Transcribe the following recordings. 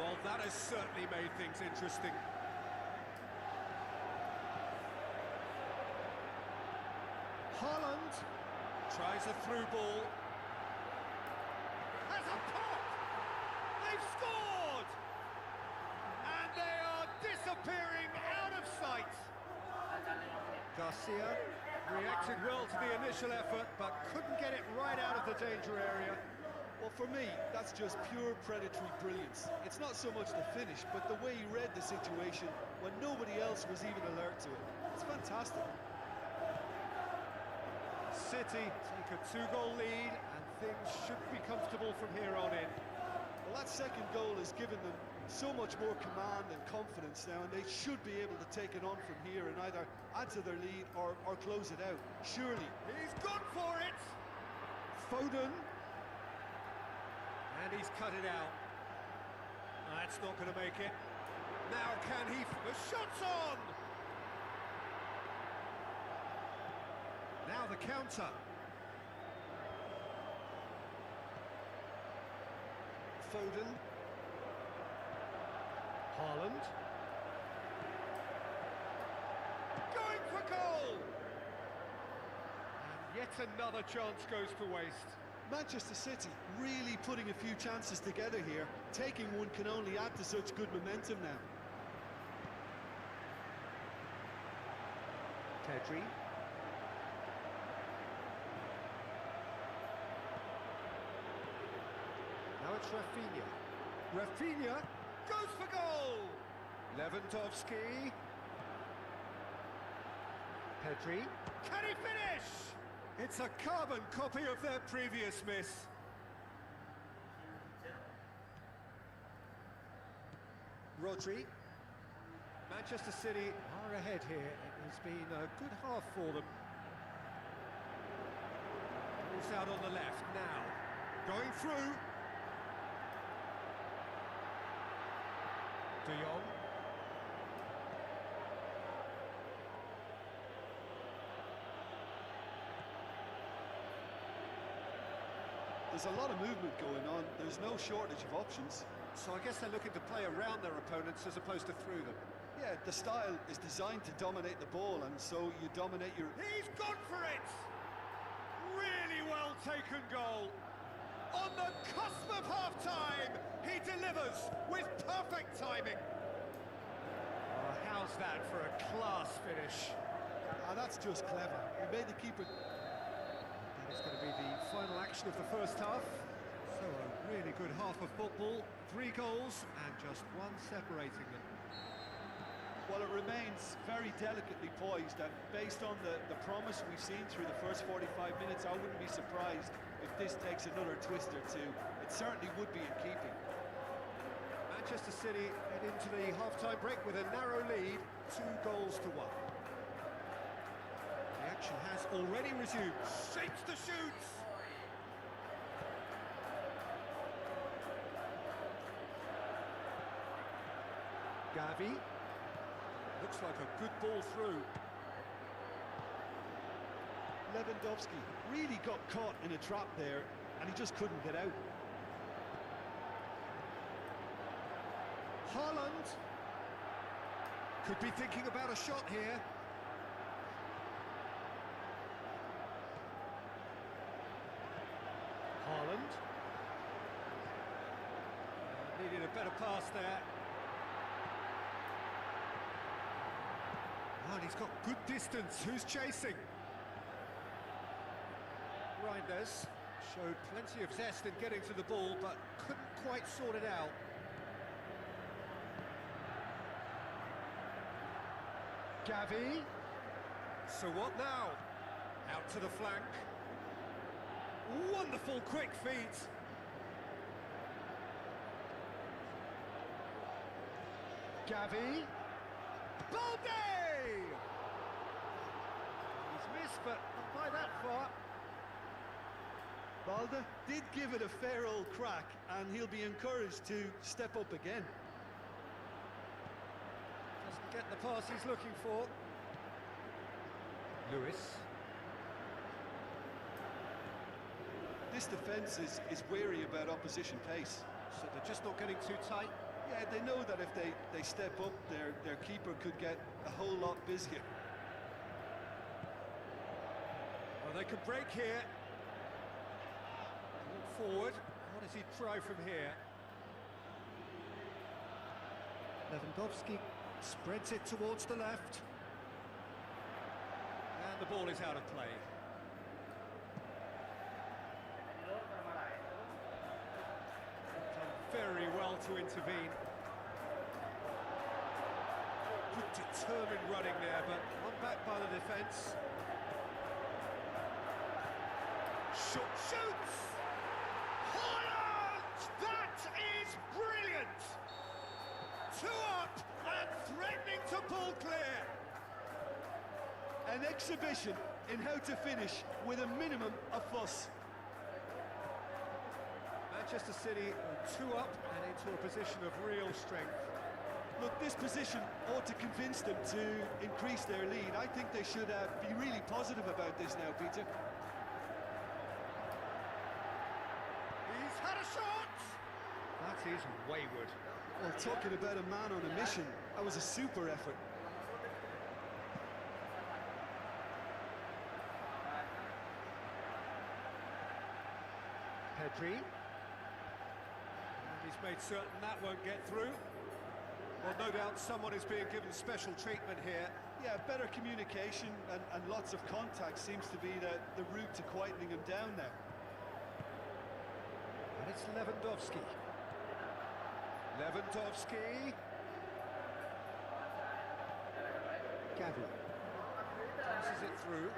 Well, that has certainly made things interesting. Haaland tries a through ball. Has a pop! They've scored! And they are disappearing out of sight. Garcia reacted well to the initial effort, but couldn't get it right out of the danger area. Well, for me, that's just pure predatory brilliance. It's not so much the finish, but the way he read the situation when nobody else was even alert to it. It's fantastic. City take a 2-goal lead, and things should be comfortable from here on in. Well, that second goal has given them so much more command and confidence now, and they should be able to take it on from here and either add to their lead or close it out. Surely. He's gone for it! Foden. And he's cut it out. That's not going to make it. Now can he... The shot's on! Now the counter. Foden. Haaland. Going for goal! And yet another chance goes to waste. Manchester City really putting a few chances together here. Taking one can only add to such good momentum now. Pedri. Now it's Rafinha. Rafinha goes for goal! Lewandowski. Pedri. Can he finish? It's a carbon copy of their previous miss. Rodri. Manchester City are ahead here. It has been a good half for them. Ball's out on the left now. Going through. De Jong. There's a lot of movement going on. There's no shortage of options. So I guess they're looking to play around their opponents as opposed to through them. Yeah, the style is designed to dominate the ball, and so you dominate your... He's gone for it! Really well taken goal. On the cusp of half-time, he delivers with perfect timing. Oh, how's that for a class finish? Ah, that's just clever. He made the keeper... That is going to be the final action of the first half. So a really good half of football, 3 goals and just one separating them. Well, it remains very delicately poised, and based on the promise we've seen through the first 45 minutes, I wouldn't be surprised if this takes another twist or two. It certainly would be in keeping. Manchester City head into the half-time break with a narrow lead, 2 goals to 1. The action has already resumed. Shapes to shoot! Gavi. Looks like a good ball through. Lewandowski really got caught in a trap there, and he just couldn't get out. Haaland could be thinking about a shot here. Haaland. Needed a better pass there. Oh, and he's got good distance. Who's chasing? Reinders showed plenty of zest in getting to the ball, but couldn't quite sort it out. Gavi. So what now? Out to the flank. Wonderful quick feet. Gavi. Balde! He's missed, but not by that far. Balde did give it a fair old crack, and he'll be encouraged to step up again. Doesn't get the pass he's looking for. Lewis. This defence is wary about opposition pace. So they're just not getting too tight. Yeah, they know that if they step up, their keeper could get a whole lot busier. Well, they could break here. Walk forward. What does he try from here? Lewandowski spreads it towards the left. And the ball is out of play. Done very well to intervene. Good determined running there, but one back by the defence. Shoots! Holland! That is brilliant! 2 up and threatening to pull clear. An exhibition in how to finish with a minimum of fuss. Manchester City are 2 up and into a position of real strength. Look, this position ought to convince them to increase their lead. I think they should be really positive about this now, Peter. He's had a shot! That is wayward. Well, talking about a man on a mission, that was a super effort. Pedri. And he's made certain that won't get through. Well, no doubt someone is being given special treatment here. Yeah, better communication and lots of contact seems to be the route to quietening him down now. And it's Lewandowski. Lewandowski. Gavi. Passes it through.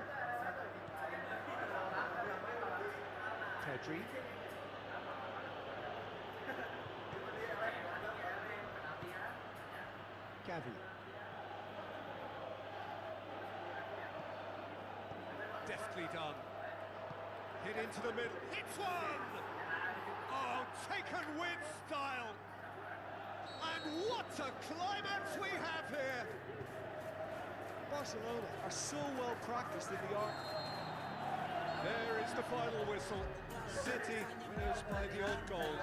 Pedri. Gavi. Deftly done. Hit into the middle. Hits one! Oh, taken with style. And what a climax we have here. Barcelona are so well practiced in the art. There is the final whistle. City winners by the odd goal.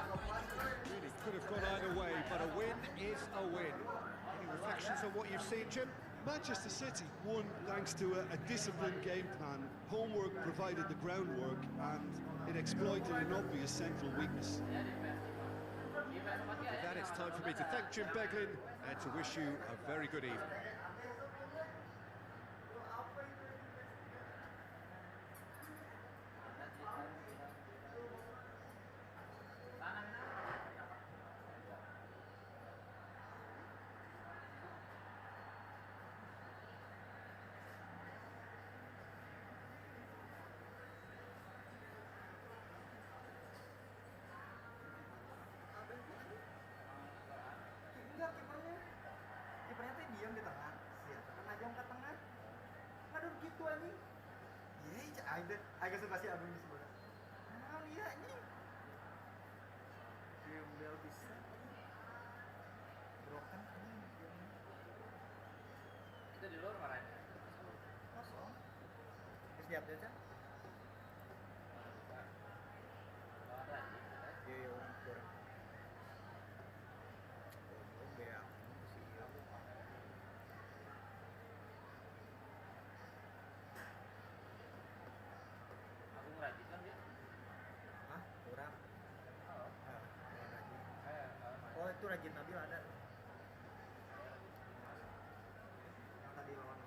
Really could have gone either way, but a win is a win. Any reflections on what you've seen, Jim? Manchester City won thanks to a disciplined game plan. Homework provided the groundwork and it exploited an obvious central weakness. With that, it's time for me to thank Jim Beglin and to wish you a very good evening. Enggak, kipernya teh diam di tengah. Siap, tekan aja ke tengah. Ngadur gitu anjing. Iya, agak suka sih abang di sebelah. Nah, iya anjing. Gembel bisa. Broken anjing. Itu di luar marahnya. Kosong. Terus di update ya? Iya, kurang. Oh, itu Rajin Nabil ada. Yang tadi lawan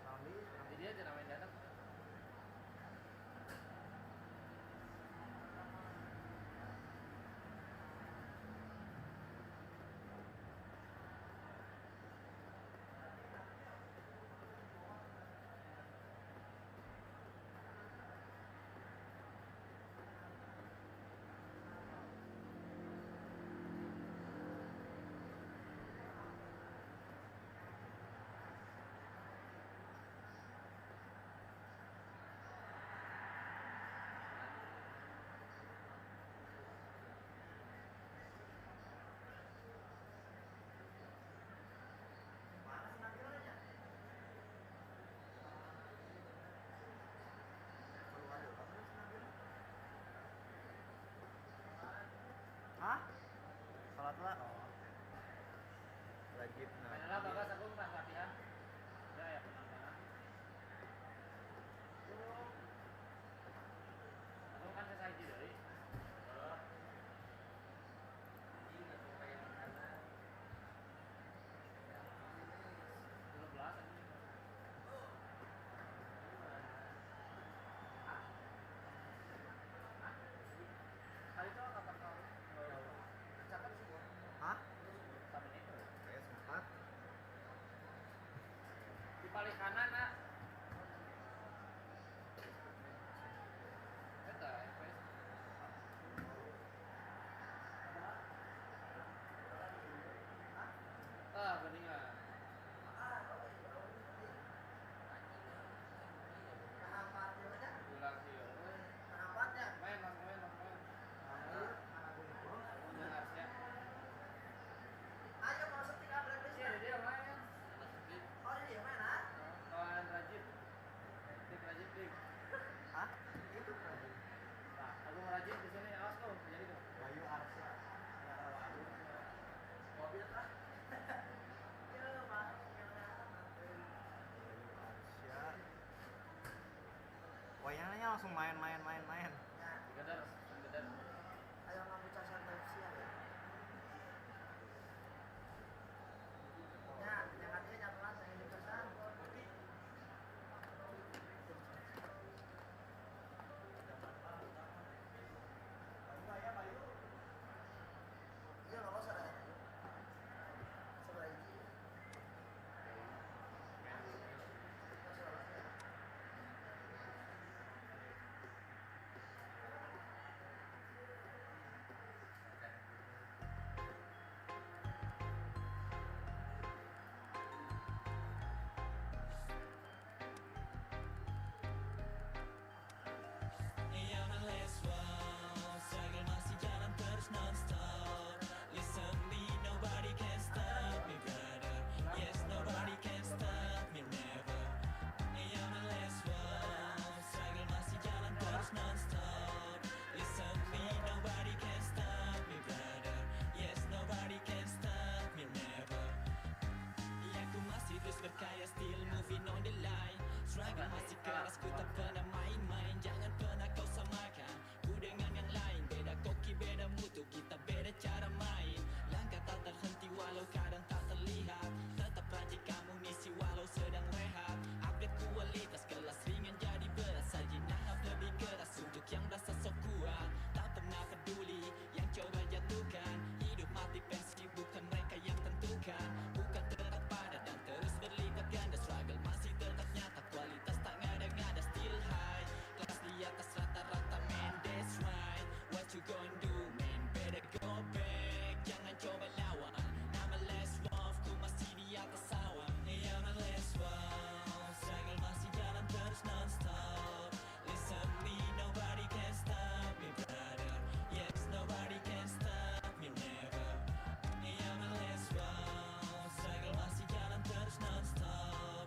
Nabil. Jadi dia aja namain datang. lah. Oh. Rajib nah. Adalah bagas aku pas latihan. Ya penonton. Aku kan selesai dari. Hah? Saya sempat. Di paling kanan nak. Eta, FPS. Beningan. Bilang sih. Main. Ayo mau setik apa Iya, dia main. Oh dia main ah? Kawan Rajib. Rajib. Hah? Itu kan? Nah, aku mau Rajib di sini, awas kau, jadi kau. Bayu Arsya. Mobil kah? Ya, Pak. Bayu Arsya. Wayangnya langsung main. Gedar. Ayo ngambil casan Pepsi ya. Ya, jangan dia jatuh saya ini casan. Bayu. Iya, nggak usah ya. Sebelah ini. Berkaya still moving on the line. Struggle masih keras, ku tak pernah main-main. Jangan pernah kau samakan ku dengan yang lain. Beda koki, beda mutu, kita beda cara main. Langkah tak terhenti walau kadang tak terlihat. Tetap rajin kamu ngisi walau sedang rehat. Upgrade kualitas kelas ringan jadi berat. Saji nangap lebih keras untuk yang rasa sok kuat. Tak pernah peduli yang coba jatuhkan. Hidup mati pensi bukan mereka yang tentukan. Bukan tetap pada dan terus berlipat ganda. Struggle masih tetap nyata, kualitas tak ngada-ngada. Still high, kelas di atas rata-rata man, that's right. What you gonna do man, better go back. Jangan coba lawan, I'm a last wolf, ku masih di atas awan. Hey, I'm a last wolf, struggle masih jalan terus non-stop. Listen me, nobody can stop me brother. Yes, nobody can stop me never. Hey, I'm a last wolf, struggle masih jalan terus non-stop.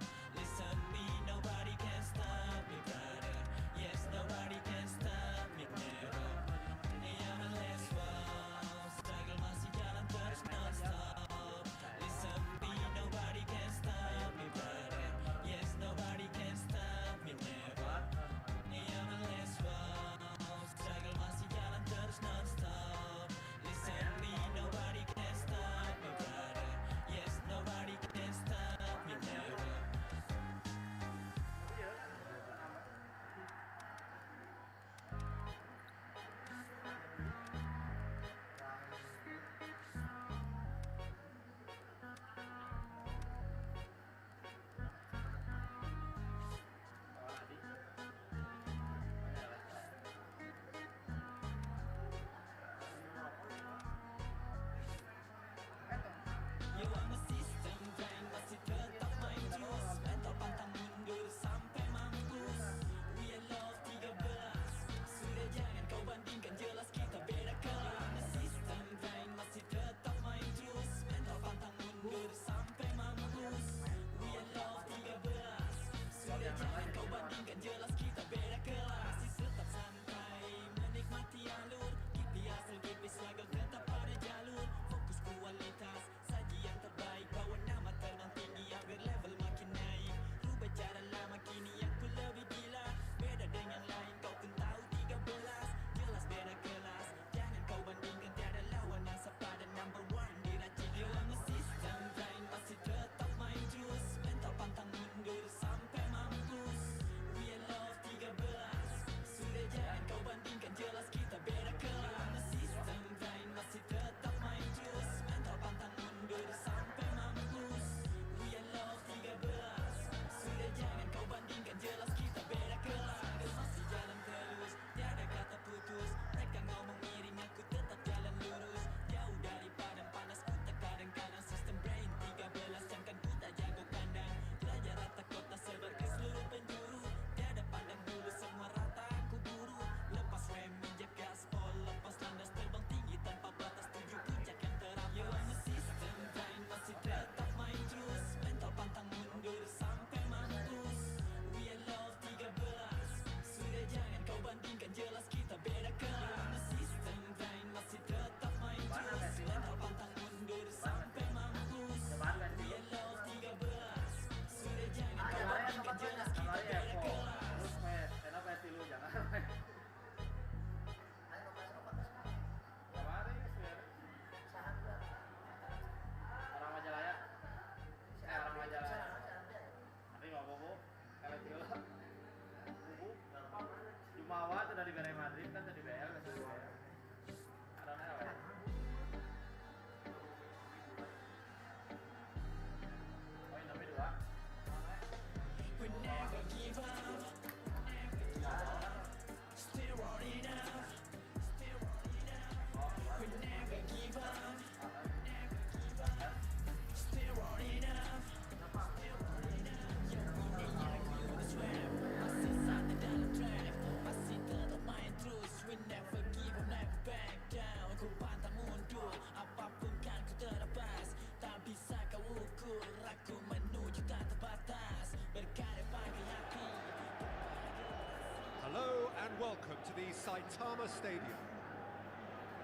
Saitama Stadium.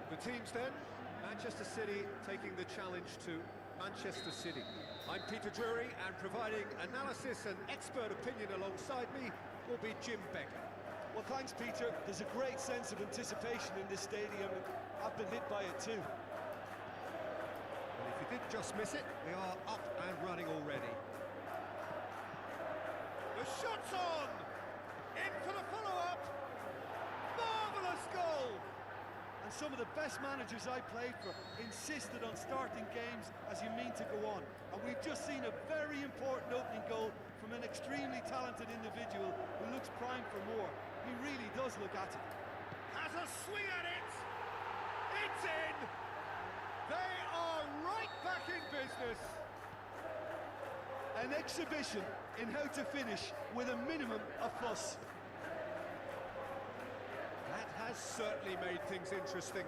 The teams then, Manchester City taking the challenge to Manchester City. I'm Peter Drury, and providing analysis and expert opinion alongside me will be Jim Becker. Well, thanks, Peter. There's a great sense of anticipation in this stadium, and I've been hit by it too. And if you did just miss it, we are up and running already. The shot's on! In for the follow-up! Marvellous goal! And some of the best managers I played for insisted on starting games as you mean to go on. And we've just seen a very important opening goal from an extremely talented individual who looks primed for more. He really does look at it. Has a swing at it! It's in! They are right back in business! An exhibition in how to finish with a minimum of fuss. That has certainly made things interesting.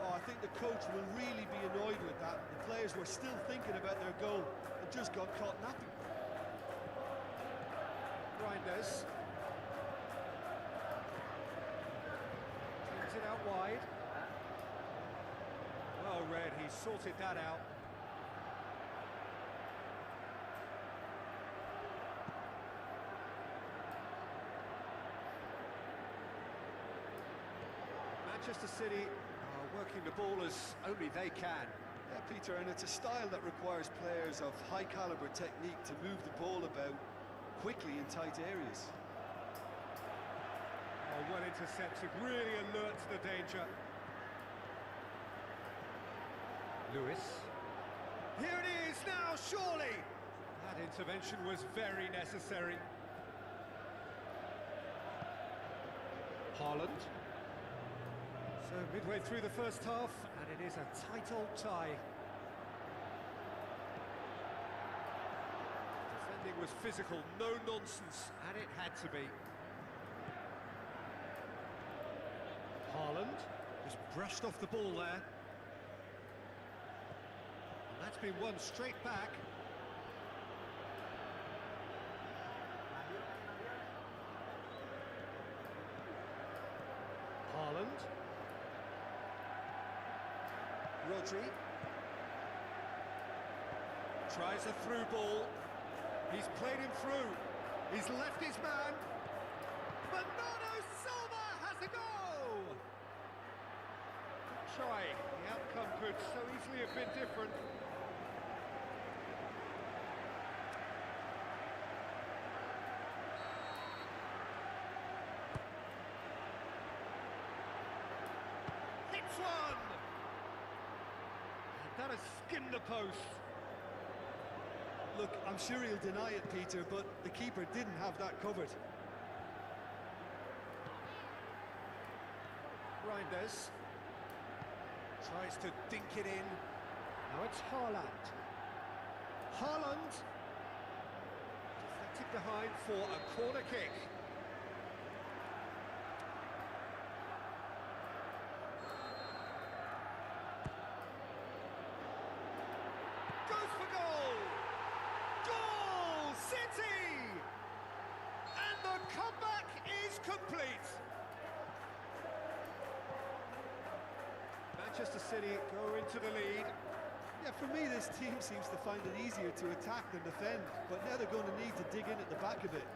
Oh, I think the coach will really be annoyed with that. The players were still thinking about their goal and just got caught napping. Reinders. Brings it out wide. Well read, he sorted that out. Manchester City are working the ball as only they can. Yeah, Peter, and it's a style that requires players of high caliber technique to move the ball about quickly in tight areas. Oh, well intercepted, really alert to the danger. Lewis. Here it is now, surely! That intervention was very necessary. Haaland. So midway through the first half, and it is a tight old tie. Defending was physical, no nonsense, and it had to be. Haaland just brushed off the ball there. And that's been won straight back. Haaland. Rodri. Tries a through ball. He's played him through. He's left his man. Bernardo Silva has a goal! Good try. The outcome could so easily have been different. Hits one! That has skimmed the post. Look, I'm sure he'll deny it, Peter, but the keeper didn't have that covered. Reinders tries to dink it in. Now it's Haaland. Haaland deflected behind for a corner kick. Goes for goal! Goal City! And the comeback is complete. Manchester City go into the lead. Yeah, for me, this team seems to find it easier to attack than defend, but now they're going to need to dig in at the back a bit.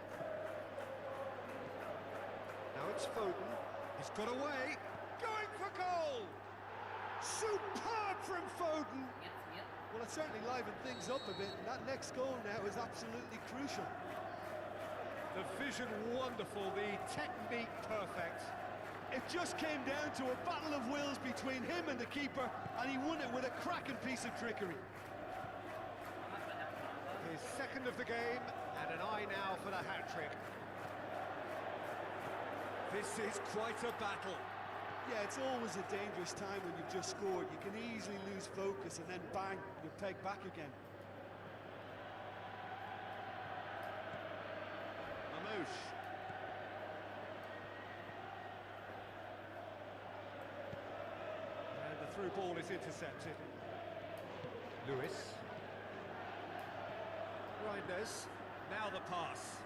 Now it's Foden. He's got away. Going for goal. Superb from Foden. Well, it certainly livened things up a bit, and that next goal now is absolutely crucial. The vision wonderful, the technique perfect. It just came down to a battle of wills between him and the keeper, and he won it with a cracking piece of trickery. His second of the game, and an eye now for the hat-trick. This is quite a battle. Yeah, it's always a dangerous time when you've just scored. You can easily lose focus, and then bang, you're pegged back again. Mamouche. And the through ball is intercepted. Lewis. Reinders. Now the pass.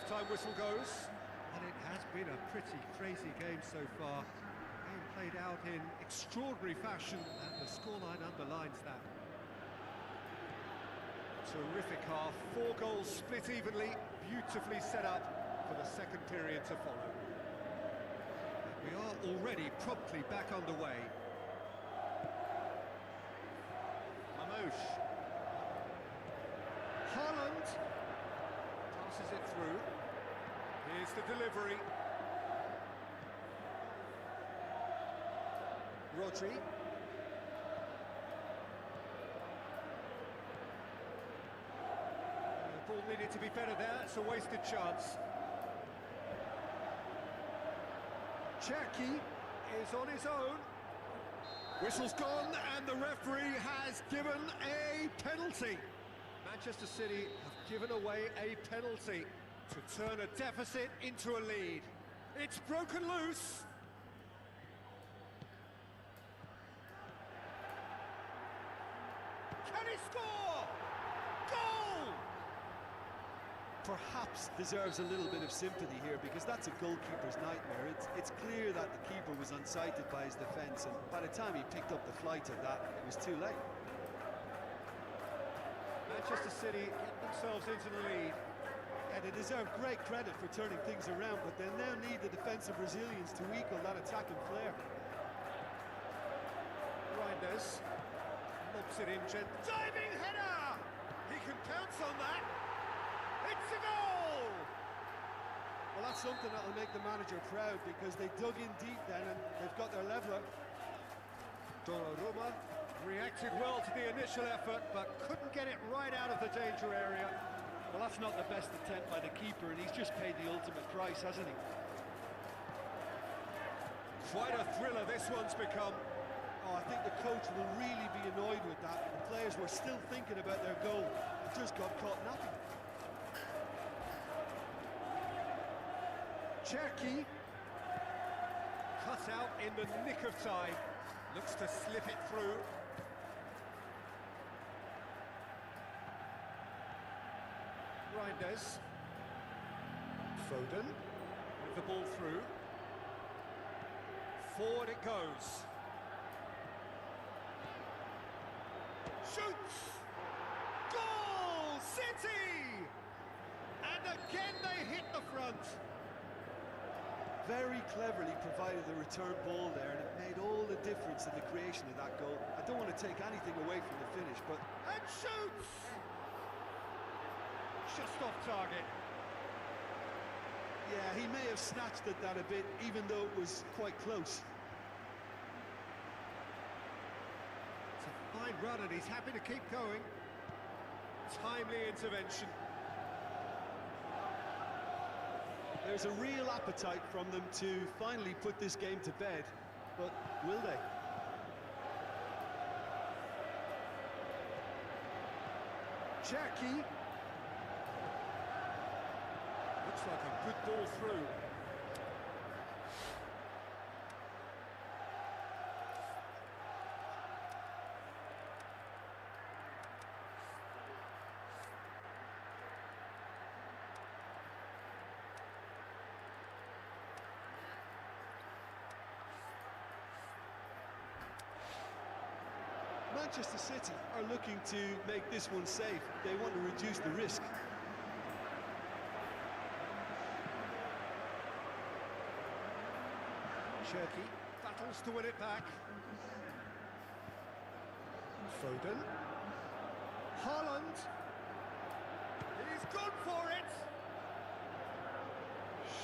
half-time whistle goes. And it has been a pretty crazy game so far. Game played out in extraordinary fashion, and the scoreline underlines that. Terrific half, 4 goals split evenly, beautifully set up for the second period to follow. We are already promptly back underway. Mamouche. Haaland passes it through. Here's the delivery. Rodri. The ball needed to be better there, it's a wasted chance. Cherki is on his own. Whistle's gone and the referee has given a penalty. Manchester City have given away a penalty to turn a deficit into a lead. It's broken loose. Can he score? Goal! Perhaps deserves a little bit of sympathy here, because that's a goalkeeper's nightmare. It's clear that the keeper was unsighted by his defence, and by the time he picked up the flight of that, it was too late. Manchester City get themselves into the lead. And they deserve great credit for turning things around, but they'll now need the defensive resilience to equal that attacking flair. Reinders lobs it in, diving header! He can pounce on that. It's a goal! Well, that's something that'll make the manager proud, because they dug in deep then and they've got their leveller. Donnarumma reacted well to the initial effort, but couldn't get it right out of the danger area. Well, that's not the best attempt by the keeper, and he's just paid the ultimate price, hasn't he? Quite a thriller this one's become. Oh, I think the coach will really be annoyed with that. The players were still thinking about their goal. It just got caught napping. Cherki cut out in the nick of time. Looks to slip it through. Reinders. Foden with the ball through. Forward it goes. Shoots! Goal! City! And again they hit the front. Very cleverly provided the return ball there, and it made all the difference in the creation of that goal. I don't want to take anything away from the finish, but... And shoots! Just off target. Yeah, he may have snatched at that a bit, even though it was quite close. It's a fine run and he's happy to keep going. Timely intervention. There's a real appetite from them to finally put this game to bed, but will they? Cherki. Looks like a good ball through. Manchester City are looking to make this one safe. They want to reduce the risk. Cherki battles to win it back. Foden. Haaland. He's gone for it.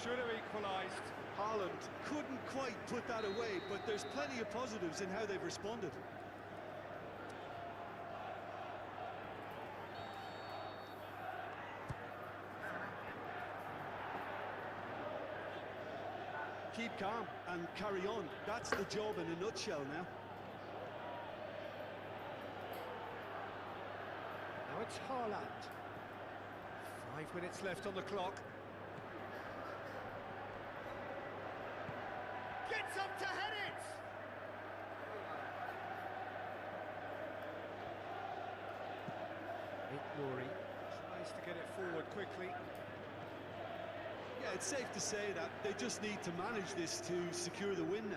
Should have equalised. Haaland couldn't quite put that away, but there's plenty of positives in how they've responded. Keep calm and carry on. That's the job in a nutshell now. Now it's Haaland. 5 minutes left on the clock. Gets up to head it! Nouri tries to get it forward quickly. Yeah, it's safe to say that they just need to manage this to secure the win now.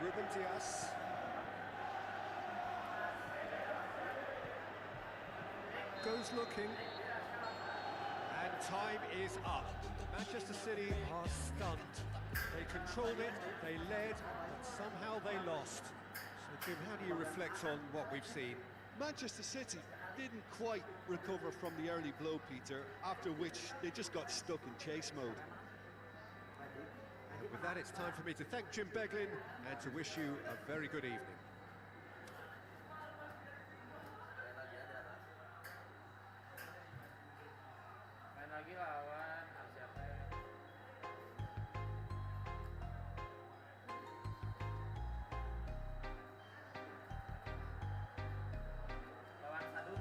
Ruben Dias. Goes looking. And time is up. Manchester City are stunned. They controlled it, they led, but somehow they lost. So, Jim, how do you reflect on what we've seen? Manchester City didn't quite recover from the early blow, Peter, after which they just got stuck in chase mode. And with that, it's time for me to thank Jim Beglin and to wish you a very good evening. Main lagi lawan siapa ya? Lawan Sadu.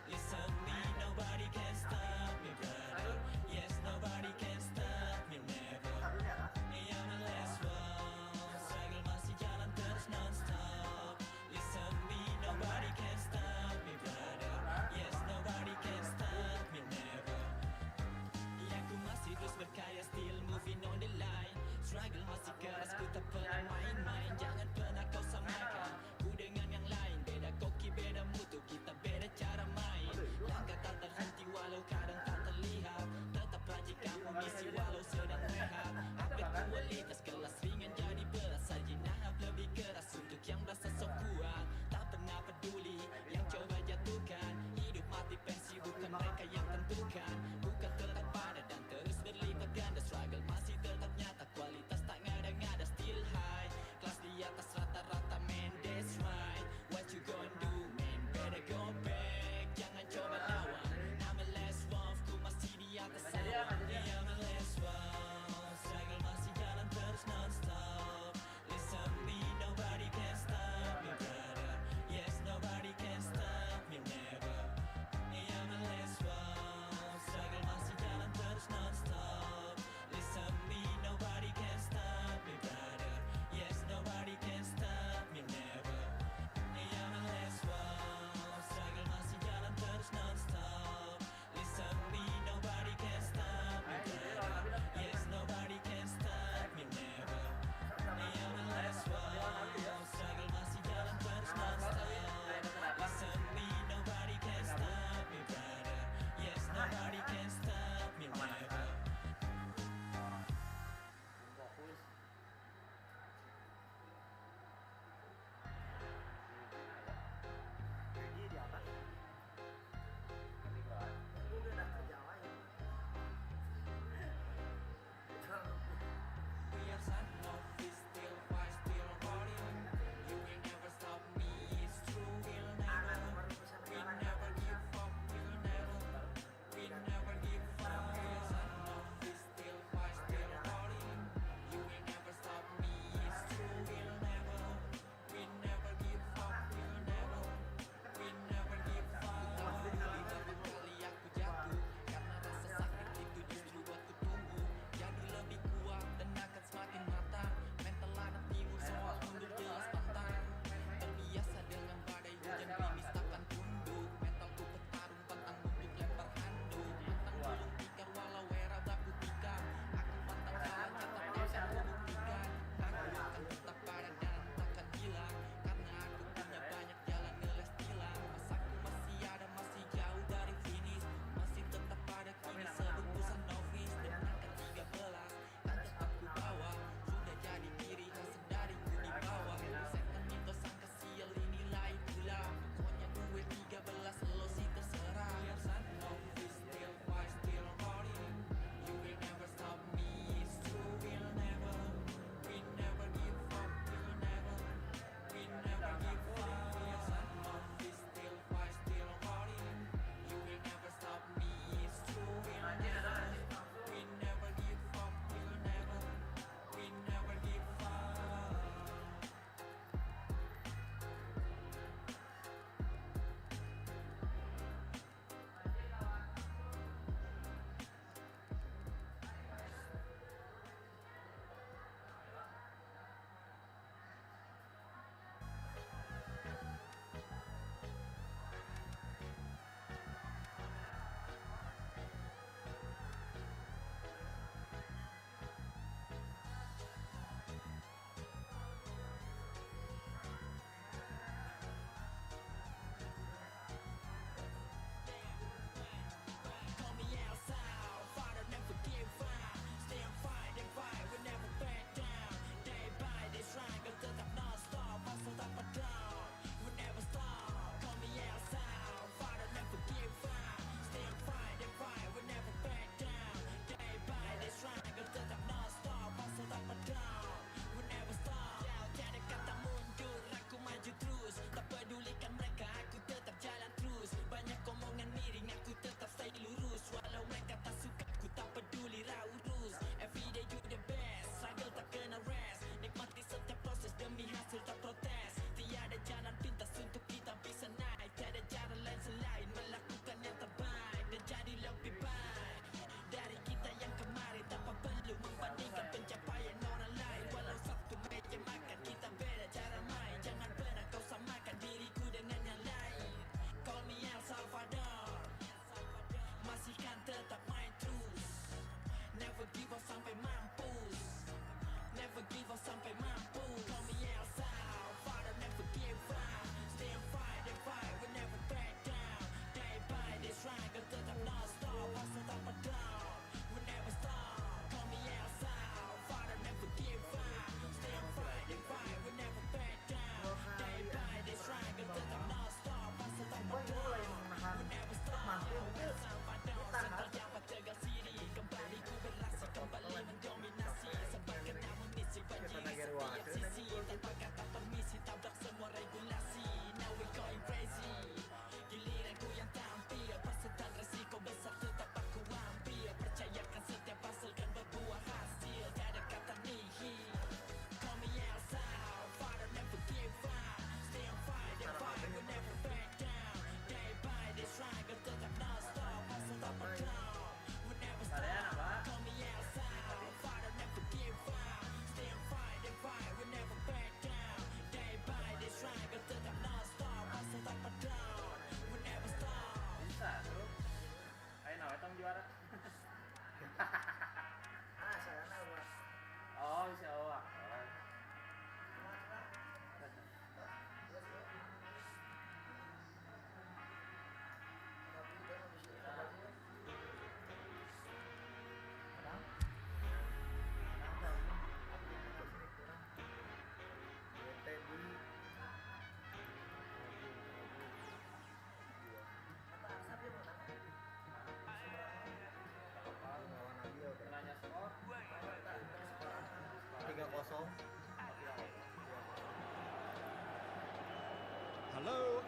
Listen me, nobody can stop me, brother. Yes, nobody can stop me, never.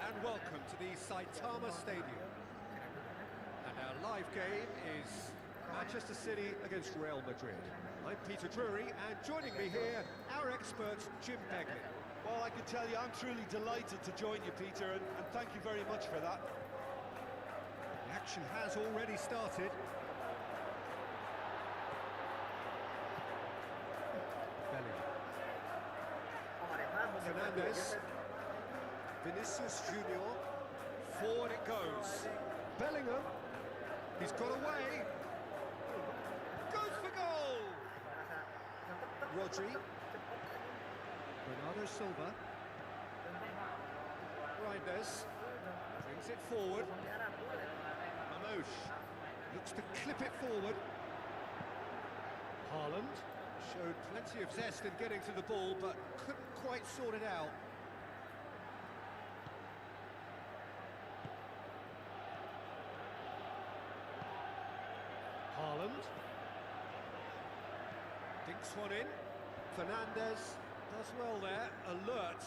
and welcome to the Saitama Stadium. And our live game is Manchester City against Real Madrid. I'm Peter Drury, and joining me here, our expert, Jim Begley. Well, I can tell you, I'm truly delighted to join you, Peter, and thank you very much for that. The action has already started. Fernandes, Vinicius Junior, forward it goes. Bellingham, he's got away. Goes for goal. Rodri, Bernardo Silva, Reinders, brings it forward. Mamosh looks to clip it forward. Haaland showed plenty of zest in getting to the ball, but couldn't quite sort it out. Haaland dinks one in. Fernandes does well there, alert.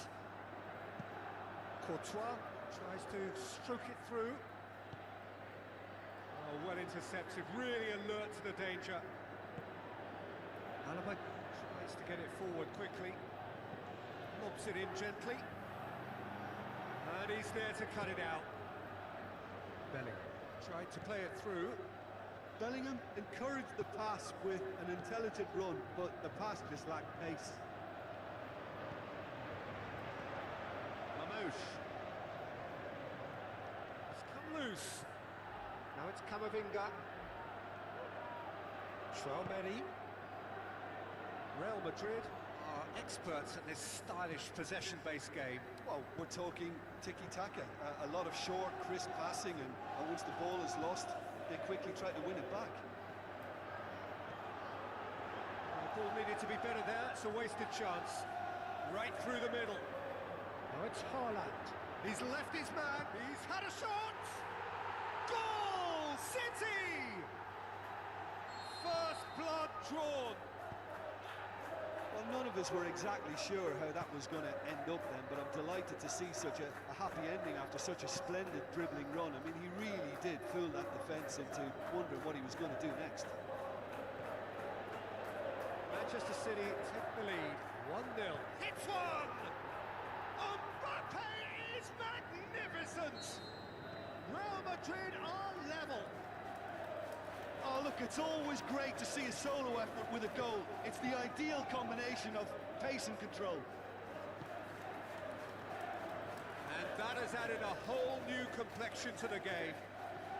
Courtois tries to stroke it through. Oh, well intercepted, really alert to the danger. Alaba tries to get it forward quickly, lobs it in gently, and he's there to cut it out. Bellingham tried to play it through. Bellingham encouraged the pass with an intelligent run, but the pass just lacked pace. Mamosh. It's come loose. Now it's Camavinga. Traoré. Real Madrid are experts at this stylish possession-based game. Well, we're talking tiki-taka, a lot of short, crisp passing, and once the ball is lost, they quickly try to win it back. The ball needed to be better there, it's a wasted chance. Right through the middle. Now it's Haaland. He's left his man, he's had a shot! Goal! City! First blood drawn. Well, none of us were exactly sure how that was going to end up then, but I'm delighted to see such a happy ending after such a splendid dribbling run. I mean, he really did fool that defence into wondering what he was going to do next. Manchester City take the lead, 1-0. Hits one! Mbappe is magnificent! Real Madrid are level. Oh, look, it's always great to see a solo effort with a goal. It's the ideal combination of pace and control. And that has added a whole new complexion to the game.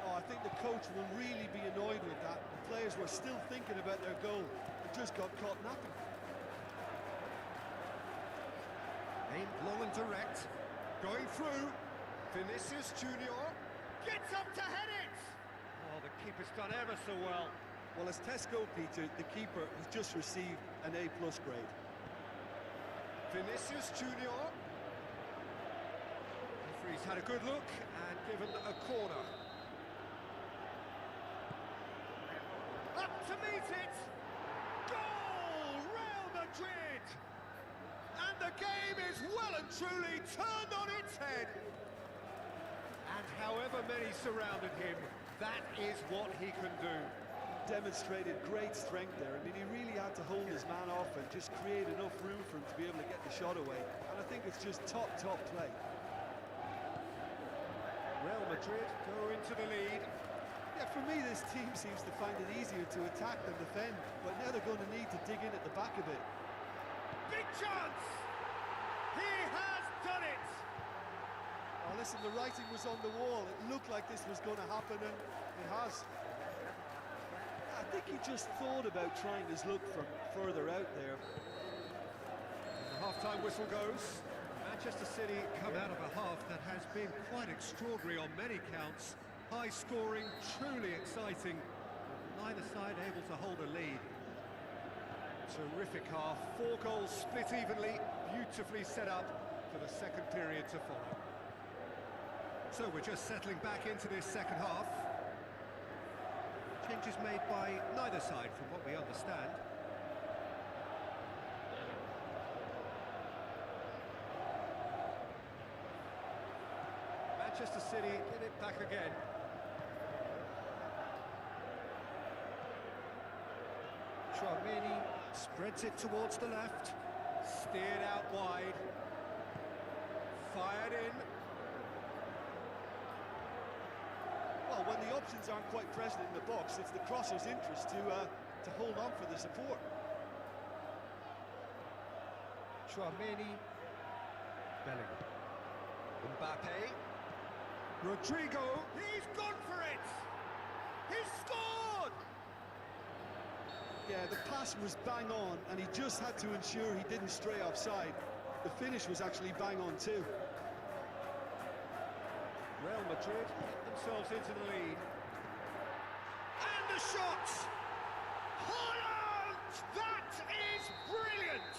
Oh, I think the coach will really be annoyed with that. The players were still thinking about their goal and just got caught napping. Aimed long and direct. Going through. Vinicius Junior gets up to head it! Oh, the keeper's done ever so well. Well, as Tesco, Peter, the keeper has just received an A+ grade. Vinicius Junior. Referee's had a good look and given a corner. Up to meet it! Goal! Real Madrid! And the game is well and truly turned on its head. And however many surrounded him, that is what he can do. Demonstrated great strength there. I mean, he really had to hold his man off and just create enough room for him to be able to get the shot away. And I think it's just top play. Real Madrid go into the lead. Yeah, for me, this team seems to find it easier to attack than defend. But now they're going to need to dig in at the back a bit. Big chance! He has done it! Oh, listen, the writing was on the wall. It looked like this was going to happen, and it has. I think he just thought about trying his luck from further out there. The half-time whistle goes. Manchester City come out of a half that has been quite extraordinary on many counts. High scoring, truly exciting. Neither side able to hold a lead. Terrific half. 4 goals split evenly, beautifully set up for the second period to follow. So we're just settling back into this second half. Changes made by neither side from what we understand. Manchester City get it back again. Tchouaméni spreads it towards the left, steered out wide, fired in. Well, when the options aren't quite present in the box, it's the crosser's interest to hold on for the support. Tchouaméni, Bellingham, Mbappe, Rodrigo, He's gone for it! He's scored! Yeah, the pass was bang on, and he just had to ensure he didn't stray offside. The finish was actually bang on too. Real Madrid get themselves into the lead. And the shot! Holland! That is brilliant!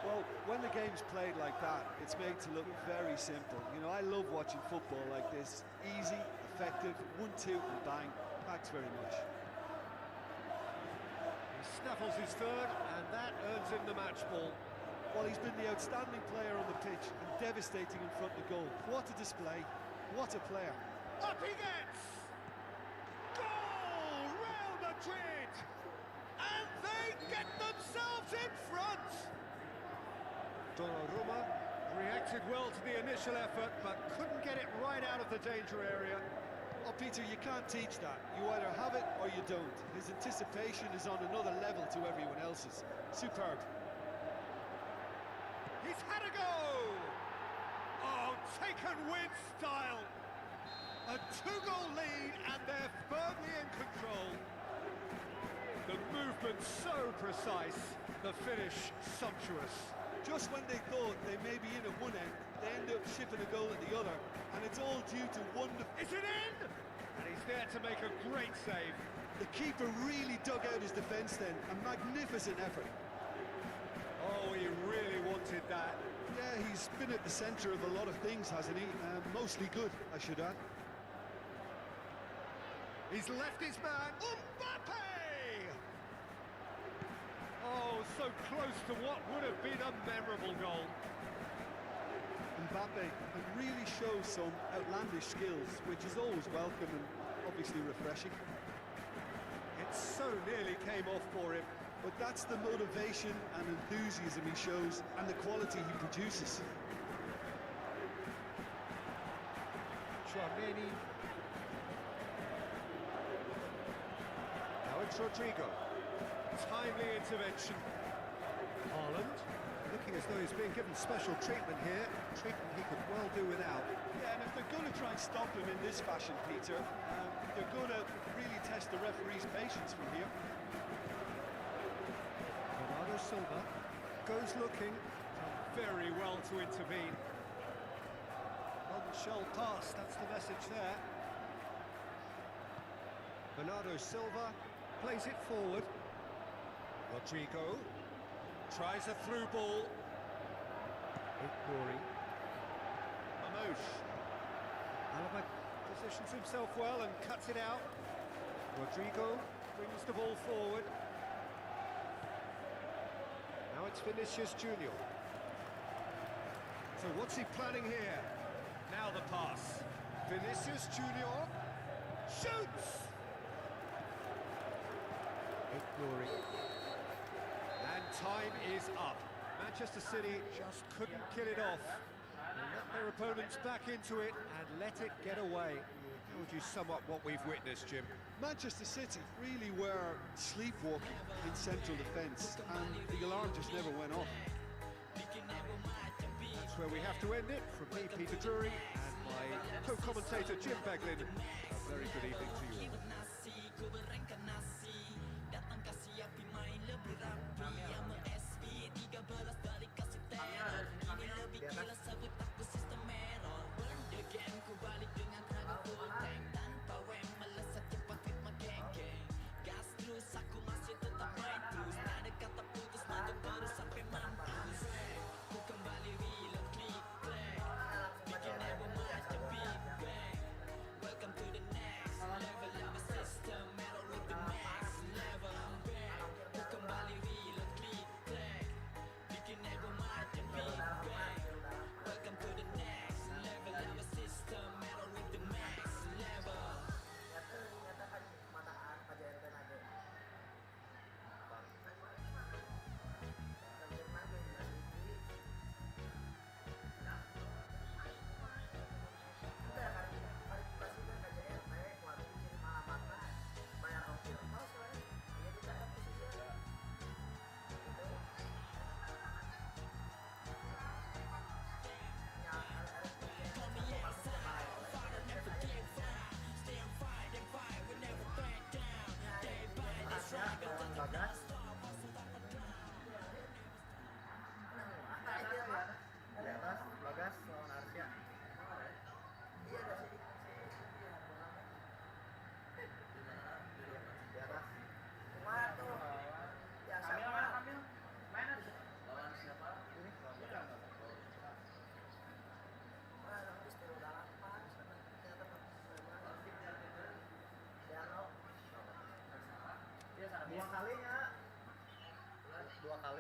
Well, when the game's played like that, it's made to look very simple. You know, I love watching football like this. Easy, effective, 1-2 and bang. Thanks very much. He snaffles his third, and that earns him the match ball. Well, he's been the outstanding player on the pitch and devastating in front of goal. What a display, what a player. Up he gets! Goal! Real Madrid! And they get themselves in front! Donnarumma reacted well to the initial effort, but couldn't get it right out of the danger area. Oh, Peter, you can't teach that. You either have it or you don't. His anticipation is on another level to everyone else's. Superb. He's had a go! Oh, taken with style! A two-goal lead, and they're firmly in control. The movement so precise, the finish sumptuous. Just when they thought they may be in at one end, they end up shipping a goal at the other, and it's all due to wonderful... Is it in? And he's there to make a great save. The keeper really dug out his defence then, a magnificent effort. Oh, he really wanted that. Yeah, he's been at the centre of a lot of things, hasn't he? Mostly good, I should add. He's left his man. Mbappe! Oh, so close to what would have been a memorable goal. Mbappe really shows some outlandish skills, which is always welcome and obviously refreshing. It so nearly came off for him. But that's the motivation and enthusiasm he shows and the quality he produces. Tchouaméni. Now it's Rodrigo. Timely intervention. Haaland, looking as though he's being given special treatment here. Treatment he could well do without. Yeah, and if they're going to try and stop him in this fashion, Peter, they're going to really test the referee's patience from here. Bernardo Silva goes looking, very well to intervene. None-shall pass, that's the message there. Bernardo Silva plays it forward. Rodrigo tries a through ball. Ignoring. Mamouche. Alaba positions himself well and cuts it out. Rodrigo brings the ball forward. Now it's Vinicius Junior. So what's he planning here? Now the pass. Vinicius Junior shoots! Ignoring. And time is up. Manchester City just couldn't kill it off. They let their opponents back into it and let it get away. How would you sum up what we've witnessed, Jim? Manchester City really were sleepwalking in central defence, and the alarm just never went off. That's where we have to end it. From me, Peter Drury, and my co-commentator, Jim Beglin. A very good evening to you all. Welcome to the next level of the system, metal with the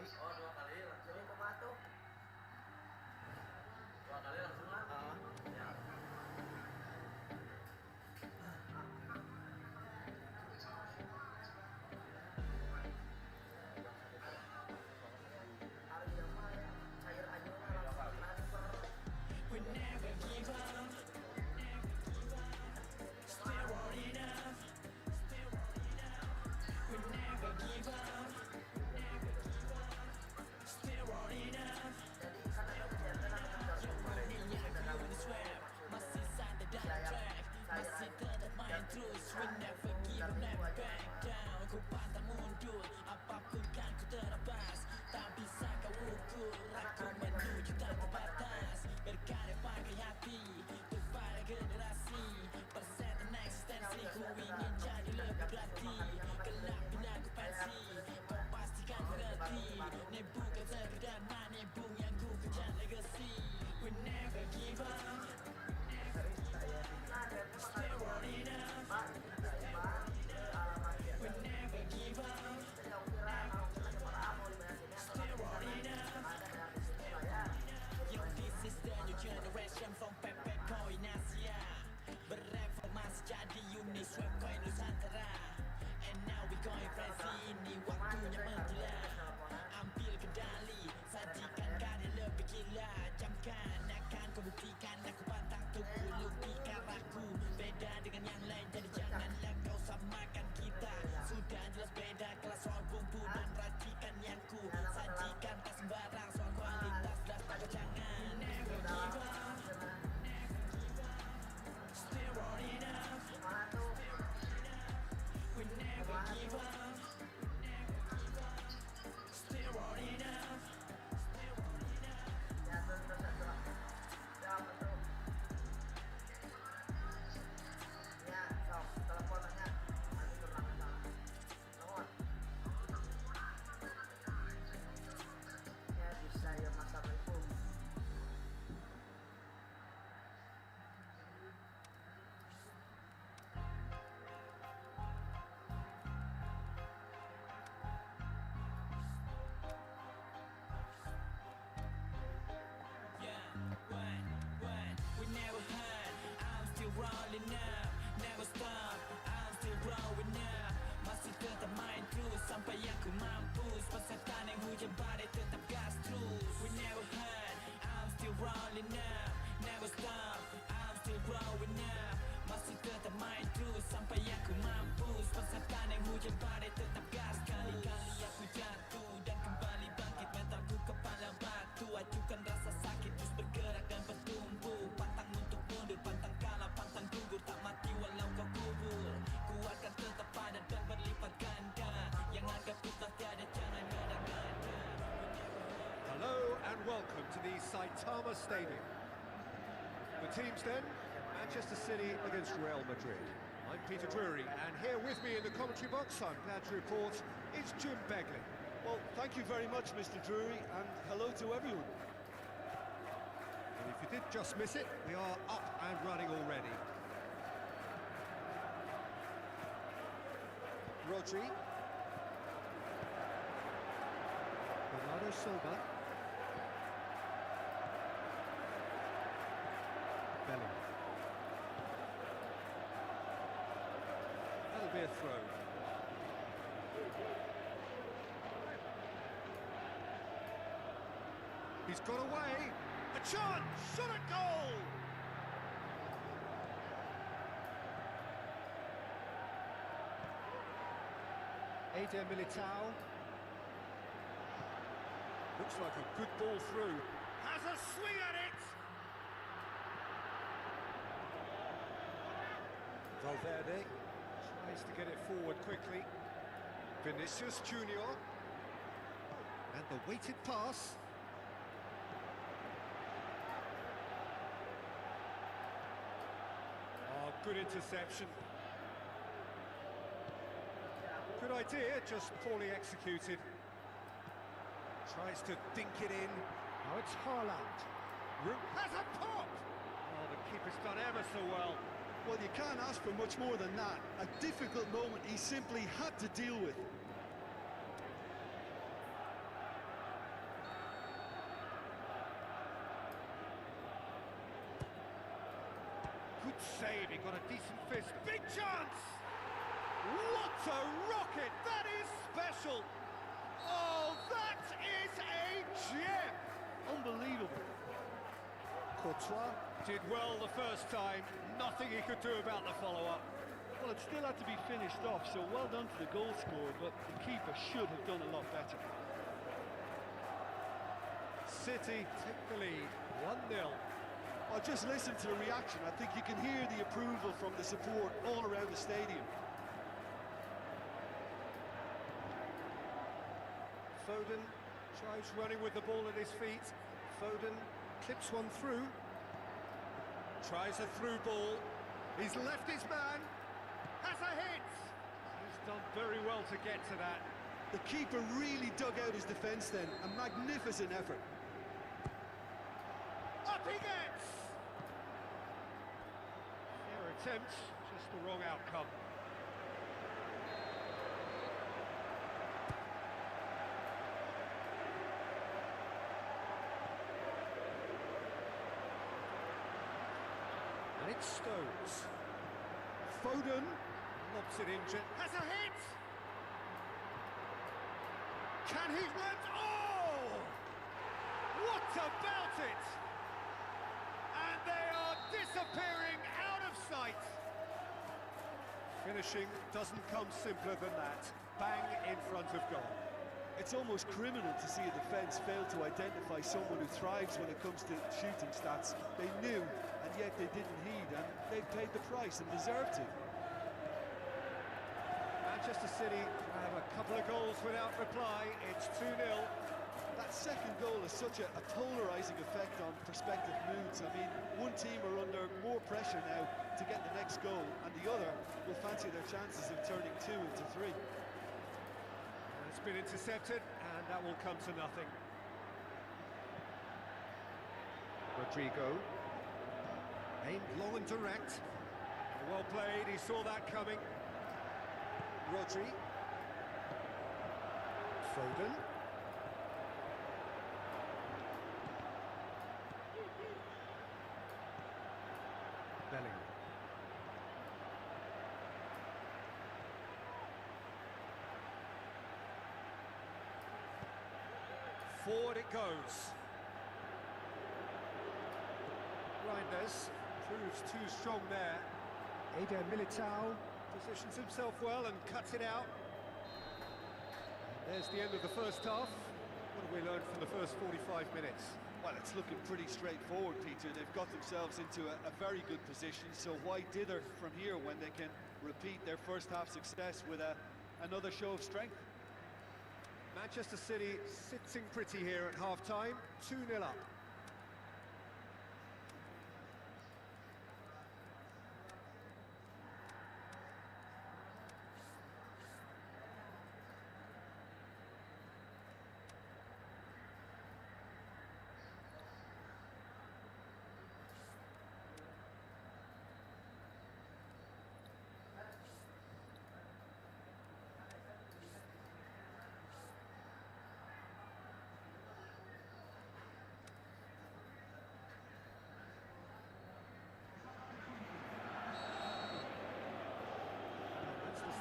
Oh, 2 kali langsung. Jadi kumaha tuh? 2 kali langsung lah. Ya. Hello and welcome to the Saitama Stadium. The teams then, Manchester City against Real Madrid. I'm Peter Drury, and here with me in the commentary box, I'm glad to report, it's Jim Begley. Well, thank you very much, Mr. Drury, and hello to everyone. And if you did just miss it, we are up and running already. Rodri. Bernardo Silva. Bellingham. That'll be a throw. He's got away. A chance! Shot at goal! Eder Militao. Looks like a good ball through. Has a swing at it! Valverde tries to get it forward quickly. Vinicius Junior. And the weighted pass. Oh, good interception. Good idea, just poorly executed. Tries to dink it in. Now it's Haaland. Has a pop! Oh, the keeper's done ever so well. Well, you can't ask for much more than that. A difficult moment he simply had to deal with. Good save, he got a decent fist. Big chance! What a rocket! That is special! Oh, that is a gem! Unbelievable. Courtois did well the first time, nothing he could do about the follow-up. Well, it still had to be finished off, so well done to the goal scorer, but the keeper should have done a lot better. City take the lead, 1-0. Oh, just listen to the reaction. I think you can hear the approval from the support all around the stadium. Foden tries running with the ball at his feet. Foden clips one through. Tries a through ball. He's left his man. Has a hit. He's done very well to get to that. The keeper really dug out his defence then. A magnificent effort. Up he gets! Fair attempt, just the wrong outcome. And it's Stones. Foden lobs it in. Has a hit! Can he run? Oh! What about it? And they are disappearing out of sight. Finishing doesn't come simpler than that. Bang in front of goal. It's almost criminal to see a defence fail to identify someone who thrives when it comes to shooting stats. They knew, and yet they didn't heed, and they paid the price and deserved to. Manchester City have a couple of goals without reply. It's 2-0. That second goal has such a polarising effect on prospective moods. I mean, one team are under more pressure now to get the next goal, and the other will fancy their chances of turning 2 into 3. It's been intercepted, and that will come to nothing. Rodrigo. Aimed long and direct. Well played, he saw that coming. Rodri. Foden. Bellingham. Forward it goes. Reinders proves too strong there. Eder Militao positions himself well and cuts it out. There's the end of the first half. What have we learned from the first 45 minutes? Well, it's looking pretty straightforward, Peter. They've got themselves into a very good position, so why dither from here when they can repeat their first half success with another show of strength? Manchester City sitting pretty here at half-time, 2-0 up.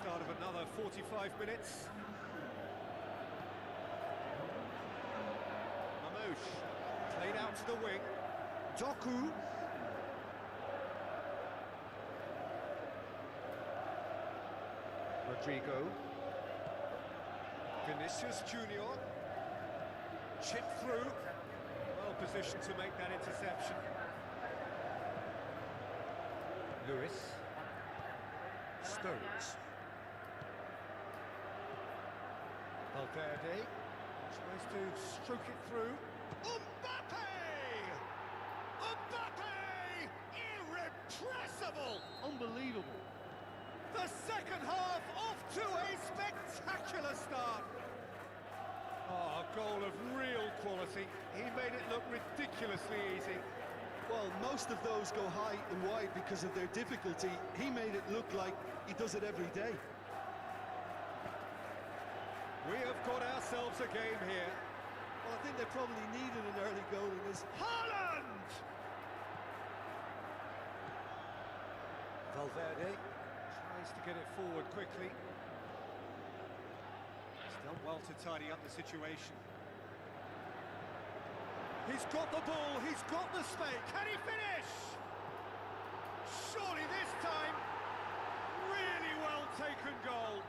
Start of another 45 minutes. Mamouche played out to the wing. Doku. Rodrigo. Vinicius Junior. Chip through. Well positioned to make that interception. Lewis. Stones. Valverde tries to stroke it through. Mbappe! Mbappe! Irrepressible! Unbelievable. The second half off to a spectacular start. Oh, a goal of real quality. He made it look ridiculously easy. Well, most of those go high and wide because of their difficulty. He made it look like he does it every day. We have got ourselves a game here. Well, I think they probably needed an early goal in this. Haaland! Valverde tries to get it forward quickly. He's done well to tidy up the situation. He's got the ball, he's got the space. Can he finish? Surely this time, really well taken goal.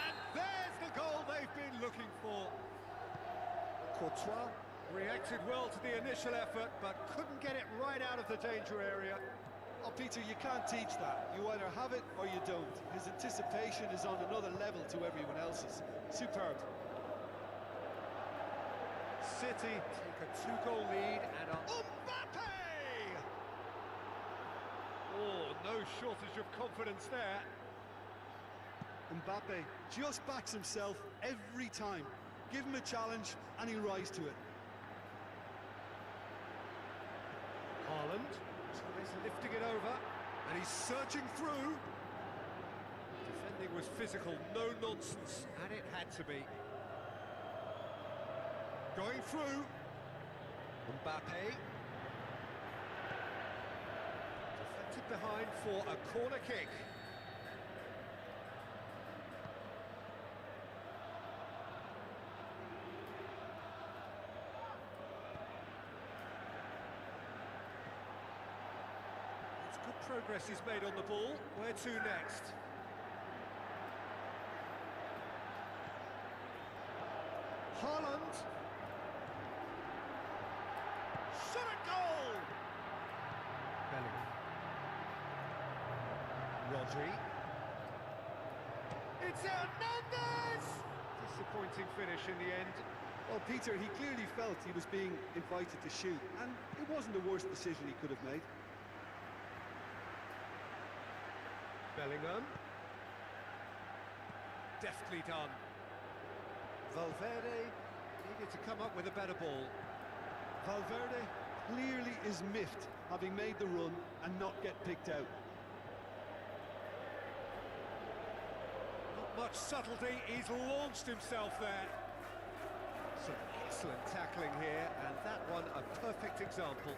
And there's the goal they've been looking for. Courtois reacted well to the initial effort, but couldn't get it right out of the danger area. Oh, Peter, you can't teach that. You either have it or you don't. His anticipation is on another level to everyone else's. Superb. City take a 2-goal lead and Mbappe! Oh, no shortage of confidence there. Mbappe just backs himself every time. Give him a challenge and he'll rise to it. Haaland tries lifting it over, and he's searching through. Defending was physical, no nonsense, and it had to be. Going through. Mbappe. Deflected behind for a corner kick. Good progress is made on the ball. Where to next? Haaland. Shot at goal! Bellingham. Rodri. It's Hernandez! Disappointing finish in the end. Well, Peter, he clearly felt he was being invited to shoot, and it wasn't the worst decision he could have made. Bellingham. Deftly done. Valverde needed to come up with a better ball. Valverde clearly is miffed, having made the run and not get picked out. Not much subtlety, he's launched himself there. Some excellent tackling here, and that one a perfect example.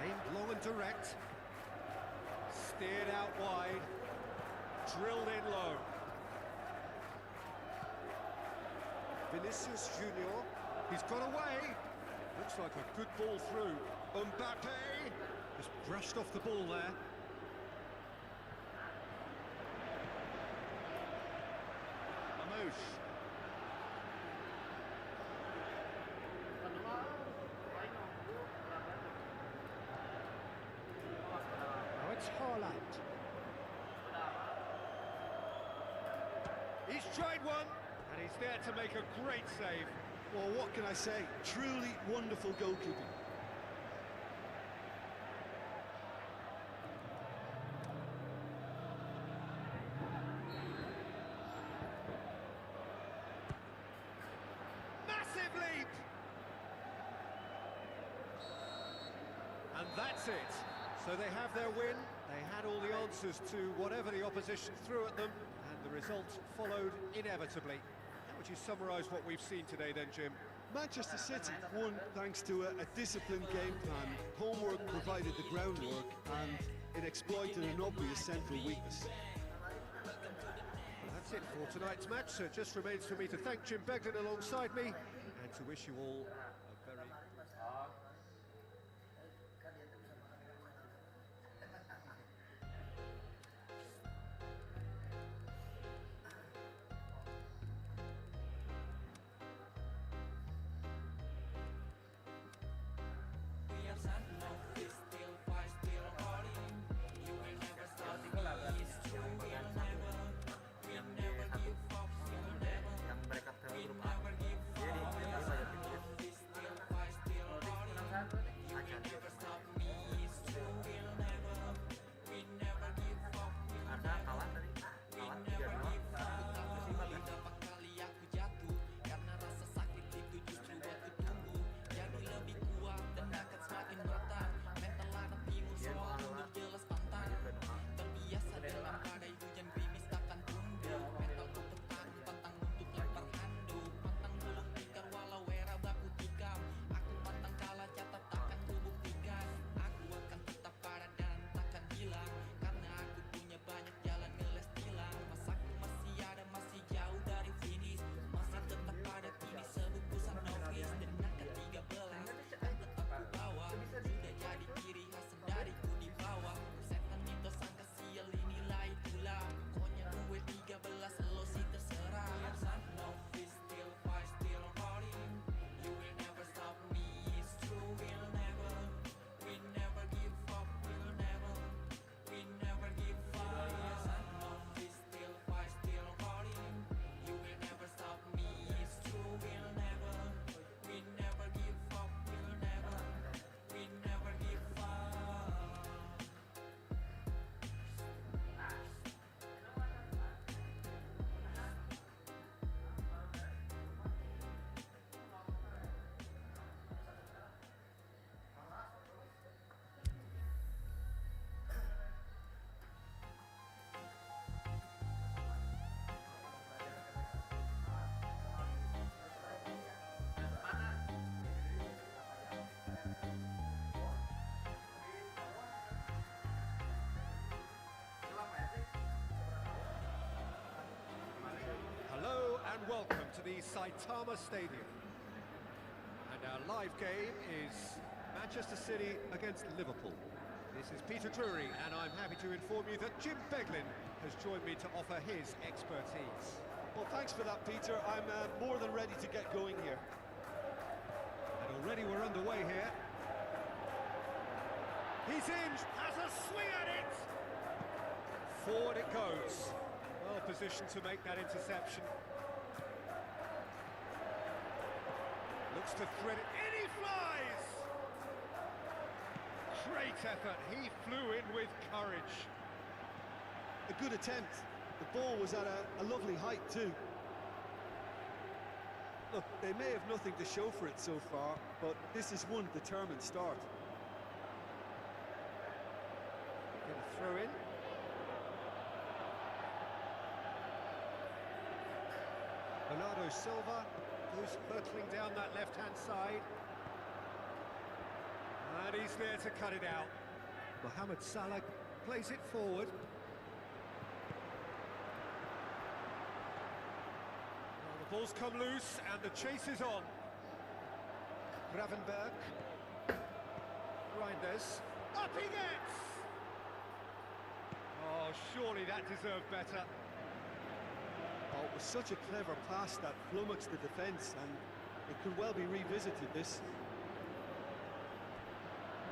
Aimed long and direct. Steered out wide. Drilled in low. Vinicius Junior. He's got away. Looks like a good ball through. Mbappe just brushed off the ball there. Mamouche. Now it's Haaland. He's tried one, and he's there to make a great save. Well, what can I say? Truly wonderful goalkeeping. Massive leap! And that's it. So they have their win. They had all the answers to whatever the opposition threw at them, and the result followed inevitably. How would you summarise what we've seen today then, Jim? Manchester City won thanks to a disciplined game plan. Homework provided the groundwork, and it exploited an obvious central weakness. Well, that's it for tonight's match, so it just remains for me to thank Jim Beglin alongside me, and to wish you all a very... yang mereka ke grup A. Jadi banyak tim the Saitama Stadium. And our live game is Manchester City against Liverpool. This is Peter Drury, and I'm happy to inform you that Jim Beglin has joined me to offer his expertise. Well, thanks for that, Peter. I'm more than ready to get going here. And already we're underway here. He's in, has a swing at it! Forward it goes. Well positioned to make that interception. Looks to thread it, in he flies! Great effort, he flew in with courage. A good attempt. The ball was at a lovely height too. Look, they may have nothing to show for it so far, but this is one determined start. Gonna throw in. Bernardo Silva goes hurtling down that left-hand side. And he's there to cut it out. Mohamed Salah plays it forward. Well, the ball's come loose and the chase is on. Gravenberg. Reinders. Up he gets! Oh, surely that deserved better. Oh, it was such a clever pass that flummoxed the defence, and it could well be revisited, this.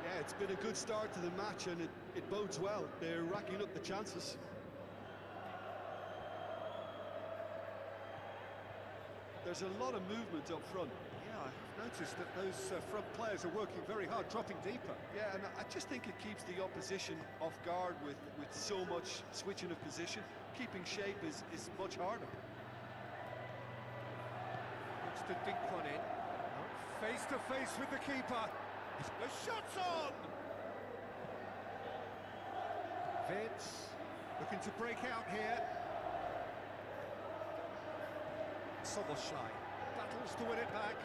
Yeah, it's been a good start to the match, and it bodes well. They're racking up the chances. There's a lot of movement up front. Yeah, I've noticed that those front players are working very hard, dropping deeper. Yeah, and I just think it keeps the opposition off guard with so much switching of position. Keeping shape is much harder. Looks to dink one in. Face to face with the keeper. The shot's on! Vince looking to break out here. Soboslai battles to win it back.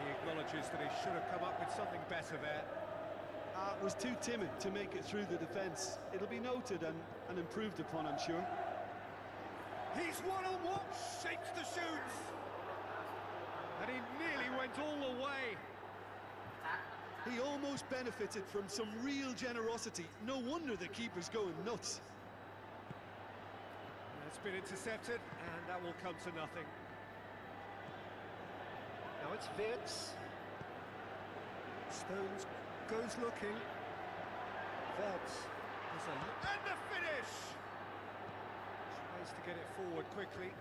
He acknowledges that he should have come up with something better there. Was too timid to make it through the defence. It'll be noted and improved upon, I'm sure. He's one-on-one, shakes the shoots. And he nearly went all the way. He almost benefited from some real generosity. No wonder the keeper's going nuts. It's been intercepted, and that will come to nothing. Now it's Vince. Stones goes looking. Vince has a look. And the finish! Tries to get it forward quickly.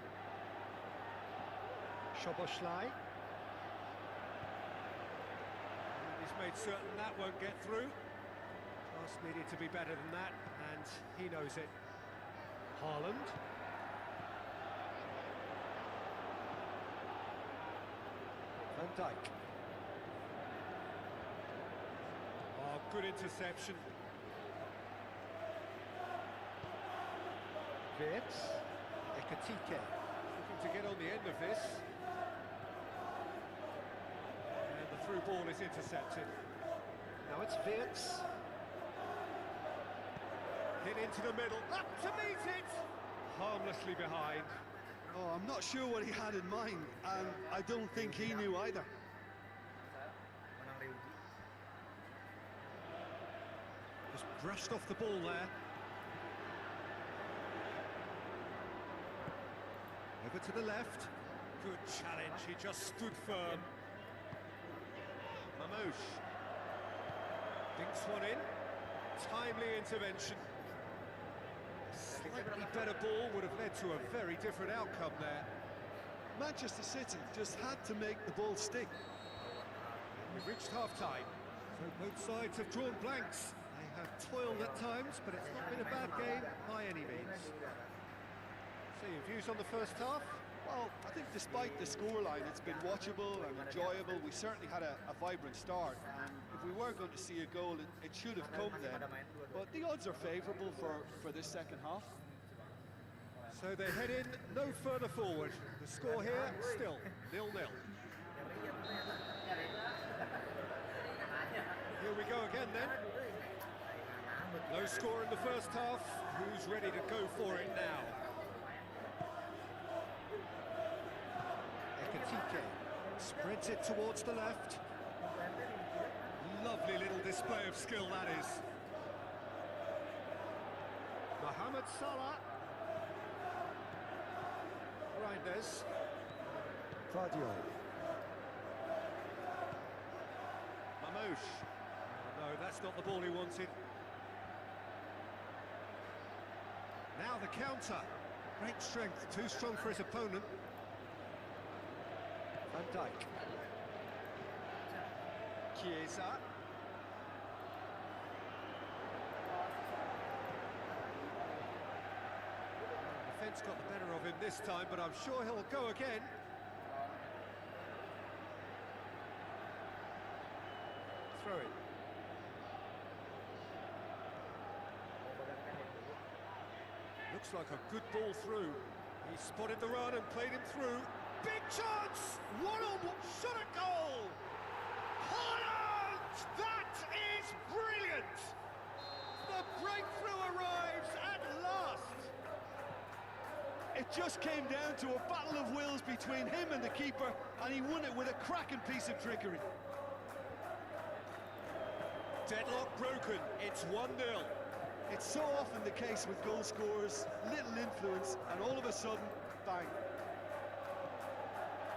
Soboslai. He's made certain that won't get through. Pass needed to be better than that, and he knows it. Haaland. Van Dijk. Oh, good interception. Vitz. Ekatike. Looking to get on the end of this. And the through ball is intercepted. Now it's Vitz. Hit into the middle. Up to meet it! Harmlessly behind. Oh, I'm not sure what he had in mind, and I don't think he knew either. Just brushed off the ball there. Over to the left. Good challenge, he just stood firm. Mamouche. Dinks one in. Timely intervention. Slightly better ball would have led to a very different outcome there. Manchester City just had to make the ball stick. We've reached half-time, so both sides have drawn blanks. They have toiled at times, but it's not been a bad game by any means. So your views on the first half? Well, I think despite the scoreline, it's been watchable and enjoyable. We certainly had a vibrant start, and if we were going to see a goal, it should have come then. But the odds are favourable for this second half. So they head in no further forward. The score here, still 0-0. Here we go again then. No score in the first half. Who's ready to go for it now? Seciko spreads it towards the left. Lovely little display of skill, that is. Mohamed Salah. Reinders. Vardio. Mamouche. No, that's not the ball he wanted. Now the counter. Great strength, too strong for his opponent. Van Dijk. Chiesa. Defence got the better of him this time, but I'm sure he'll go again. Throw it. Looks like a good ball through. He spotted the run and played him through. Big chance! One-on-one shot at goal! Haaland! That is brilliant! The breakthrough arrives at last! It just came down to a battle of wills between him and the keeper, and he won it with a cracking piece of trickery. Deadlock broken. It's 1-0. It's so often the case with goal scorers, little influence, and all of a sudden, bang.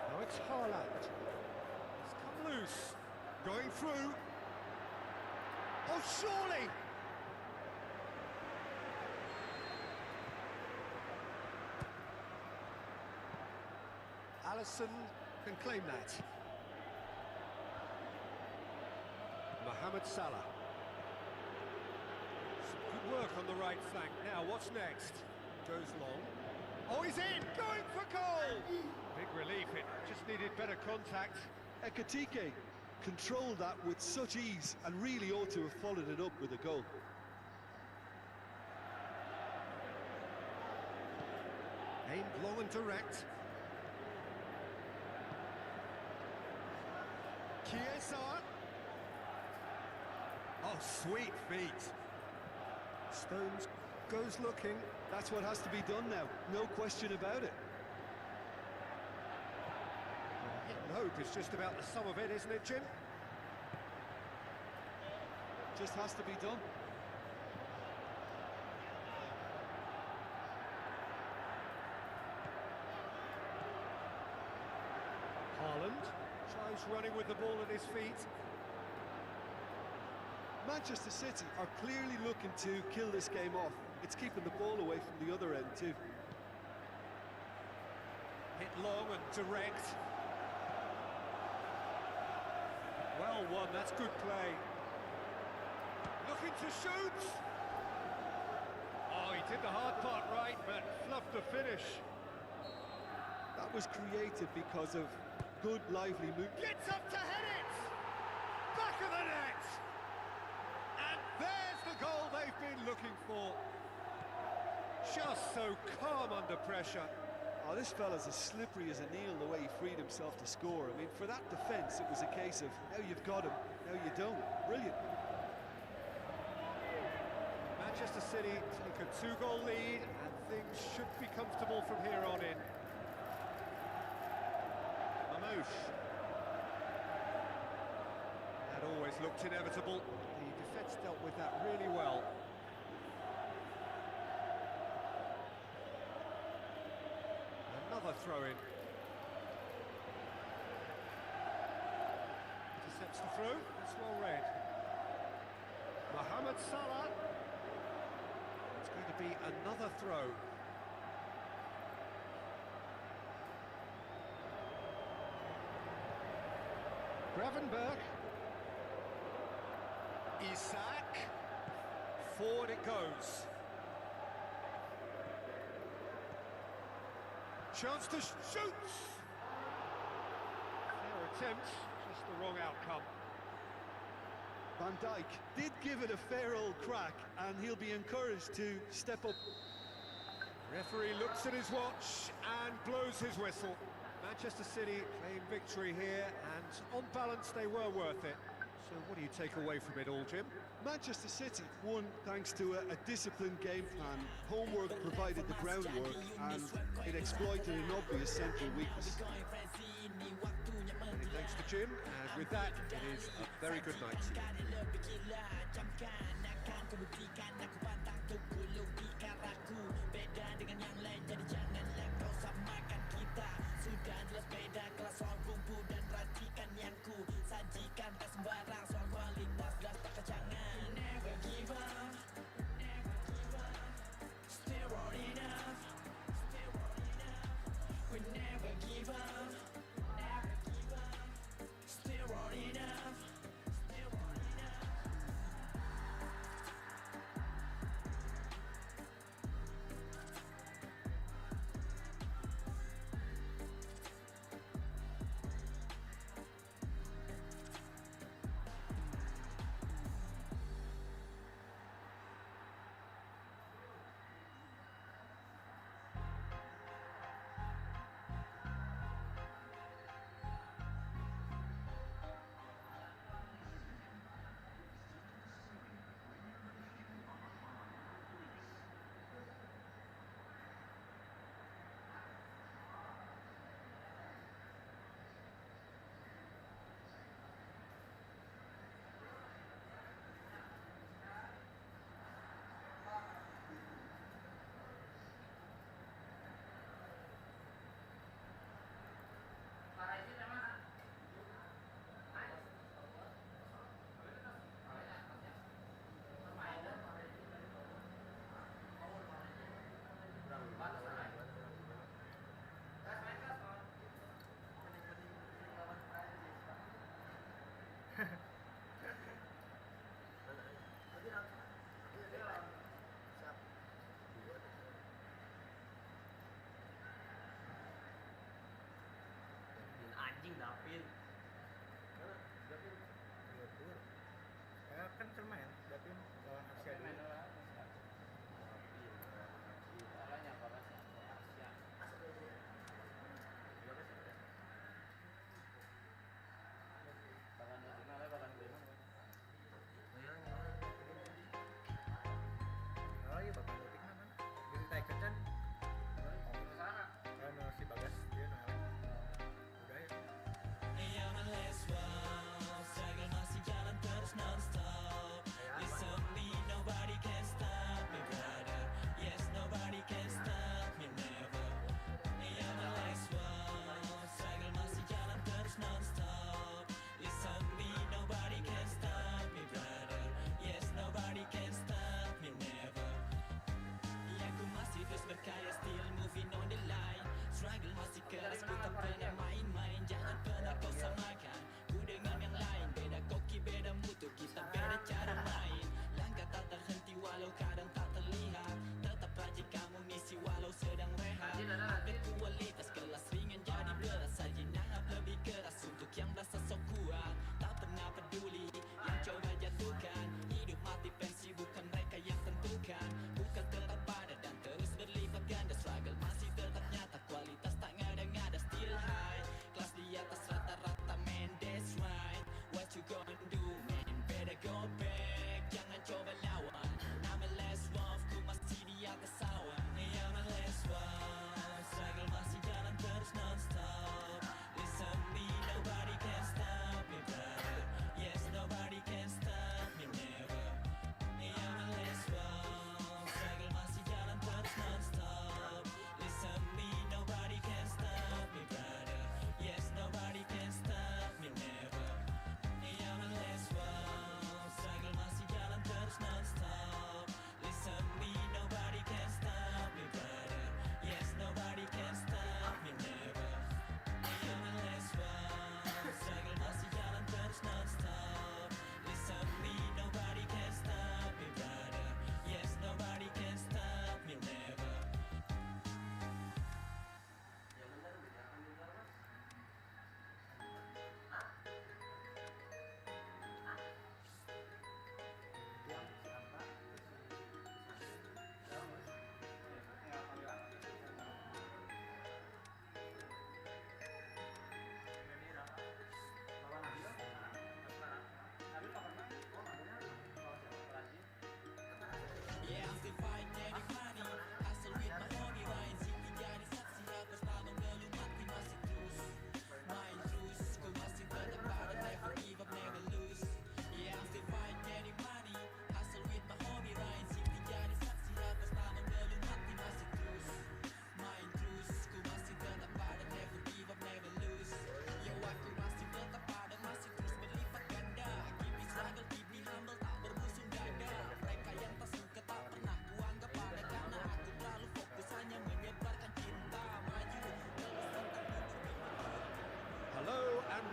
Now it's Haaland. He's come loose. Going through. Oh, surely! Alisson can claim that. Mohamed Salah. Some good work on the right flank. Now, what's next? Goes long. Oh, he's in! Going for goal! Big relief, it just needed better contact. Ekitike controlled that with such ease and really ought to have followed it up with a goal. Aimed long and direct. Chiesa. Oh, sweet feet. Stones goes looking. That's what has to be done now, no question about it. Hit and hope is just about the sum of it, isn't it, Jim? Just has to be done. Haaland tries running with the ball at his feet. Manchester City are clearly looking to kill this game off. It's keeping the ball away from the other end too. Hit long and direct. Well won, that's good play. Looking to shoot. Oh, he did the hard part right, but fluffed the finish. That was created because of good, lively movement. Gets up to head it! Back of the net! And there's the goal they've been looking for. Just so calm under pressure. Oh, this fella's as slippery as a needle the way he freed himself to score. I mean, for that defence, it was a case of, now you've got him, now you don't. Brilliant. Manchester City take a 2-goal lead, and things should be comfortable from here on in. Mamouche. That always looked inevitable. The defence dealt with that really well. Another throw-in. Intercepts the throw. That's well read. Mohamed Salah. It's going to be another throw. Gravenberg. Isak. Forward it goes. Chance to shoot! Fair attempt, just the wrong outcome. Van Dijk did give it a fair old crack, and he'll be encouraged to step up. Referee looks at his watch and blows his whistle. Manchester City claim victory here, and on balance they were worth it. So what do you take away from it all, Jim? Manchester City won thanks to a disciplined game plan. Homework provided the groundwork, and it exploited an obvious central weakness. Jim, and with that, it is a very good night to you.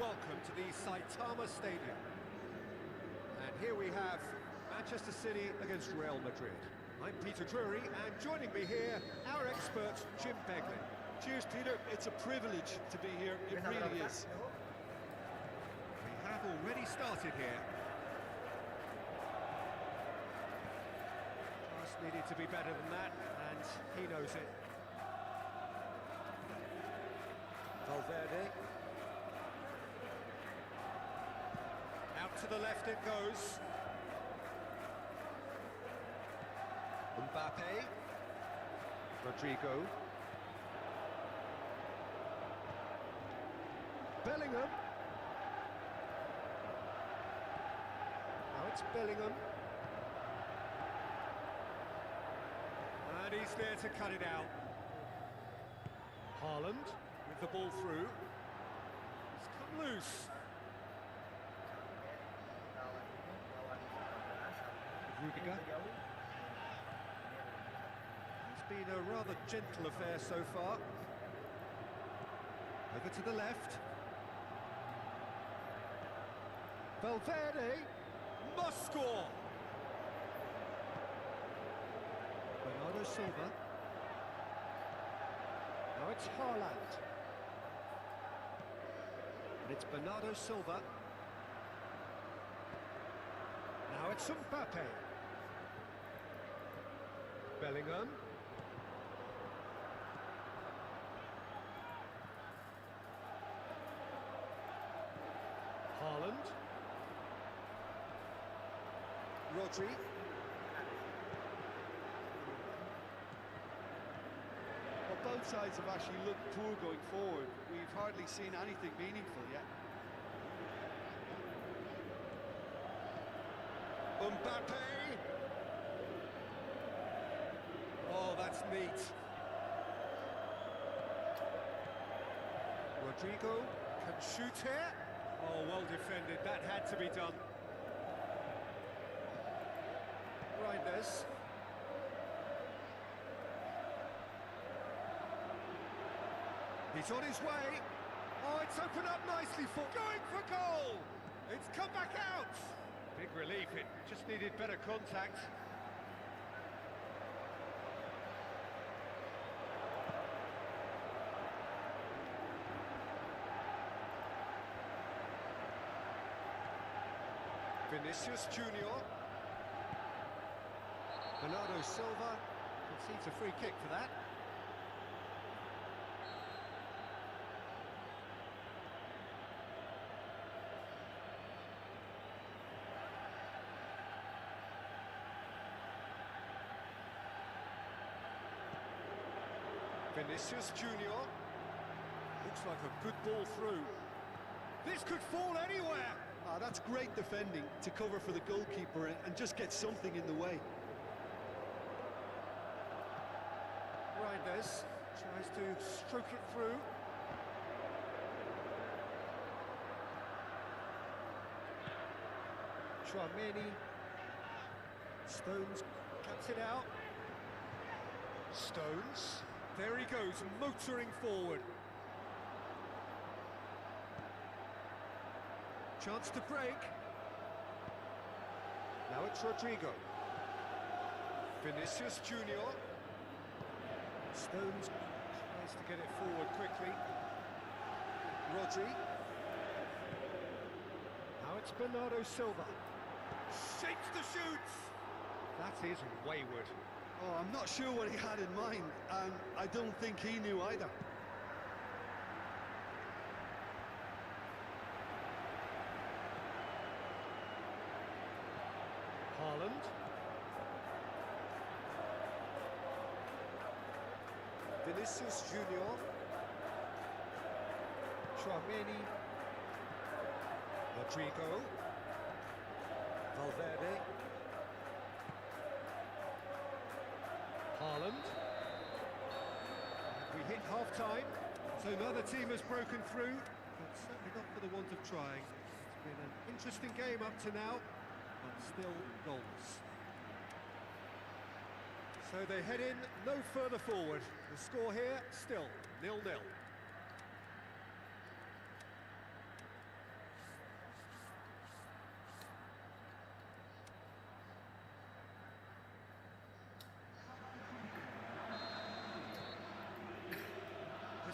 welcome to the Saitama Stadium. And here we have Manchester City against Real Madrid. I'm Peter Drury, and joining me here, our expert, Jim Begley. Cheers, Peter. It's a privilege to be here. It really is. We have already started here. Just needed to be better than that, and he knows it. Valverde. Out to the left it goes. Mbappe. Rodrigo. Bellingham. Now it's Bellingham. And he's there to cut it out. Haaland with the ball through. It's come loose. Rudiger. It's been a rather gentle affair so far. Over to the left. Valverde must score. Bernardo Silva. Now it's Haaland. And it's Bernardo Silva. Now it's Mbappe. Bellingham. Haaland. Rodri. Well, both sides have actually looked poor going forward. We've hardly seen anything meaningful yet. Mbappe. Oh, that's neat. Rodrigo can shoot here. Oh, well defended. That had to be done. Reinders. He's on his way. Oh, it's opened up nicely for... Going for goal! It's come back out! Big relief, it just needed better contact. Vinicius Junior. Bernardo Silva concedes a free kick for that. Vinicius Junior. Looks like a good ball through. This could fall anywhere. Ah, that's great defending to cover for the goalkeeper and just get something in the way. Reinders tries to stroke it through. Tchouaméni. Stones cuts it out. Stones. There he goes, motoring forward. Chance to break. Now it's Rodrigo. Vinicius Junior. Stones tries to get it forward quickly. Rodri. Now it's Bernardo Silva. Shapes the shoots. That is wayward. Oh, I'm not sure what he had in mind, and I don't think he knew either. Haaland. Vinicius Junior. Tchouaméni. Rodrigo. Valverde. Haaland. We hit half-time, so another team has broken through, but certainly not for the want of trying. It's been an interesting game up to now, but still goals. So they head in no further forward. The score here, still 0-0.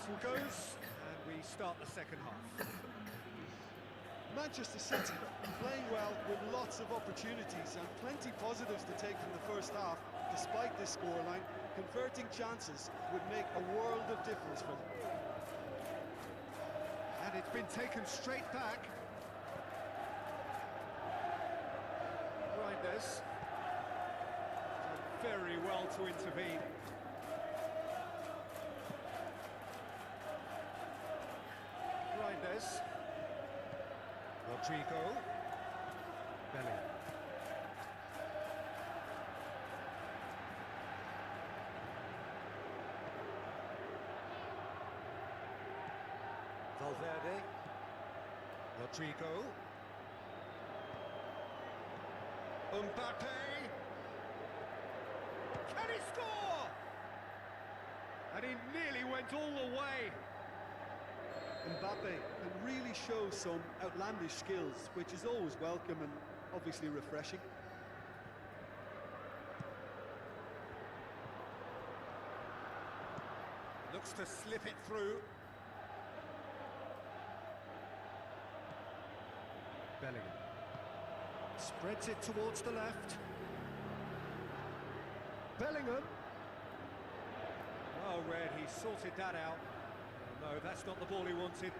whistle goes, and we start the second half. Manchester City playing well with lots of opportunities and plenty positives to take from the first half. Despite this scoreline, converting chances would make a world of difference for them. And it's been taken straight back. Reinders. Done very well to intervene. Reinders. Rodrigo. Bellingham. Valverde. Rodrigo. Mbappe. Can he score? And he nearly went all the way. Mbappe can really show some outlandish skills, which is always welcome and obviously refreshing. Looks to slip it through. Bellingham. Spreads it towards the left. Bellingham. Well read, he sorted that out. No, that's not the ball he wanted.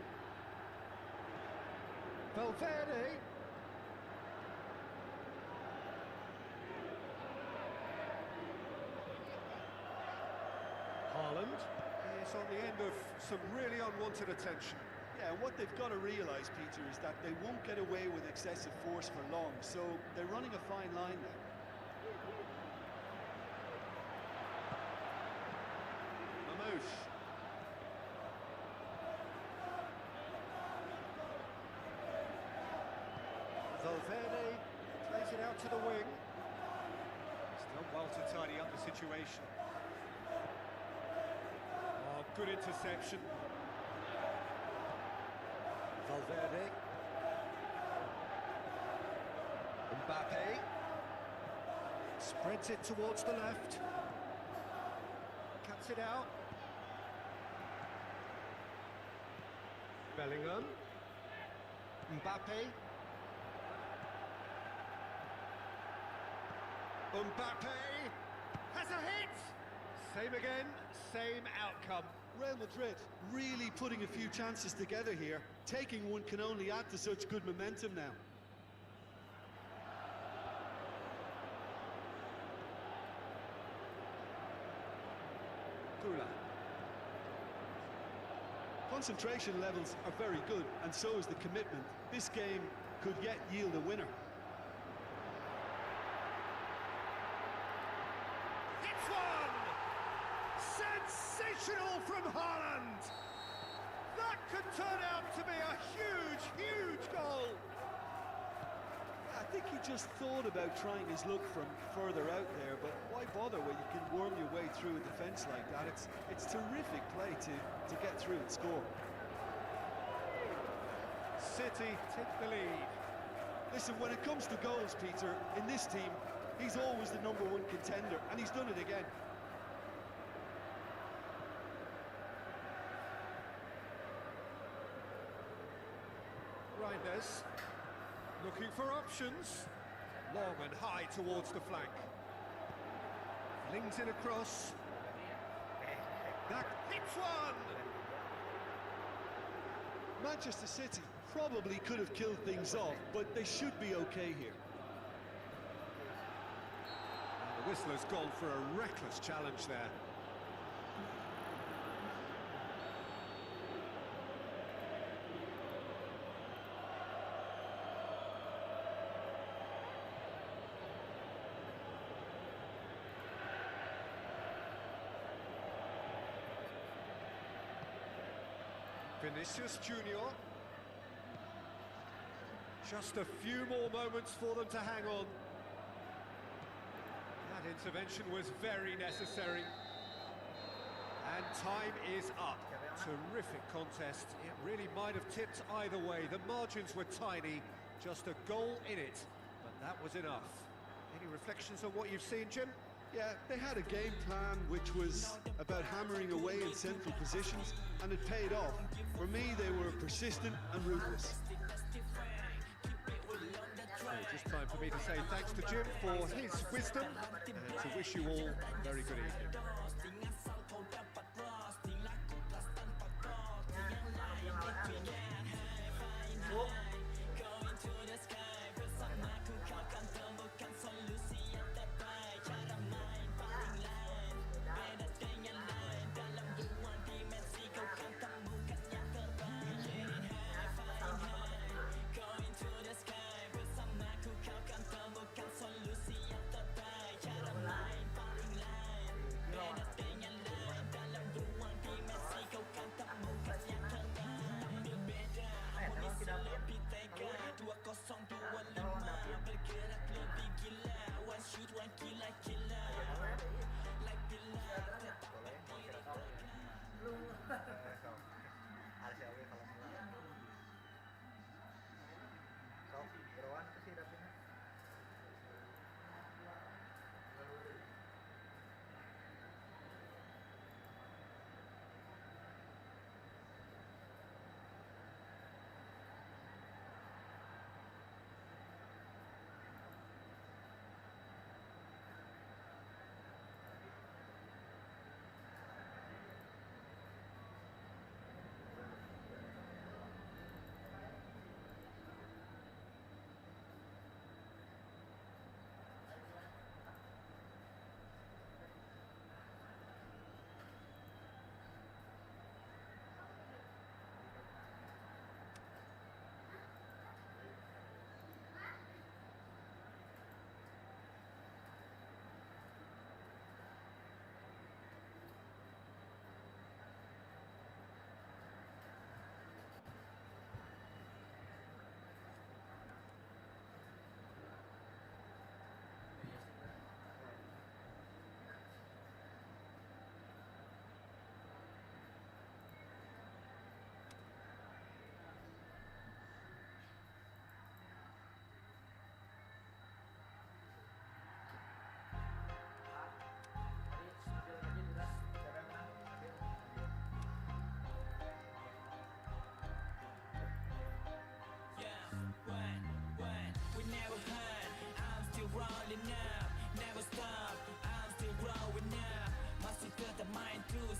Valverde. Haaland is on the end of some really unwanted attention. Yeah, and what they've got to realise, Peter, is that they won't get away with excessive force for long, so they're running a fine line now. Mamouche. Valverde plays it out to the wing. He's done well to tidy up the situation. Oh, good interception. Valverde. Mbappe. Spreads it towards the left. Cuts it out. Bellingham. Mbappe. Mbappe has a hit! Same again, same outcome. Real Madrid really putting a few chances together here. Taking one can only add to such good momentum now. Gula. Concentration levels are very good, and so is the commitment. This game could yet yield a winner. It's one! Sensational from Haaland! That could turn out to be a huge, huge goal! I think he just thought about trying his luck from further out there, but why bother when you can worm your way through a defence like that? It's terrific play to get through and score. City take the lead. Listen, when it comes to goals, Peter, in this team, he's always the #1 contender, and he's done it again. Reinders looking for options. Long and high towards the flank. Flings it across. That hits one! Manchester City probably could have killed things off, but they should be okay here. And the whistler's gone for a reckless challenge there. Vinicius Junior. Just a few more moments for them to hang on. That intervention was very necessary. And time is up. Terrific contest. It really might have tipped either way. The margins were tiny, just a goal in it, but that was enough. Any reflections on what you've seen, Jim? Yeah, they had a game plan which was about hammering away in central positions, and it paid off. For me, they were persistent and ruthless. Just time for me to say thanks to Jim for his wisdom and to wish you all a very good evening.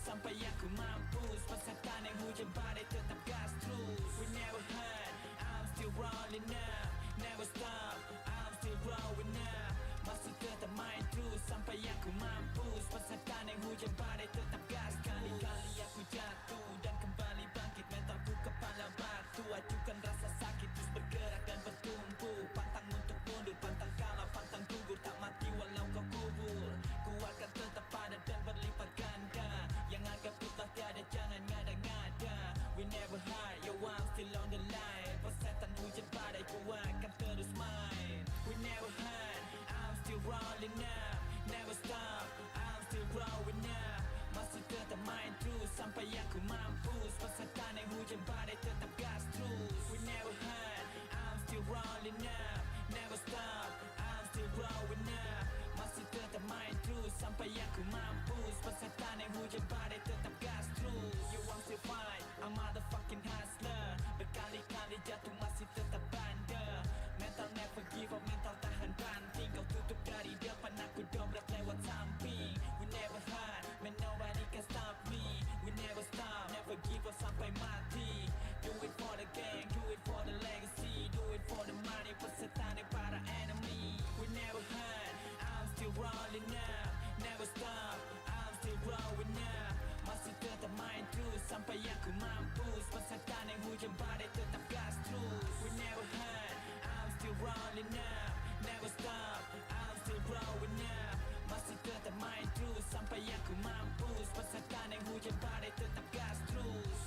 Sampai aku mampus, peserta yang hujan badai tetap gas terus. We never heard, I'm still rolling up. Never stop, I'm still growing up. Masih tetap main terus sampai aku mampus, peserta yang hujan badai tetap gas terus. Kali-kali aku jatuh dan kembali bangkit, mentalku kepala batu. Acukan rasa sakit terus bergerak dan bertumbuh. Pantang untuk mundur, pantang kalah, pantang gugur. Tak mati walau kau kubur. Ku akan tetap padat dan berlipat ganda. Yang anggap putah tiada jangan ngada-ngada. We never hide, yo I'm still on the line. Persetan hujan badai ku akan terus main. We never hide, I'm still rolling up. Never stop, I'm still growing up. Masih tetap main terus sampai aku mampus, peserta yang hujan badai tetap gas terus. We never hide, I'm still rolling up. Never stop, I'm still growing up. Masih tetap main terus sampai aku mampus, peserta yang hujan badai tetap gas terus. You I'm still fine, I'm motherfucking hustler. Berkali-kali jatuh masih tetap bandel. Mental never give up, mental tahan banting. Kau tutup dari depan, aku dobrak lewat samping. We never hide, man nobody can stop me. We never stop, never give up sampai mati. Do it for the gang, do it for the legacy. Do it for the money, peserta yang para enemy. We never hide, I'm still rolling up. Never stop, I'm still growing up. Masih tetap main terus sampai aku mampus, peserta yang hujan badai tetap gas terus. We never hide, I'm still rolling up. Never stop, I'm still growing up. Masih tetap main terus sampai aku mampus, peserta yang hujan badai tetap gas terus.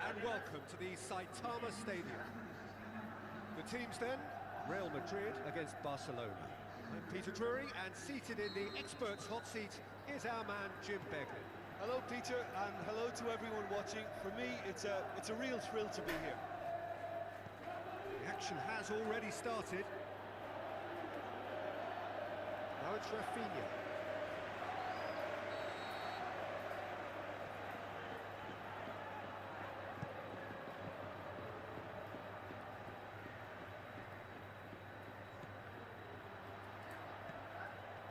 and welcome to the Saitama Stadium. The teams then, Real Madrid against Barcelona. I'm Peter Drury, and seated in the experts' hot seat is our man Jim Begley. Hello, Peter, and hello to everyone watching. For me, it's a real thrill to be here. The action has already started. Now it's Rafinha.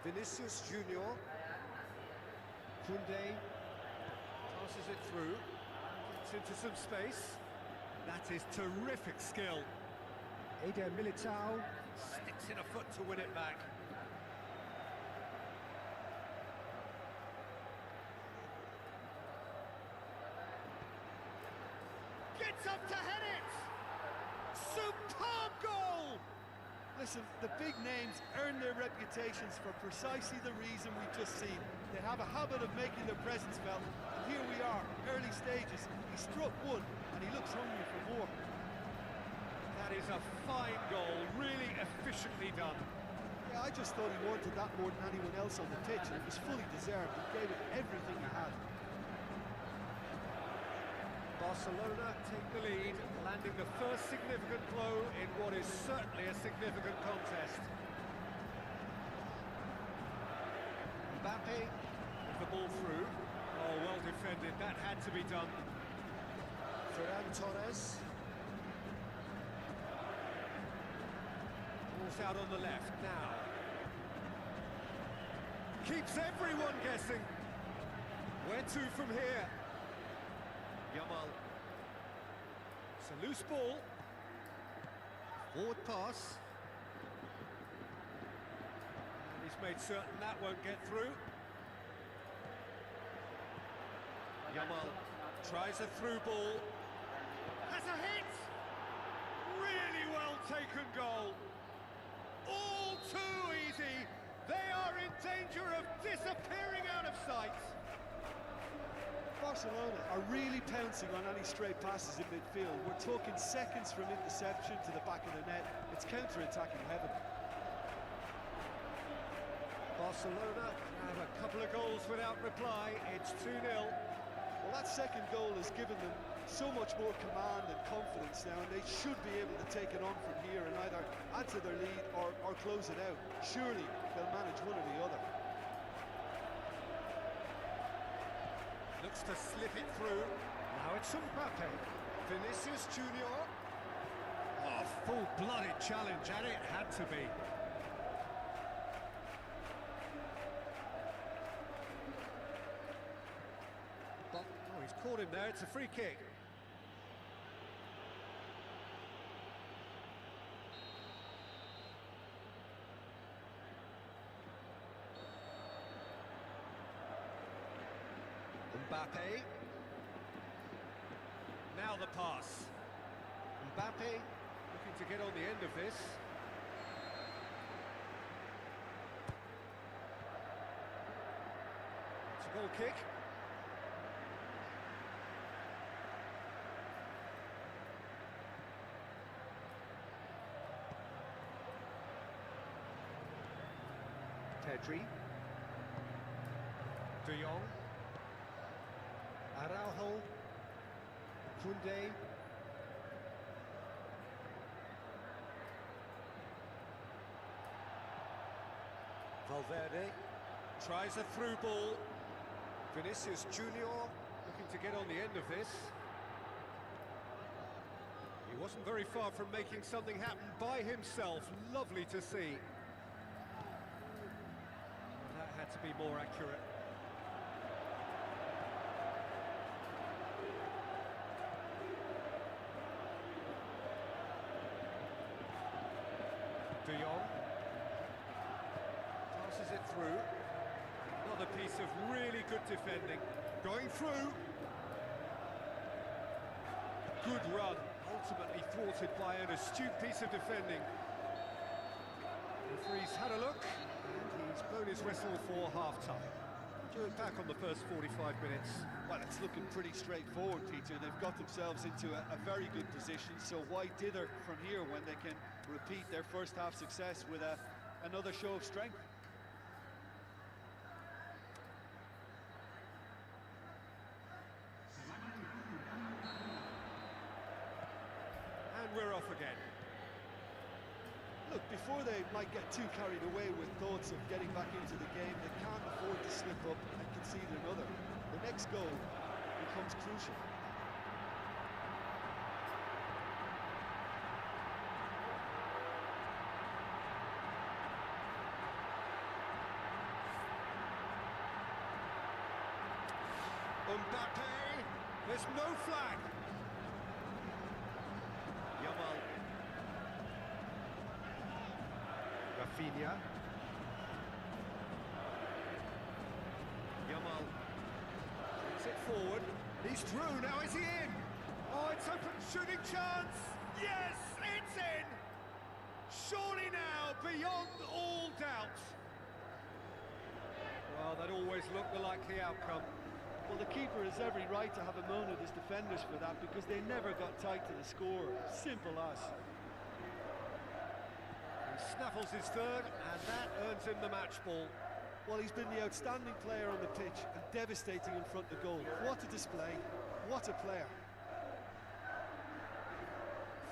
Vinicius Junior. Koundé passes it through, gets into some space. That is terrific skill. Eder Militao sticks in a foot to win it back. Gets up to head it! Superb goal! Listen, the big names earn their reputations for precisely the reason we've just seen. They have a habit of making their presence felt, and here we are, early stages. He struck one, and he looks hungry for more. That is a fine goal, really efficiently done. Yeah, I just thought he wanted that more than anyone else on the pitch, and it was fully deserved. He gave it everything he had. Barcelona take the lead, landing the first significant blow in what is certainly a significant contest. Mbappe with the ball through. Oh, well defended, that had to be done. Ferran Torres. Ball's out on the left now. Keeps everyone guessing. Where to from here? Yamal. It's a loose ball. Forward pass. And he's made certain that won't get through. Yamal tries a through ball. Has a hit! Really well taken goal. All too easy. They are in danger of disappearing out of sight. Barcelona are really pouncing on any stray passes in midfield. We're talking seconds from interception to the back of the net. It's counter-attacking heaven. Barcelona have a couple of goals without reply. It's 2-0. Well, that second goal has given them so much more command and confidence now, and they should be able to take it on from here and either add to their lead or close it out. Surely they'll manage one or the other. Looks to slip it through. Now it's Mbappe. Vinicius Junior. Oh, full-blooded challenge, and it had to be. But, oh, he's caught him there. It's a free kick. Mbappe. Now the pass. Mbappe looking to get on the end of this. It's a goal kick. Pedri. De Jong. Araujo, Koundé, Valverde tries a through ball. Vinicius Junior looking to get on the end of this. He wasn't very far from making something happen by himself. Lovely to see. That had to be more accurate. De Jong passes it through. Another piece of really good defending. Going through. Good run, ultimately thwarted by an astute piece of defending. The referee's had a look, and he's blown his whistle for half-time. to look back on the first 45 minutes? Well, it's looking pretty straightforward, Peter. They've got themselves into a very good position, so why dither from here when they can repeat their first half success with another show of strength? And we're off again. Look, before they might get too carried away with thoughts of getting back into the game, they can't afford to slip up and concede another. The next goal becomes crucial. Mbappe, there's no flag. Yamal. Rafinha. Yamal takes it forward. He's through, now is he in? Oh, it's open shooting chance. Yes, it's in. Surely now, beyond all doubt. Well, that always looked the likely outcome. Well, the keeper has every right to have a moan at his defenders for that because they never got tight to the score. Simple as. He snaffles his third, and that earns him the match ball. Well, he's been the outstanding player on the pitch and devastating in front of goal. What a display, what a player.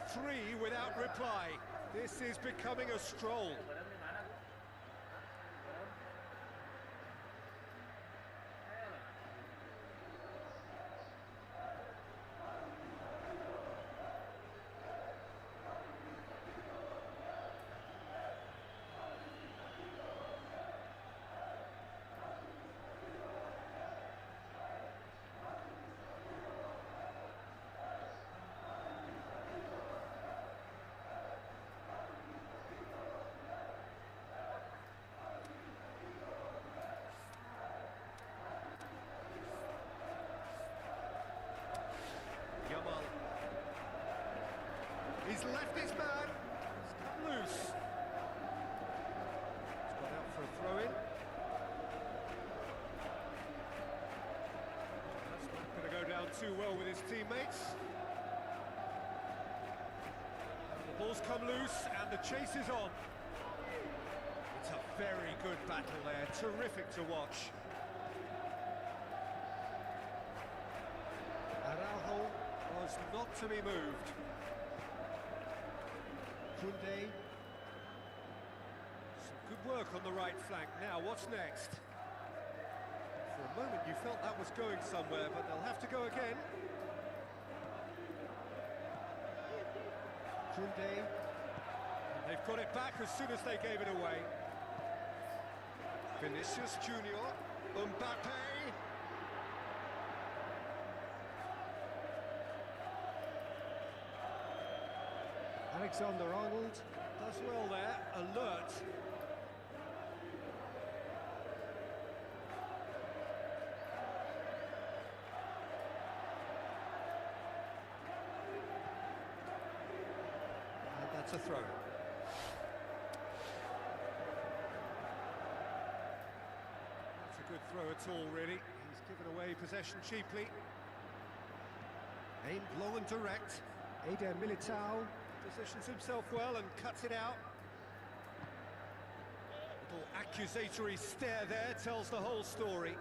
3 without reply. This is becoming a stroll. Yamal. He's left his man. He's cut loose. He's gone out for a throw-in. That's not going to go down too well with his teammates. The ball's come loose and the chase is on. It's a very good battle there. Terrific to watch. Araujo was not to be moved. Koundé. Some good work on the right flank. Now, what's next? For a moment you felt that was going somewhere, but they'll have to go again. Koundé. And they've got it back as soon as they gave it away. Vinicius Junior. Mbappe. Alexander-Arnold does well there, alert. And that's a throw. That's a good throw at all, really. He's given away possession cheaply. Aimed low and direct. Eder Militao positions himself well and cuts it out. Little accusatory stare there tells the whole story.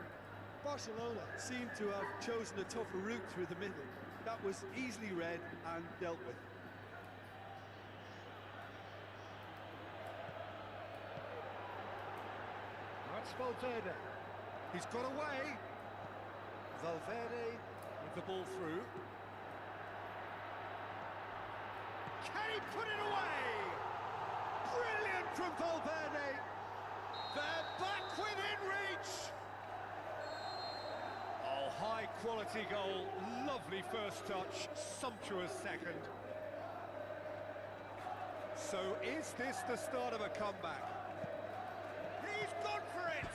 Barcelona seemed to have chosen a tougher route through the middle. That was easily read and dealt with. That's Valverde. He's got away. Valverde with the ball through. Can he put it away? Brilliant from Valverde. They're back within reach. Oh, high quality goal. Lovely first touch, sumptuous second. So is this the start of a comeback? He's gone for it.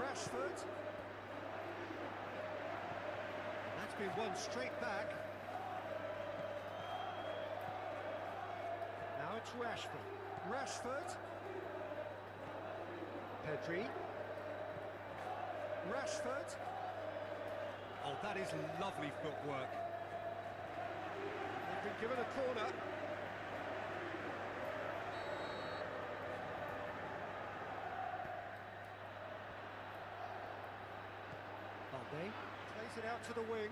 Rashford. That's been won straight back. Now it's Rashford. Rashford. Pedri. Rashford. Oh, that is lovely footwork. They've been given a corner. Balde plays it out to the wing.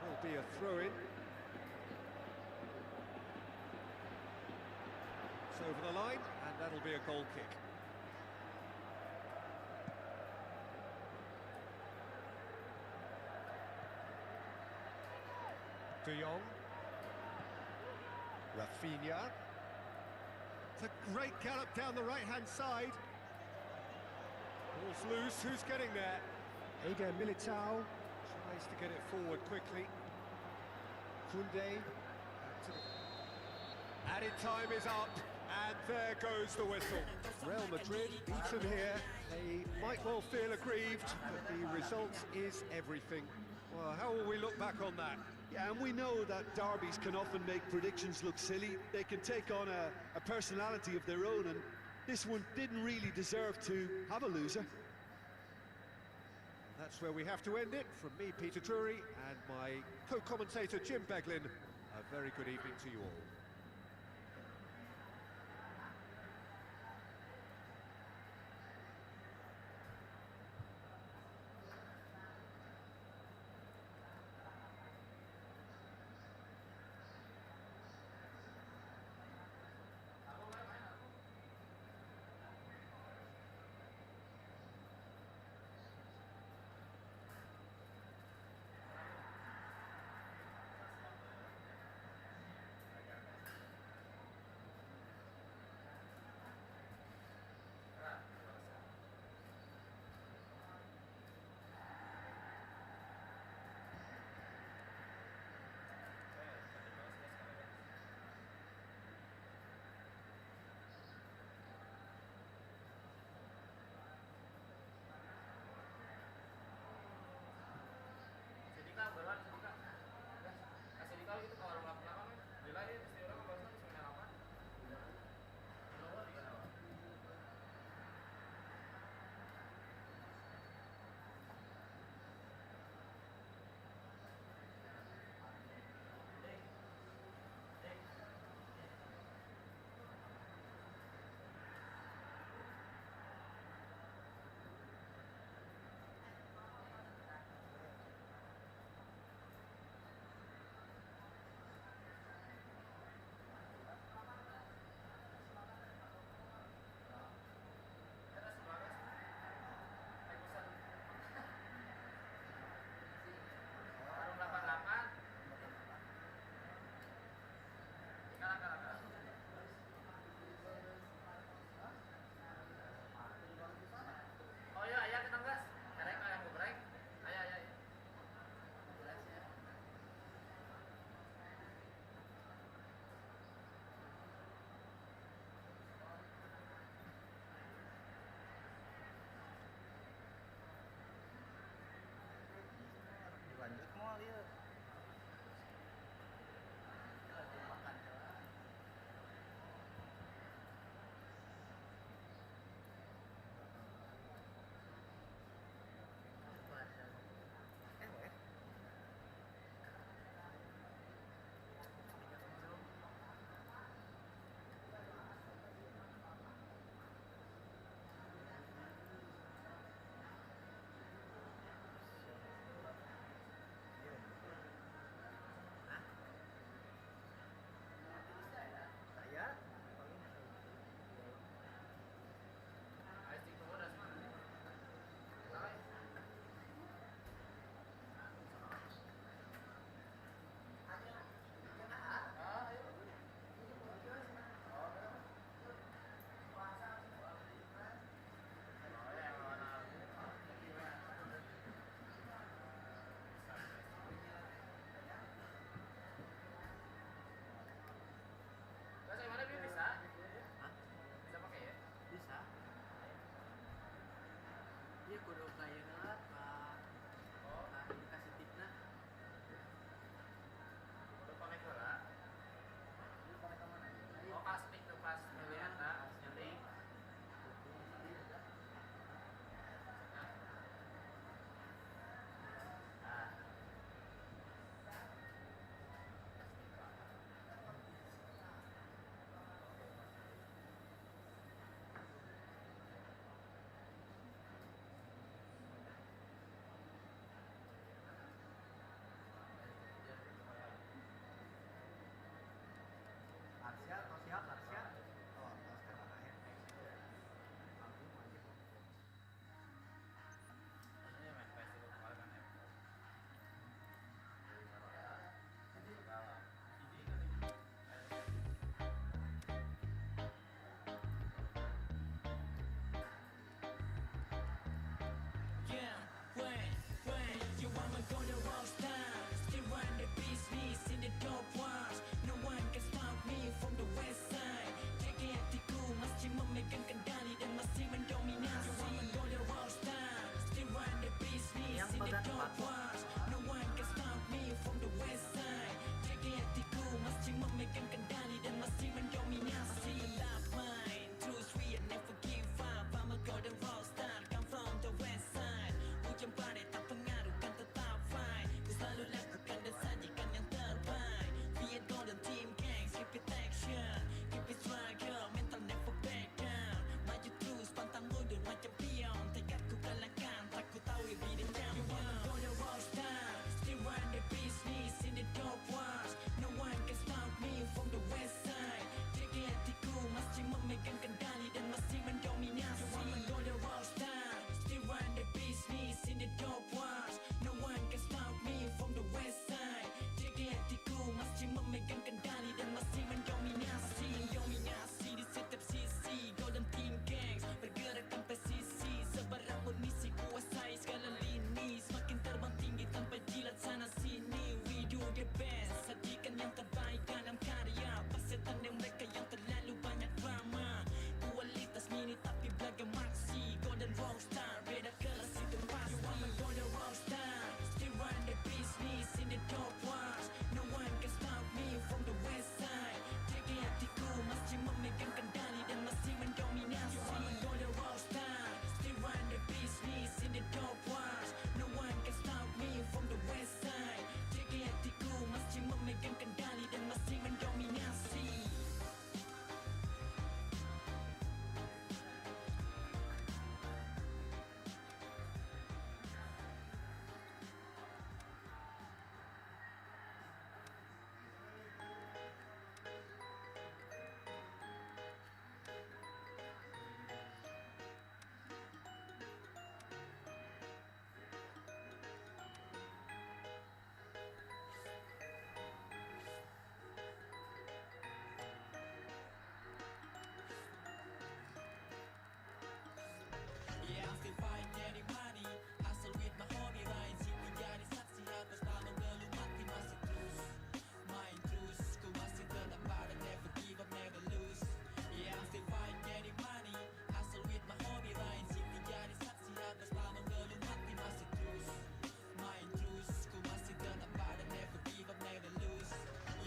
There will be a throw-in. It's over the line, and that'll be a goal kick. De Jong. Rafinha. It's a great gallop down the right-hand side. Ball's loose, who's getting there? Eder Militao tries to get it forward quickly. Koundé. Added time is up, and there goes the whistle. Real Madrid beaten here. They might well feel aggrieved, but the result is everything. Well, how will we look back on that? Yeah, and we know that derbies can often make predictions look silly. They can take on a personality of their own, and this one didn't really deserve to have a loser. That's where we have to end it. From me, Peter Drury, and my co-commentator, Jim Beglin, a very good evening to you all. top wars. No one can stop me from the west side. Jaga hatiku masih memegang kendali dan masih mendominasi. You are another rockstar, still run the business in the top wars. No one can stop me from the west side. Jaga hatiku masih memegang kendali dan masih mendominasi. Yeah, I'm still fighting getting money. Hustle with my hobby line. Sini jadi saksi atas tanah belum mati masih terus main terus. Ku masih tetap pada never give up, never lose. Yeah, I'm still fighting getting money. Hustle with my hobby line. Sini jadi saksi atas tanah belum mati masih terus main terus. Ku masih tetap pada never give up, never lose.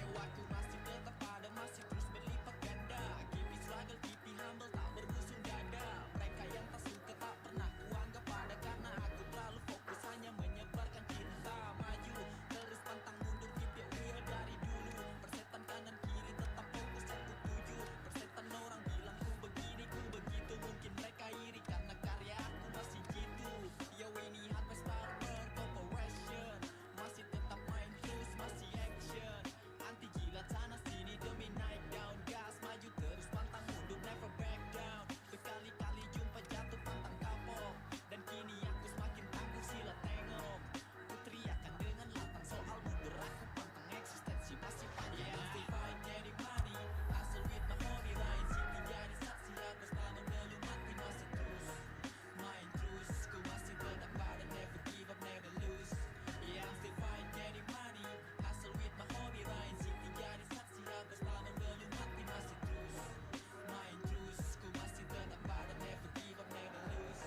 Ya aku masih tetap pada masih terus berlipat ganda. Keep it struggle, keep it humble, tak berbusung dada. Mereka yang tak suka tak pernah kuanggap pada karena aku terlalu fokus hanya menyebarkan cinta. Maju terus pantang mundur, keep it real dari dulu. Persetan kanan kiri tetap fokus satu tuju. Persetan orang bilang ku begini ku begitu. Mungkin mereka iri karena karya aku masih gitu. Yo ini hard my star burn corporation. Masih tetap main terus masih action. Anti jilat sana sini demi naik down. Gas maju terus pantang mundur never back down. Berkali-kali jumpa jatuh pantang kapok. Dan kini aku semakin tangguh sila tengok. Ku teriakan dengan lantang soal mundur aku pantang eksistensi masih panjang. Yeah, I'm still fight getting money. Hustle with my hobby line. Sini jadi saksi atas tanah belum mati masih terus main terus. Ku masih tetap pada never give up, never lose. Yeah, I'm still fight getting money. Hustle with my hobby line. Sini jadi saksi atas tanah belum mati masih terus main terus. Ku masih tetap pada never give up, never lose.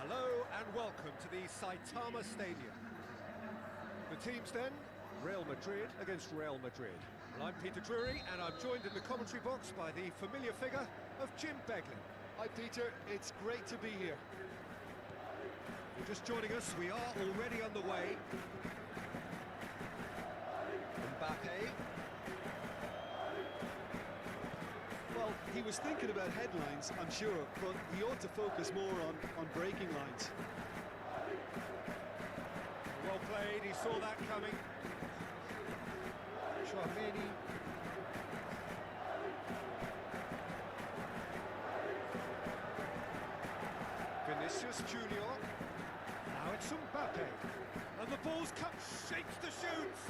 Hello and welcome to the Saitama Stadium. The teams then, Real Madrid against Real Madrid. Well, I'm Peter Drury and I'm joined in the commentary box by the familiar figure of Jim Beglin. Hi Peter, it's great to be here. If you're just joining us, we are already underway. Mbappe, Well, he was thinking about headlines, I'm sure, but he ought to focus more on breaking lines. well played, he saw that coming. Chouameni. Vinicius Junior. Now it's Mbappe. And the ball's cut, shakes the shoots.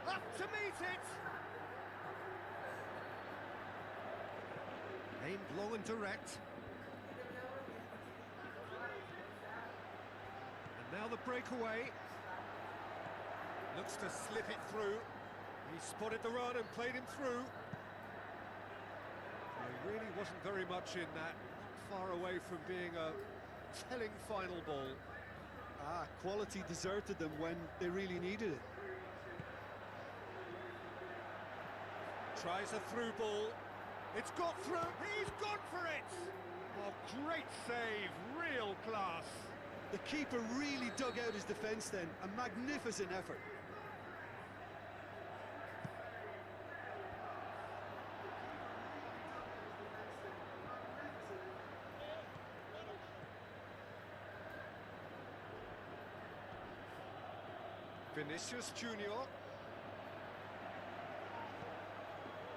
Up to meet it. Aimed long and direct. And now the breakaway. Looks to slip it through. He spotted the run and played him through. There really wasn't very much in that. Far away from being a telling final ball. Quality deserted them when they really needed it. Tries a through ball. It's got through. He's gone for it. Oh, great save. Real class. The keeper really dug out his defence then. A magnificent effort. Vinicius Junior.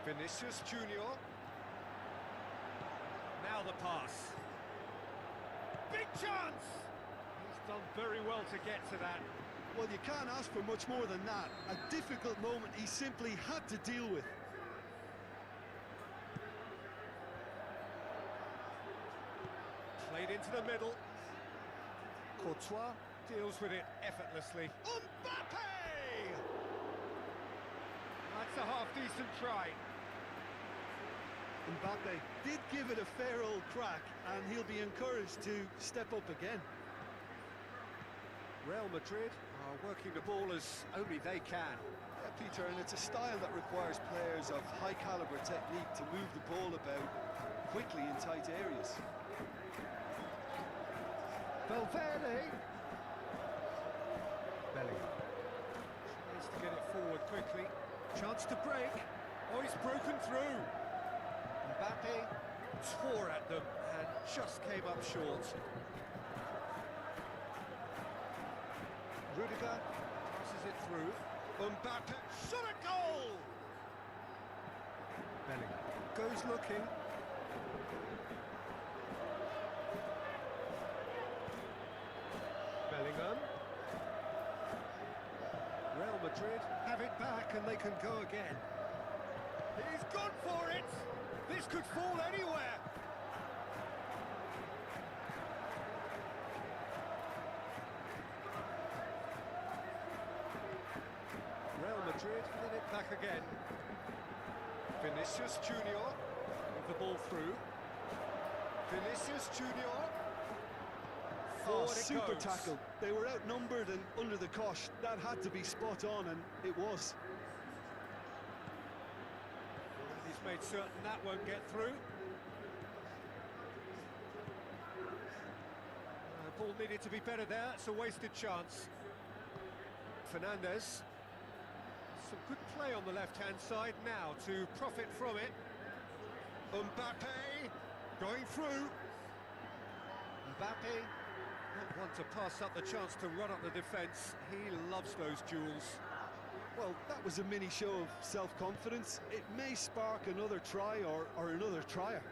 Vinicius Junior. Now the pass. Big chance! He's done very well to get to that. Well, you can't ask for much more than that. A difficult moment he simply had to deal with. Played into the middle. Courtois deals with it effortlessly. Mbappe! That's a half-decent try. Mbappe. Did give it a fair old crack, and he'll be encouraged to step up again. Real Madrid are working the ball as only they can. Yeah, Peter, and it's a style that requires players of high caliber technique to move the ball about quickly in tight areas. Valverde. Bellingham. Tries to get it forward quickly. Chance to break. Oh, he's broken through. Mbappe tore at them and just came up short. Rudiger passes it through. Mbappe shot a goal! Bellingham goes looking. Bellingham. Real Madrid have it back and they can go again. He's gone for it! This could fall anywhere! Real Madrid win it back again. Vinicius Junior with the ball through. Vinicius Junior. Oh, Forward it super goes. tackle. They were outnumbered and under the cosh. That had to be spot on, and it was. He's made certain that won't get through. Ball needed to be better there. It's a wasted chance. Fernandez. Some good play on the left-hand side now to profit from it. Mbappe going through. Mbappe, not one to pass up the chance to run up the defence. He loves those duels. Well, that was a mini show of self-confidence. It may spark another try or another trier.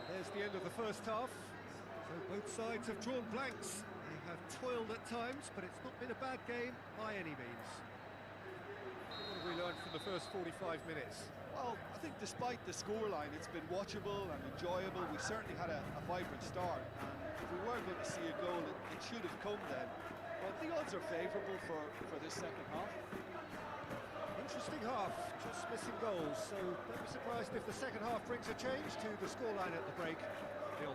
There's the end of the first half. So both sides have drawn blanks. They have toiled at times, but it's not been a bad game by any means. What have we learned from the first 45 minutes? Well, I think despite the scoreline, it's been watchable and enjoyable. We certainly had a vibrant start, and if we were going to see a goal, it should have come then. But the odds are favourable for this second half. Interesting half, just missing goals, so don't be surprised if the second half brings a change to the scoreline at the break. 0-0.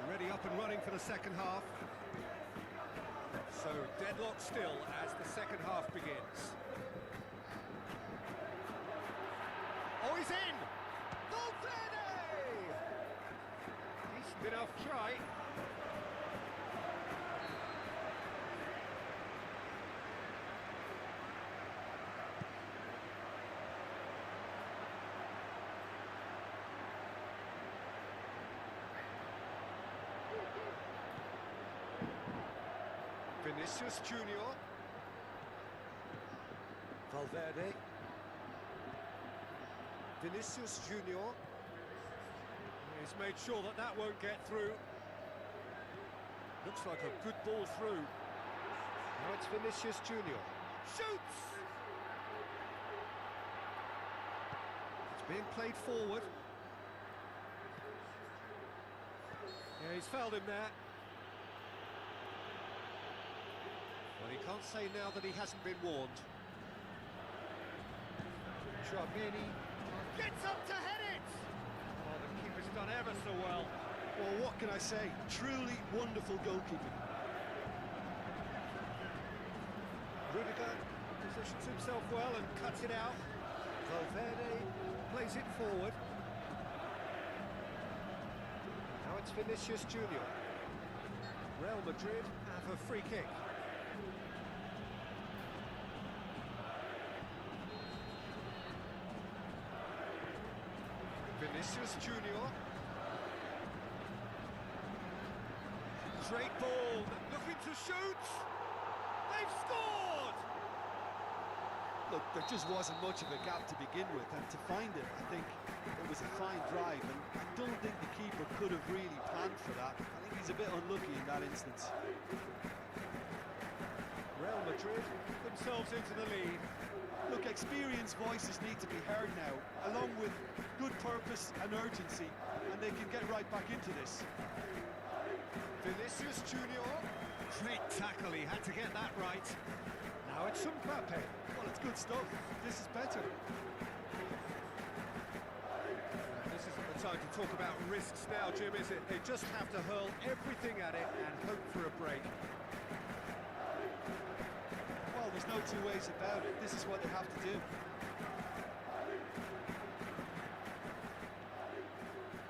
Already up and running for the second half. So deadlock still as the second half begins. Oh, he's in! Valverde! Decent enough try. Vinicius Junior. Valverde. Vinicius Junior. He's made sure that that won't get through. Looks like a good ball through. Now it's Vinicius Junior. Shoots! It's being played forward. Yeah, he's fouled him there. Well, he can't say now that he hasn't been warned. Chouameni gets up to head it! Oh, the keeper's done ever so well. Well, what can I say? Truly wonderful goalkeeping. Rudiger positions himself well and cuts it out. Valverde plays it forward. Now it's Vinicius Junior. Real Madrid have a free kick. Vinicius Junior. Great ball, looking to shoot. They've scored! Look, there just wasn't much of a gap to begin with, and to find it, I think it was a fine drive, and I don't think the keeper could have really planned for that. I think he's a bit unlucky in that instance. Real Madrid put themselves into the lead. Look, experienced voices need to be heard now, along with good purpose and urgency, and they can get right back into this. Vinicius Junior. Great tackle, he had to get that right. Now Now it's Mbappe. Well, it's good stuff. This is better. This isn't the time to talk about risks now, Jim, is it? They just have to hurl everything at it and hope for a break. Well, there's no two ways about it. This is what they have to do.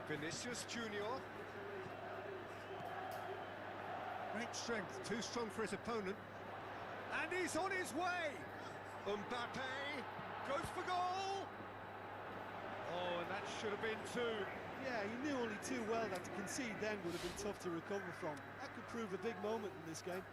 Vinicius Junior. Great strength, too strong for his opponent. And he's on his way! Mbappe goes for goal! Oh, and that should have been two. Yeah, he knew only too well that to concede then would have been tough to recover from. That could prove a big moment in this game.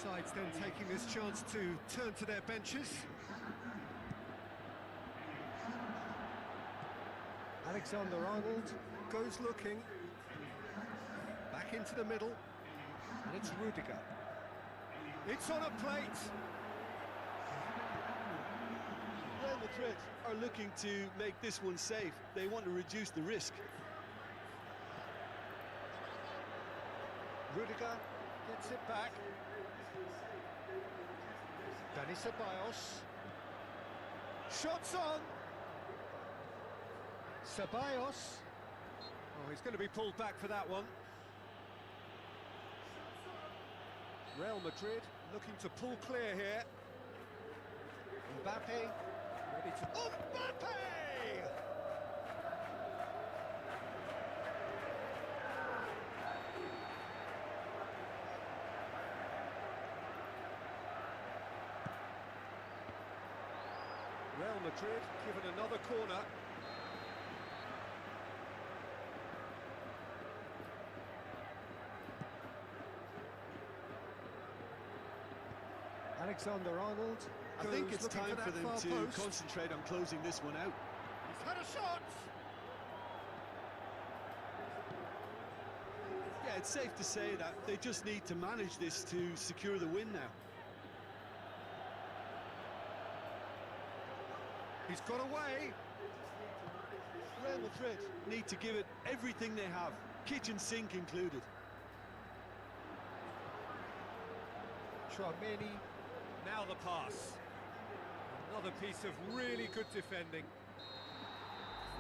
Sides then taking this chance to turn to their benches. Alexander-Arnold goes looking. Back into the middle. And it's Rudiger. It's on a plate. Real Madrid are looking to make this one safe. They want to reduce the risk. Rudiger gets it back. Dani Ceballos. Shots on. Ceballos. Oh, he's going to be pulled back for that one. Real Madrid looking to pull clear here. Mbappe ready to... Mbappe! Real Madrid given another corner. Alexander-Arnold. I think it's time for them to concentrate on closing this one out. He's had a shot! Yeah, it's safe to say that they just need to manage this to secure the win now. He's got away. Real Madrid need to give it everything they have, kitchen sink included. Tchouaméni, now the pass. Another piece of really good defending.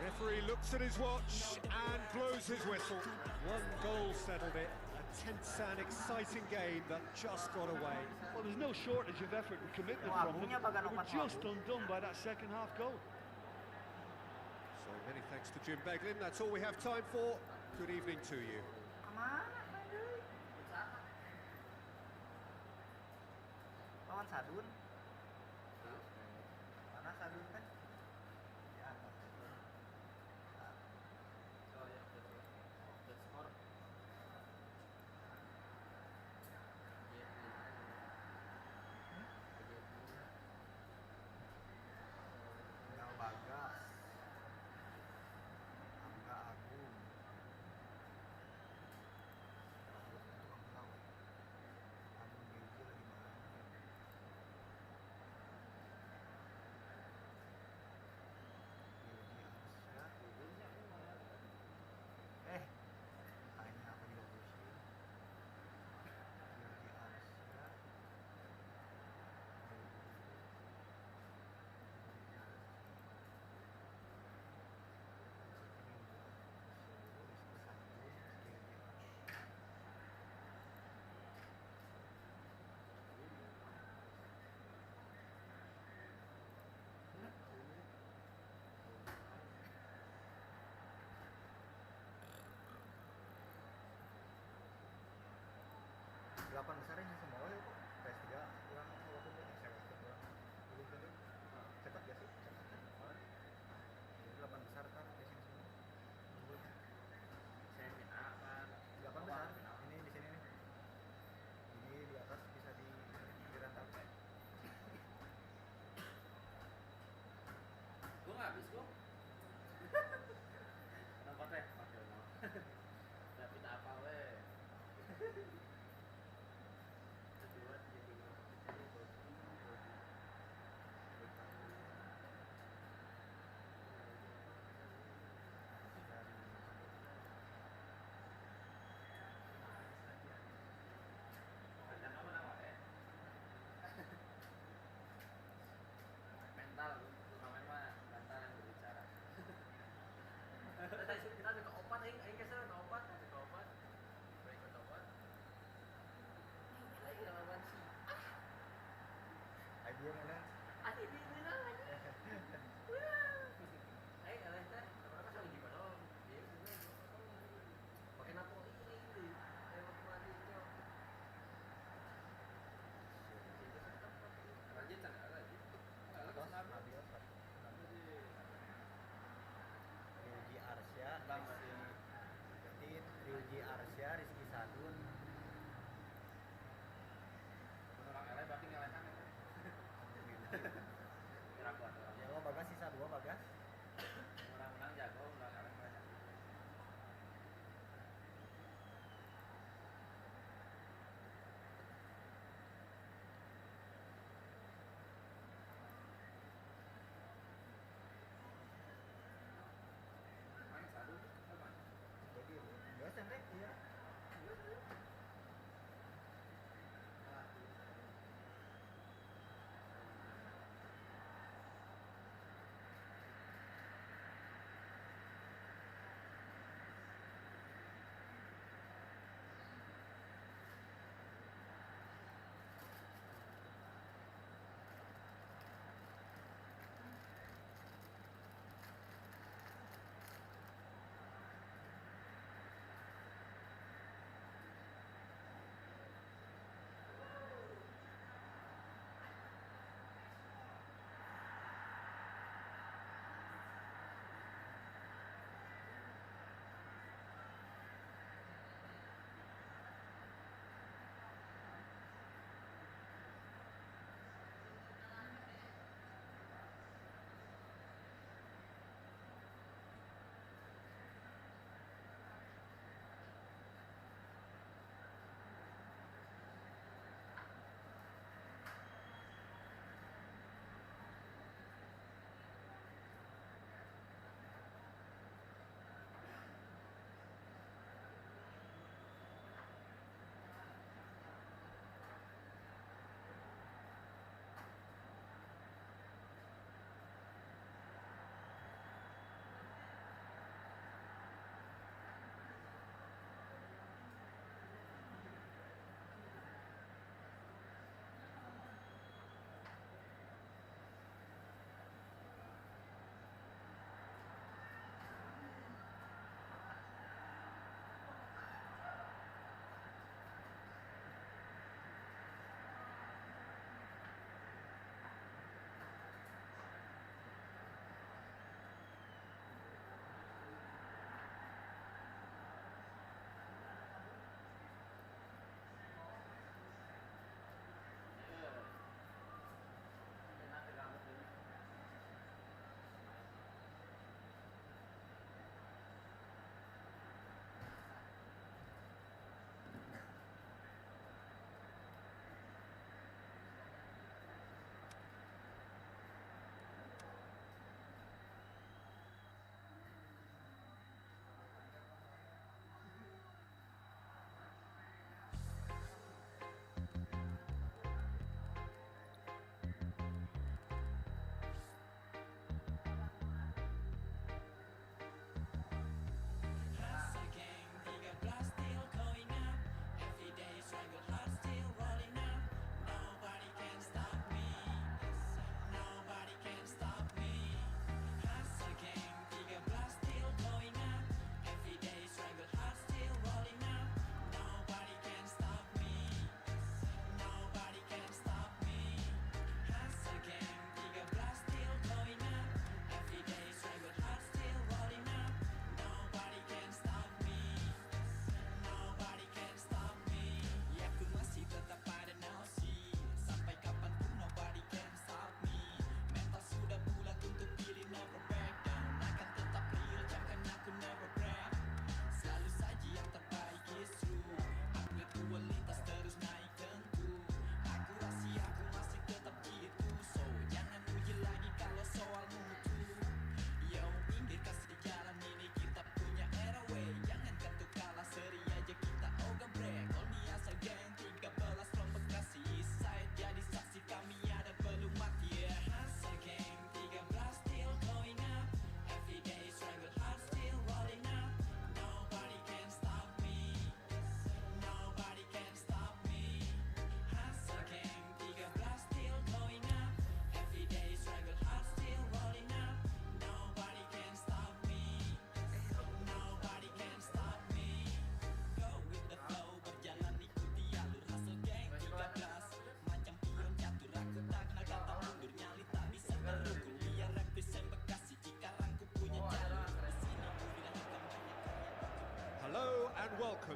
Referee looks at his watch and blows his whistle. One goal settled it. A tense and exciting game that just got away. Well, there's no shortage of effort and commitment from them. They were just undone by that second half goal. So many thanks to Jim Beglin. That's all we have time for. Good evening to you. Lawan Sadun. Mana Sadun teh? Di atas. Tinggal Bagas. Angga Agung. Agung Meja lagi mana?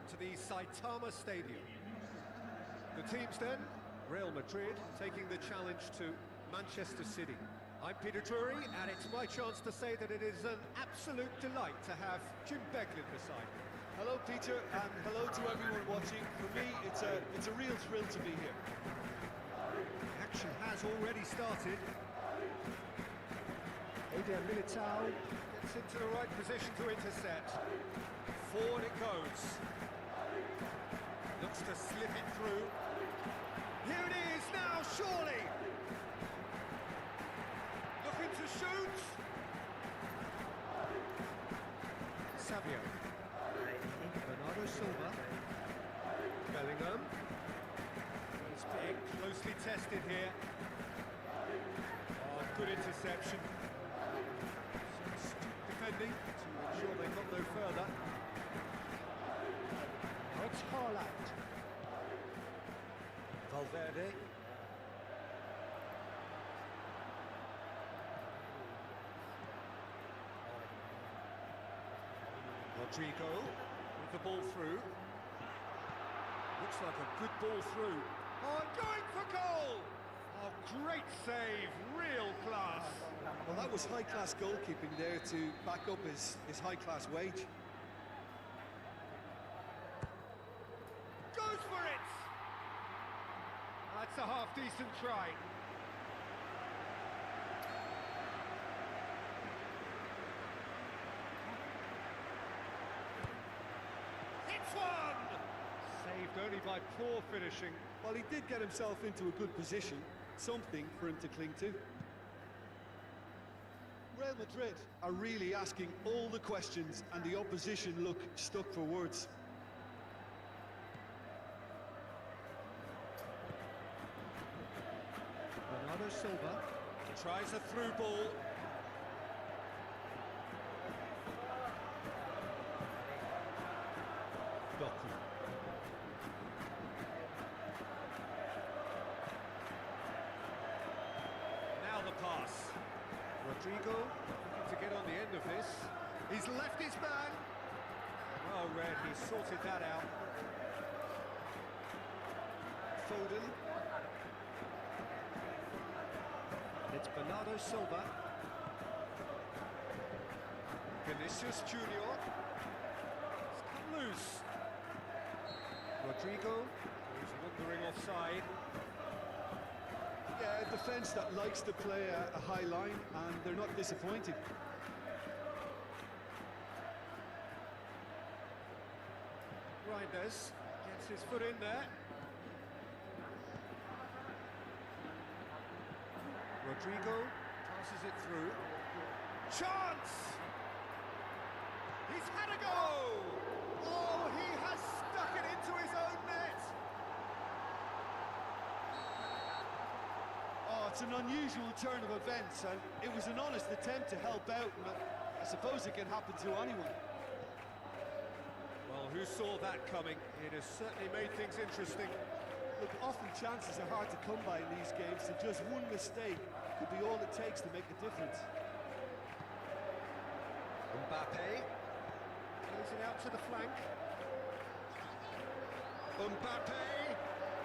to the Saitama Stadium. The teams then, Real Madrid taking the challenge to Manchester City. I'm Peter Drury, and it's my chance to say that it is an absolute delight to have Jim Beglin beside me. Hello, Peter, and hello to everyone watching. For me, it's a real thrill to be here. Action has already started. Eder Militao gets into the right position to intercept. Forward it goes. Looks to slip it through. Here it is now, surely! Looking to shoot! Savio. Bernardo Silva. Bellingham. He's being closely tested here. Oh, good interception. Some astute defending to ensure they got no further. It's Haaland. Valverde. Rodrigo with the ball through. Looks like a good ball through. Oh, going for goal! Oh, great save, real class. Well, that was high-class goalkeeping there to back up his high-class wage. Goes for it! That's a half-decent try. Hits one! Saved only by poor finishing. Well, he did get himself into a good position, something for him to cling to. Real Madrid are really asking all the questions, and the opposition look stuck for words. Bernardo Silva tries a through ball. Doku. Now the pass. Rodrigo looking to get on the end of this. He's left his man. Well read, he sorted that out. Foden. It's Bernardo Silva. Vinicius Junior. It's come loose. Rodrigo is wandering offside. Yeah, a defence that likes to play a high line, and they're not disappointed. Reinders gets his foot in there. Rodrigo passes it through. Chance! He's had a go! Oh, he has stuck it into his own net! Oh, it's an unusual turn of events, and it was an honest attempt to help out, and I suppose it can happen to anyone. Well, who saw that coming? It has certainly made things interesting. Look, often chances are hard to come by in these games, so just one mistake could be all it takes to make the difference. Mbappe plays it out to the flank. Mbappe,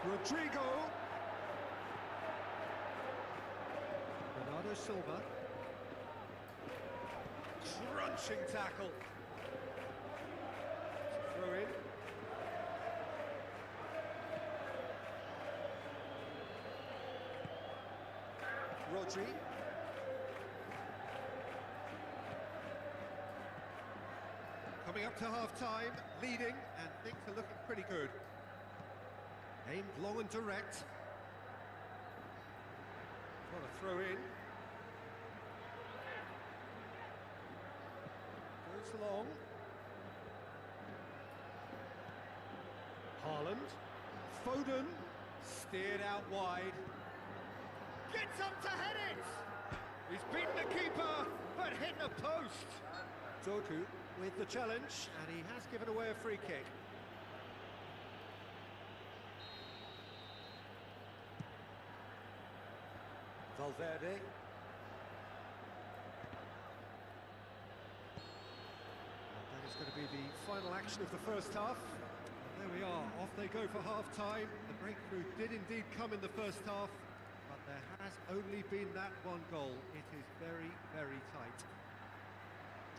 Rodrigo. Bernardo Silva. Crunching tackle. Throw in. Rodri. Coming up to half-time, leading, and things are looking pretty good. Aimed long and direct. What a throw in. Goes long. Haaland. Foden. Steered out wide. Gets up to head it! He's beaten the keeper, but hit the post. Doku with the challenge, and he has given away a free kick. Valverde. And that is going to be the final action of the first half. There we are, off they go for half-time. The breakthrough did indeed come in the first half, but there has only been that one goal. It is very, very tight.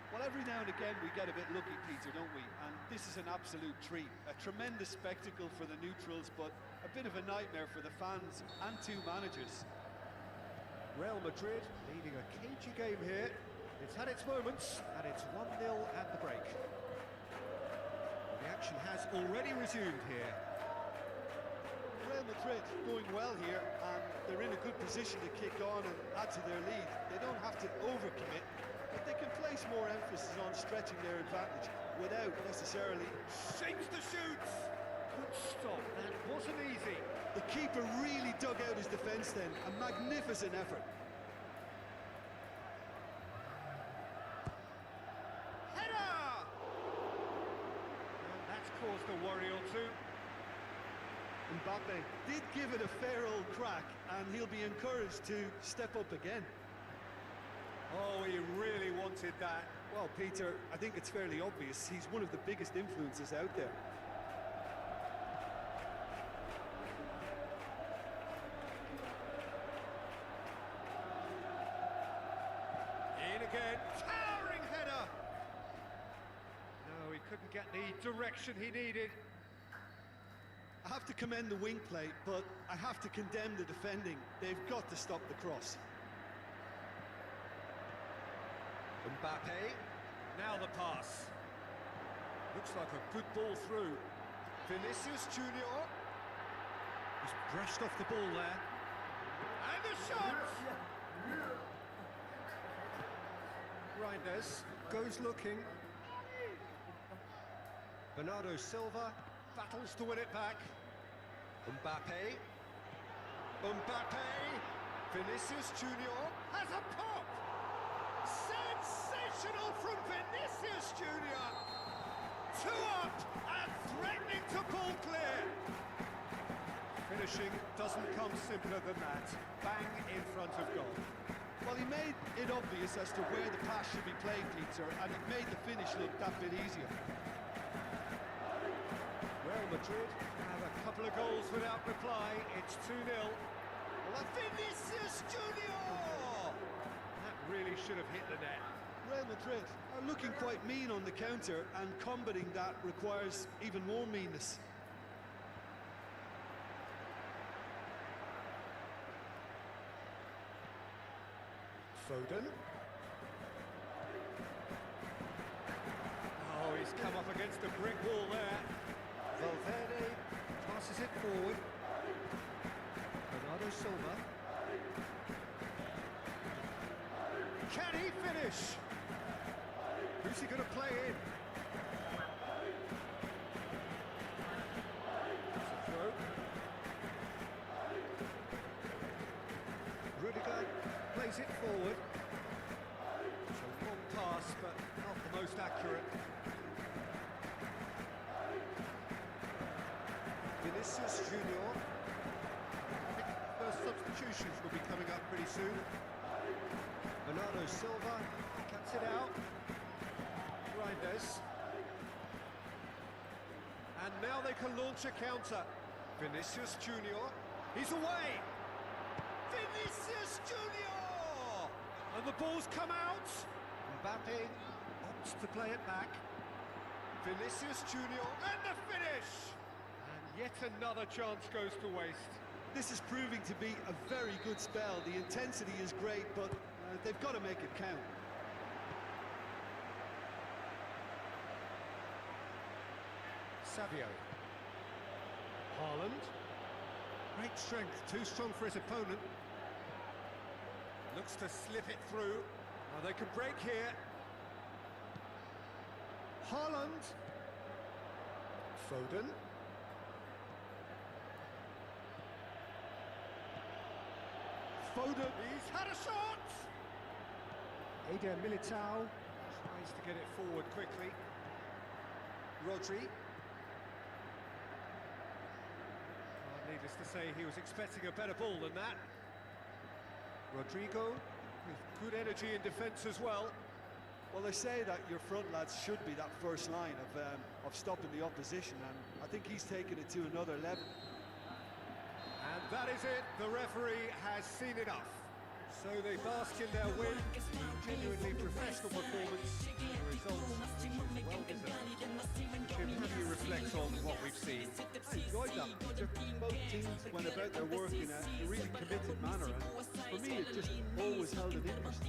Well, every now and again we get a bit lucky, Peter, don't we? And this is an absolute treat. A tremendous spectacle for the neutrals, but a bit of a nightmare for the fans and two managers. Real Madrid leading a cagey game here. It's had its moments, and it's 1-0 at the break. The action has already resumed here. Real Madrid going well here, and they're in a good position to kick on and add to their lead. They don't have to overcommit, but they can place more emphasis on stretching their advantage without necessarily... Shapes the shoots! Good stop, that wasn't easy. The keeper really dug out his defence then, a magnificent effort. Header! And that's caused a worry or two. Mbappe did give it a fair old crack, and he'll be encouraged to step up again. Oh, he really wanted that. Well, Peter, I think it's fairly obvious he's one of the biggest influences out there. In again, towering header. No, he couldn't get the direction he needed. I have to commend the wing play, but I have to condemn the defending. They've got to stop the cross. Mbappe, now the pass. Looks like a good ball through. Vinicius Junior. He's brushed off the ball there. And the shot! Reinders goes looking. Bernardo Silva battles to win it back. Mbappe. Mbappe. Vinicius Junior has a pop. Sensational from Vinicius Junior. Two up and threatening to pull clear. Finishing doesn't come simpler than that. Bang in front of goal. Well, he made it obvious as to where the pass should be played, Peter, and it made the finish look that bit easier. Real Madrid have a couple of goals without reply. It's 2-0. Well, Vinicius Junior! That really should have hit the net. Real Madrid are looking quite mean on the counter, and combating that requires even more meanness. Foden. Oh, he's come up against a brick wall there. Valverde passes it forward. Bernardo Silva. Can he finish? Who's he going to play in? It's a throw. Rudiger plays it forward. It's a long pass, but not the most accurate. Vinicius Junior. I think the first substitutions will be coming up pretty soon. Bernardo Silva cuts it out. Reinders. And now they can launch a counter. Vinicius Junior. He's away. Vinicius Junior! And the ball's come out. Mbappe opts to play it back. Vinicius Junior and the finish! And yet another chance goes to waste. This is proving to be a very good spell. The intensity is great, but they've got to make it count. Savio. Haaland. Great strength, too strong for his opponent. Looks to slip it through. Now they can break here. Haaland. Foden. Foden. He's had a shot. Eder Militao tries to get it forward quickly. Rodri. Needless to say, he was expecting a better ball than that. Rodrigo, with good energy in defence as well. Well, they say that your front lads should be that first line of stopping the opposition, and I think he's taken it to another level. And that is it. The referee has seen enough. So they bask in their win, genuinely professional performance, and the result which is well deserved. Jim, how do you reflect on what we've seen? I enjoyed that. Both teams went about their work in a really committed manner, and for me it just always held an interest.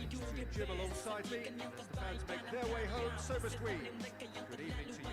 To Jim alongside me, and as the fans make their way home, so must we. Good evening to you.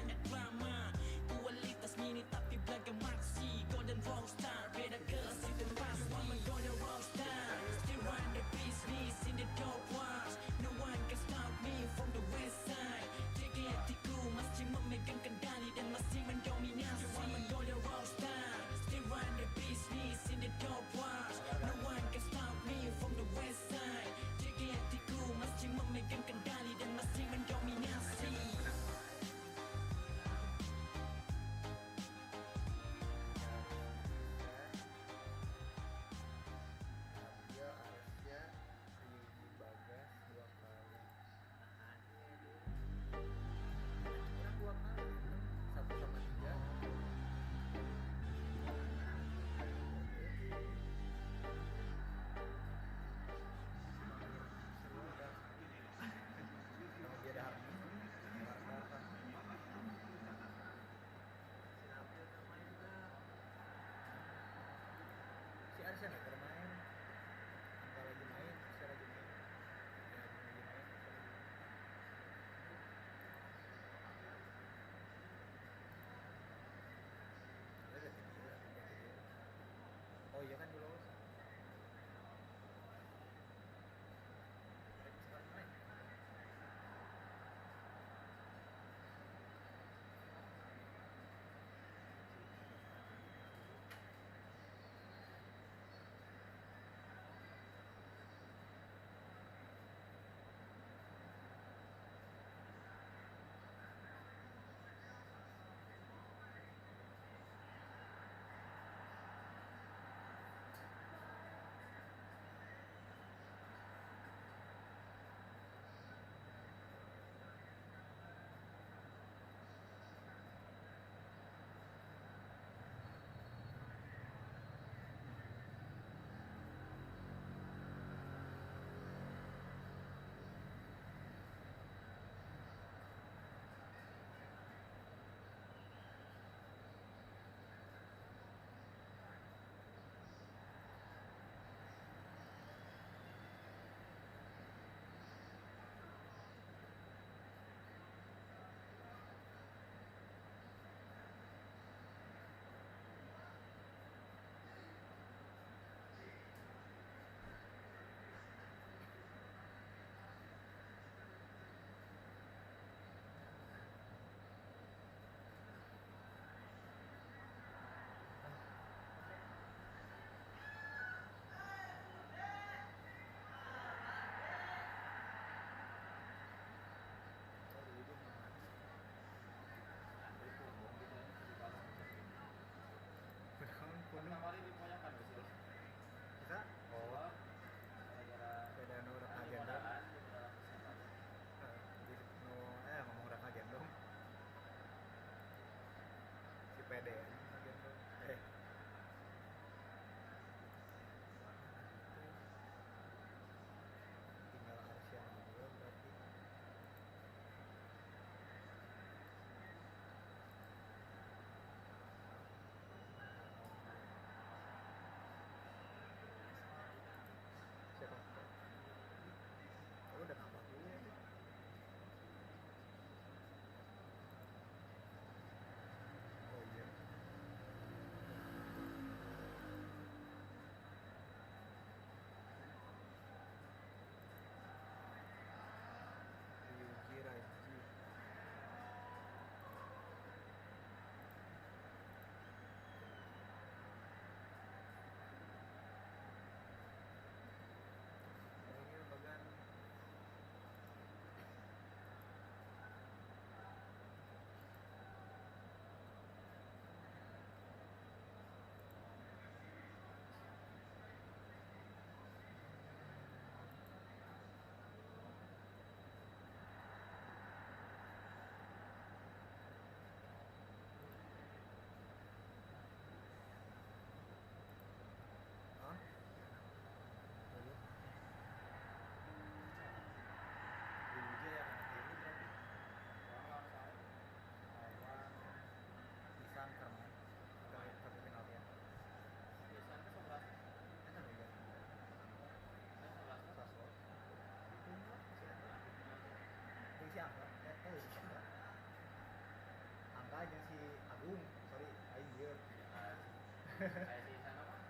Kayak di sana mah.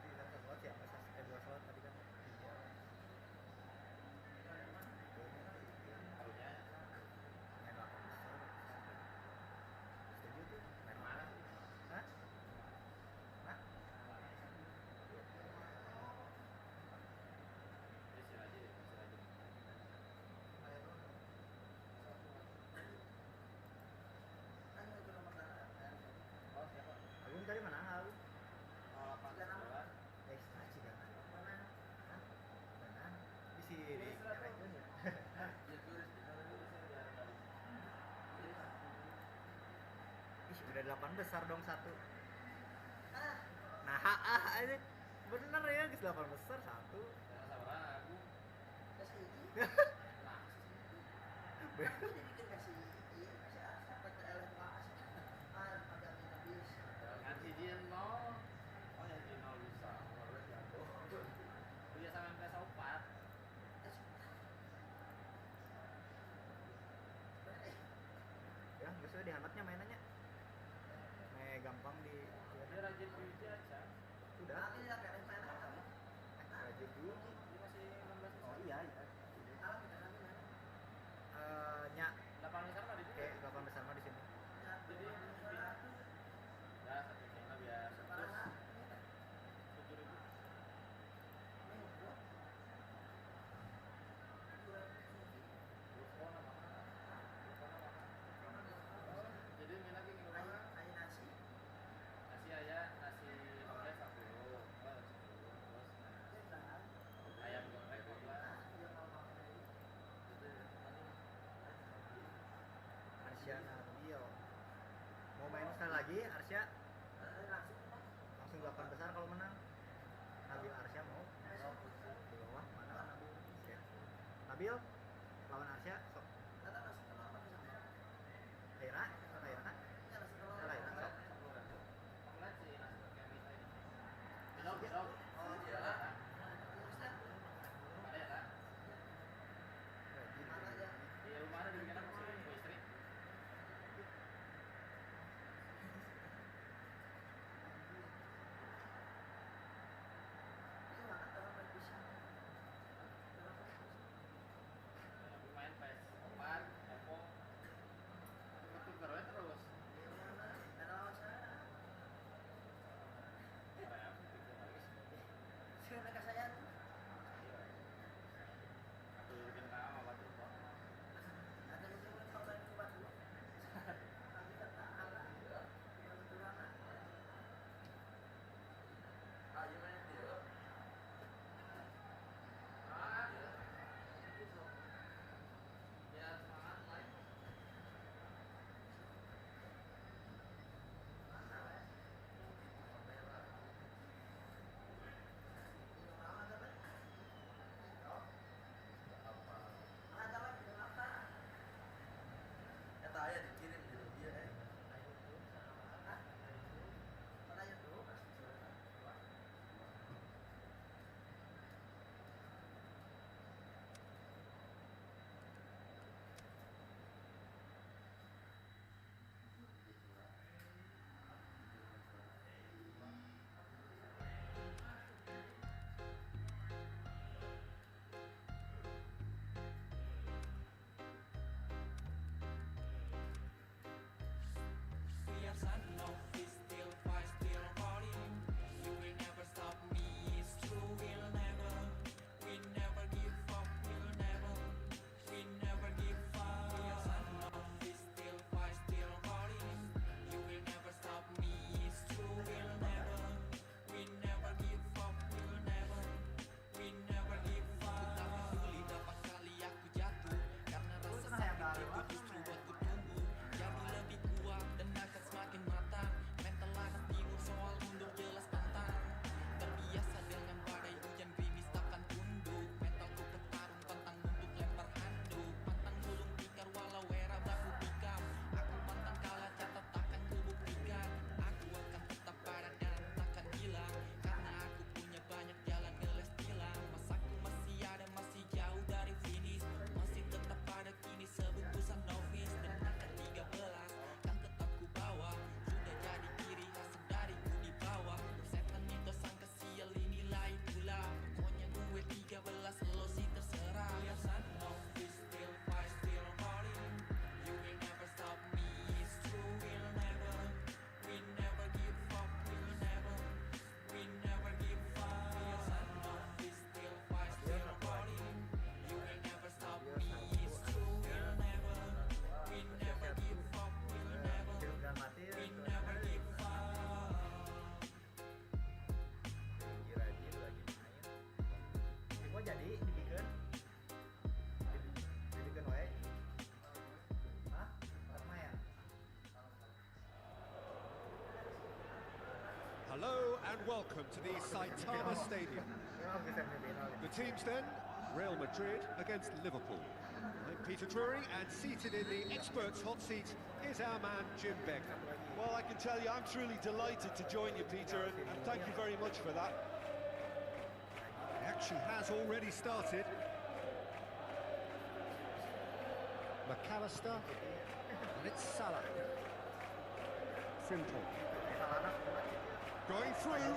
Di satu slot siapa sih? 2 slot tadi kan. Iya. Harusnya Main 8 besar. Setuju tuh. Main mana? Hah? Hah? Isir aja deh, isir aja. Oh, siapa? Agung tadi menang Agung. 08 Extra sih kan. Menang. Hah? Menang. Di sini. Nyalain ya. Ih, udah 8 besar dong satu. Nah, ini bener ya, guys 8 besar satu. Sabar aku. Ganti dia nol. Oh ya dia nol bisa. Dia sama PS 4. Ya, nggak usah dihangatnya mainannya. Gampang di. Dia rajin beauty aja. Udah. Rajin dulu. Dia masih 16 besar. Oh iya. Nyak 8 besar mah di sini. kayak 8 besar mah di sini. Jadi udah satu channel biar terus 7.000. Jadi main lagi minggu mana? Nasi ayam, nasi goreng 10, terus ayam goreng 12. Arsya Nabil. Mau main sekali lagi Arsya? Langsung 8 besar kalau menang. Nabil Arsya mau? Di bawah mana Nabil? Oke. Nabil lawan Arsya sok. Laira, sok Laira kan? Laira sok. Lihat sih nasi kayak kita ini. Dok. Ada ya kan? Di rumah ada dibikin apa sih? Bu istri. Aku main PS 4, Oppo. Tuker ya. Hello and welcome to the Saitama Stadium. The teams then, Real Madrid against Liverpool. I'm Peter Drury, and seated in the experts' hot seat is our man Jim Begley. Well, I can tell you, I'm truly delighted to join you, Peter, and thank you very much for that. The action has already started. McAllister, and it's Salah. Frimpong. Going through.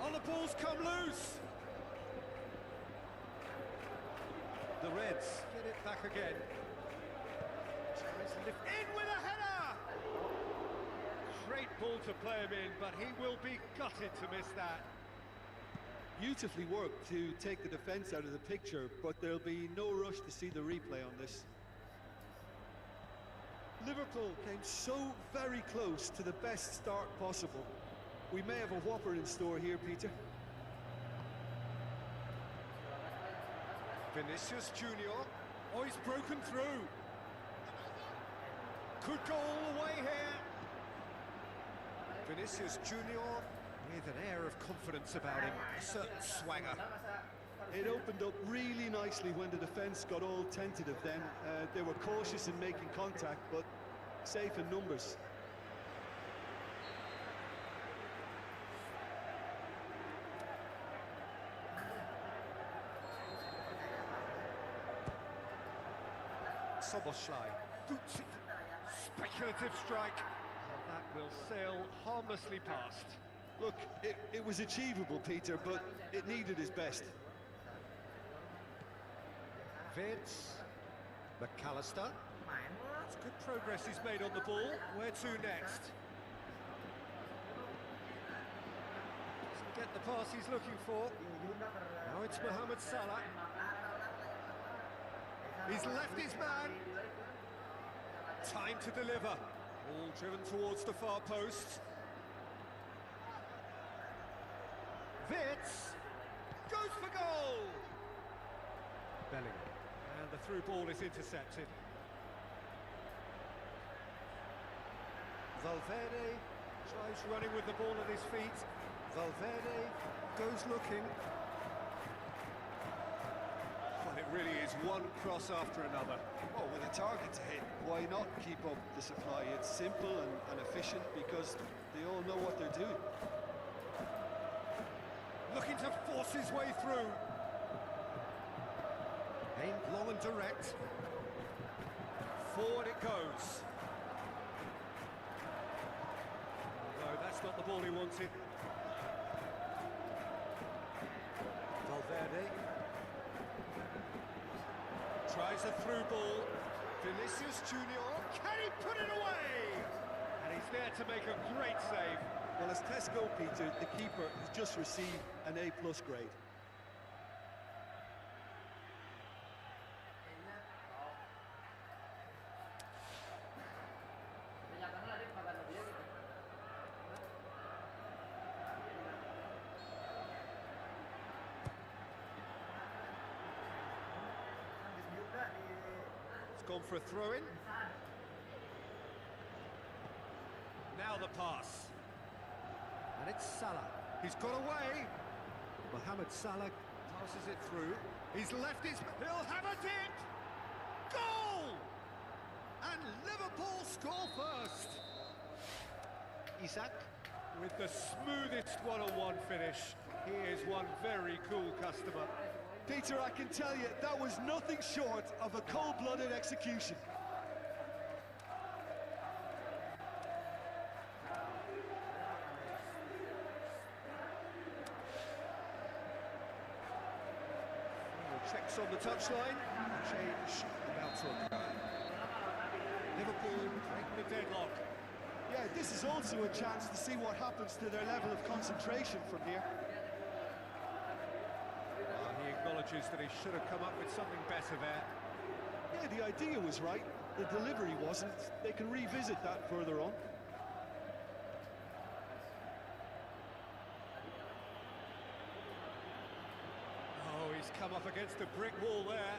Oh, the ball's come loose. The Reds get it back again. Tries to lift in with a header. Great ball to play him in, but he will be gutted to miss that. Beautifully worked to take the defence out of the picture, but there'll be no rush to see the replay on this. Liverpool came so very close to the best start possible. We may have a whopper in store here, Peter. Vinicius Junior. Oh, he's broken through. Could go all the way here. Vinicius Junior with an air of confidence about him, a certain swagger. It opened up really nicely when the defence got all tentative then. They were cautious in making contact, but safe in numbers. Soboslai. Speculative strike. And that will sail harmlessly past. Look, it was achievable, Peter, but it needed his best. Vids. McAllister. It's good progress he's made on the ball. Where to next? Doesn't get the pass he's looking for. Now it's Mohamed Salah. He's left his man. Time to deliver. Ball driven towards the far post. Vitz goes for goal. Bellingham. And the through ball is intercepted. Valverde tries running with the ball at his feet. Valverde goes looking. Well, it really is one cross after another. Oh, with a target to hit, why not keep up the supply? It's simple and efficient because they all know what they're doing. Looking to force his way through. Aimed long and direct. Forward it goes. No, that's not the ball he wanted. Valverde. Tries a through ball. Vinicius Junior. Can he put it away? And he's there to make a great save. Well, as tests go, Peter, the keeper has just received an A+ grade. It's gone for a throw-in. Now the pass. And it's Salah. He's got away. Mohamed Salah passes it through. He's left his... He'll have a dip! Goal! And Liverpool score first. Isak with the smoothest one-on-one finish. He is one very cool customer. Peter, I can tell you, that was nothing short of a cold-blooded execution. Checks on the touchline. Change about to occur. Liverpool break the deadlock. Yeah, this is also a chance to see what happens to their level of concentration from here. He acknowledges that he should have come up with something better there. Yeah, the idea was right. The delivery wasn't. They can revisit that further on. Oh, he's come up against a brick wall there.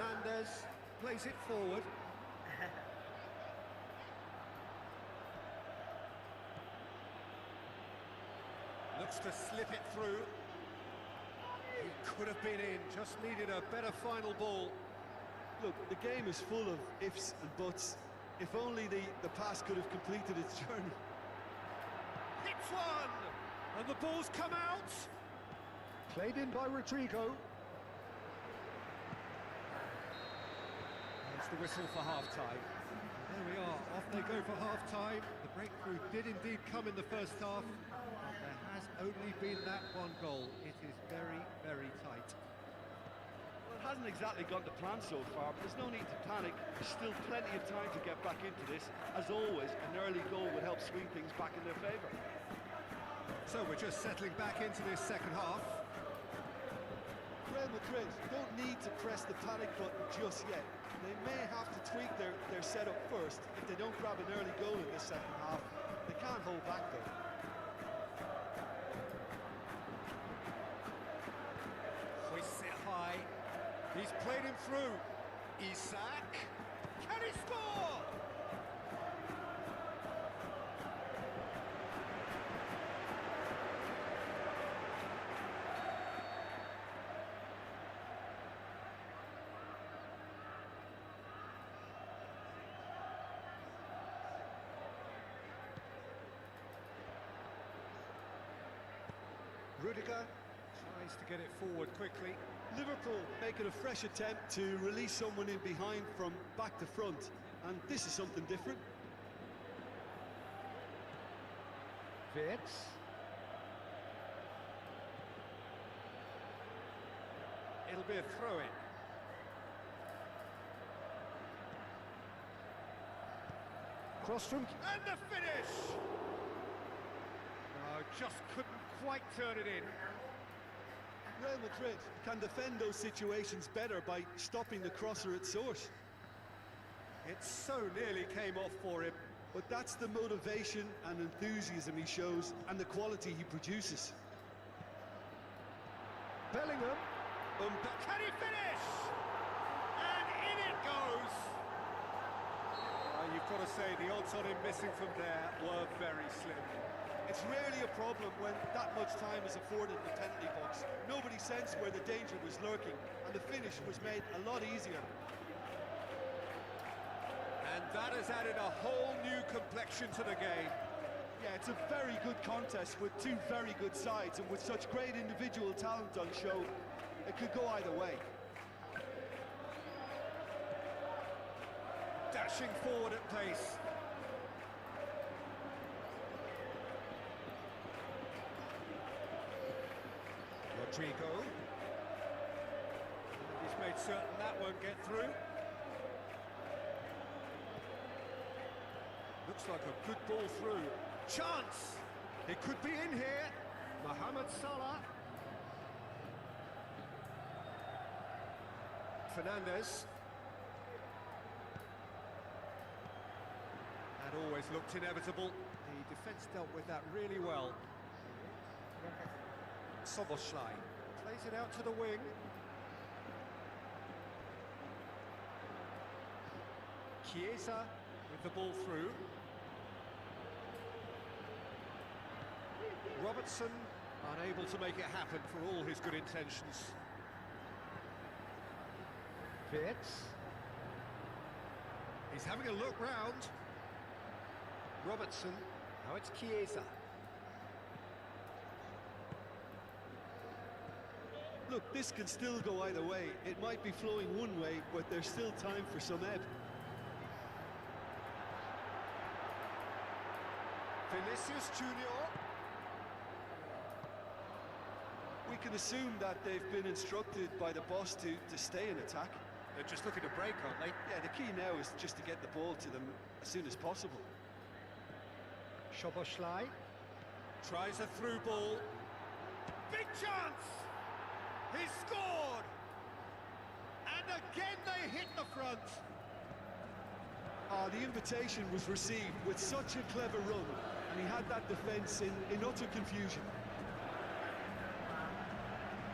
Fernandez plays it forward. Looks to slip it through. He could have been in, just needed a better final ball. Look, the game is full of ifs and buts. If only the pass could have completed its journey. Hits one! And the ball's come out. Played in by Rodrigo. There's the whistle for half-time. There we are, off they go for half-time. The breakthrough did indeed come in the first half, but there has only been that one goal. It is very, very tight. Well, it hasn't exactly gone to plan so far, but there's no need to panic. There's still plenty of time to get back into this. As always, an early goal would help swing things back in their favour. So we're just settling back into this second half. Real Madrid don't need to press the panic button just yet. They may have to tweak their setup first if they don't grab an early goal in this second half. They can't hold back though. Hoists it high. He's played him through. Isak. Can he score? Rudiger tries to get it forward quickly. Liverpool making a fresh attempt to release someone in behind from back to front, and this is something different. Wirtz. It'll be a throw-in. Cross from... And the finish! No, just couldn't quite turn it in. Real Madrid can defend those situations better by stopping the crosser at source. It so nearly came off for him. But that's the motivation and enthusiasm he shows and the quality he produces. Bellingham. Can he finish? And in it goes. You've got to say the odds on him missing from there were very slim. It's rarely a problem when that much time is afforded in the penalty box. Nobody sensed where the danger was lurking, and the finish was made a lot easier. And that has added a whole new complexion to the game. Yeah, it's a very good contest with two very good sides, and with such great individual talent on show, it could go either way. Dashing forward at pace. Rodrigo. He's made certain that won't get through. Looks like a good ball through. Chance! It could be in here. Mohamed Salah. Fernandez. That always looked inevitable. The defence dealt with that really well. Soboslai plays it out to the wing. Chiesa with the ball through. Robertson unable to make it happen for all his good intentions. Wirtz. He's having a look round. Robertson. Now it's Chiesa. Look, this can still go either way. It might be flowing one way, but there's still time for some ebb. Vinicius Junior. We can assume that they've been instructed by the boss to stay in attack. They're just looking to break, aren't they? Yeah, the key now is just to get the ball to them as soon as possible. Soboslai tries a through ball. Big chance! He scored! And again they hit the front. The invitation was received with such a clever run, and he had that defence in utter confusion.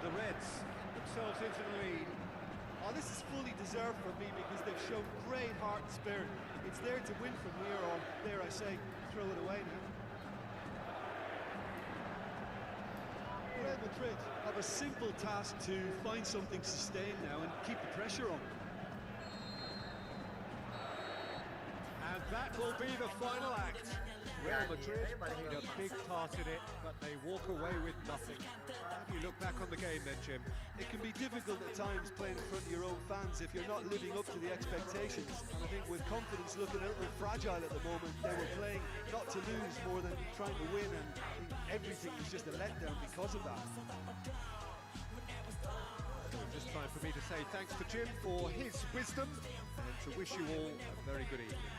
The Reds get themselves into the lead. Oh, this is fully deserved for me because they've shown great heart and spirit. It's there to win from here, or dare I say, throw it away now. Real Madrid have a simple task to find something sustained now and keep the pressure on. And that will be the final act. Real Madrid need a big part in it, but they walk away with nothing. How do you look back on the game then, Jim? It can be difficult at times playing in front of your own fans if you're not living up to the expectations. And I think with confidence looking a little fragile at the moment, they were playing not to lose more than trying to win, and I think everything was just a letdown because of that. Just time for me to say thanks to Jim for his wisdom and to wish you all a very good evening.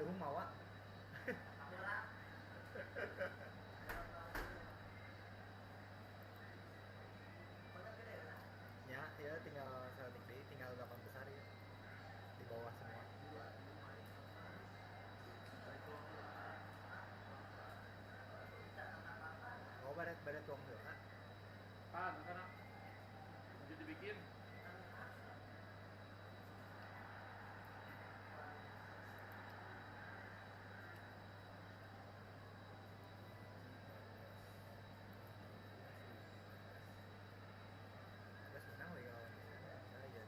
Dung mau ah. Ya tinggal strategi, tinggal 8 besar ya di bawah semua. Oh baret tuang juga. Pan, sana. Lanjut dibikin. Terus menang lagi kalau saya ya.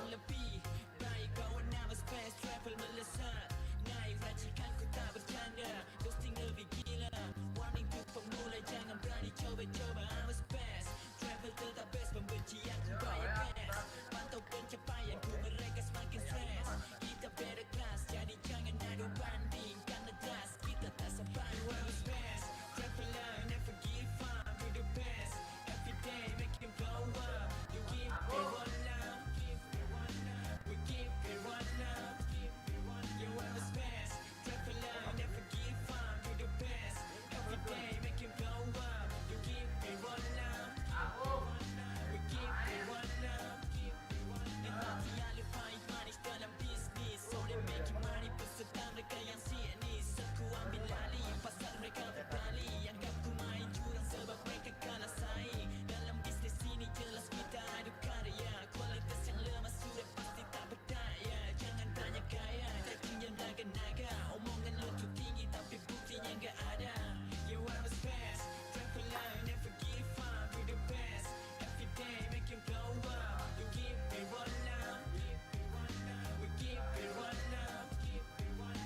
lebih baik kawan nama space travel melesat. Naik racikan ku tak bercanda, ghosting lebih gila. Warning to pemula, jangan berani coba-coba. I'm a space travel tetap best, pembenci aku bayar best. Pantau pencapaian ku, mereka semakin stress. Kita beda kelas, jadi jangan adu banding. Karena das, kita tak sabar. You are a space traveler, never give up. You're the best, every day make you blow up. You keep it one love, we keep it one love. You are a space traveler, never give up. You're the best, every day make you blow up. You keep it one love, we keep it one love. Nikmati alih pahit manis dalam bisnis. So they making money, peserta mereka yang sinis. Aku ambil alih, pasar mereka berdali. Anggap ku main curang sebab mereka kalah saing. Dalam bisnis ini jelas kita adu karya. Kualitas yang lemah sudah pasti tak berdaya. Jangan banyak gaya, cacing yang naga-naga. Omongan lo tu tinggi tapi buktinya nggak ada. You are a space traveler, never give up. You're the best, every day make you blow up. You keep it one love, we keep it one love.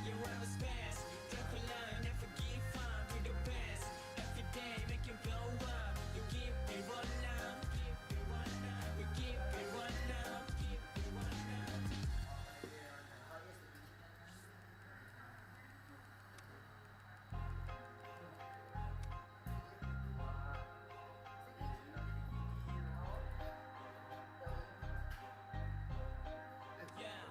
You are a space traveler, never give up. You're the best, every day make you blow up. You keep it one love, we keep it one love. Yeah,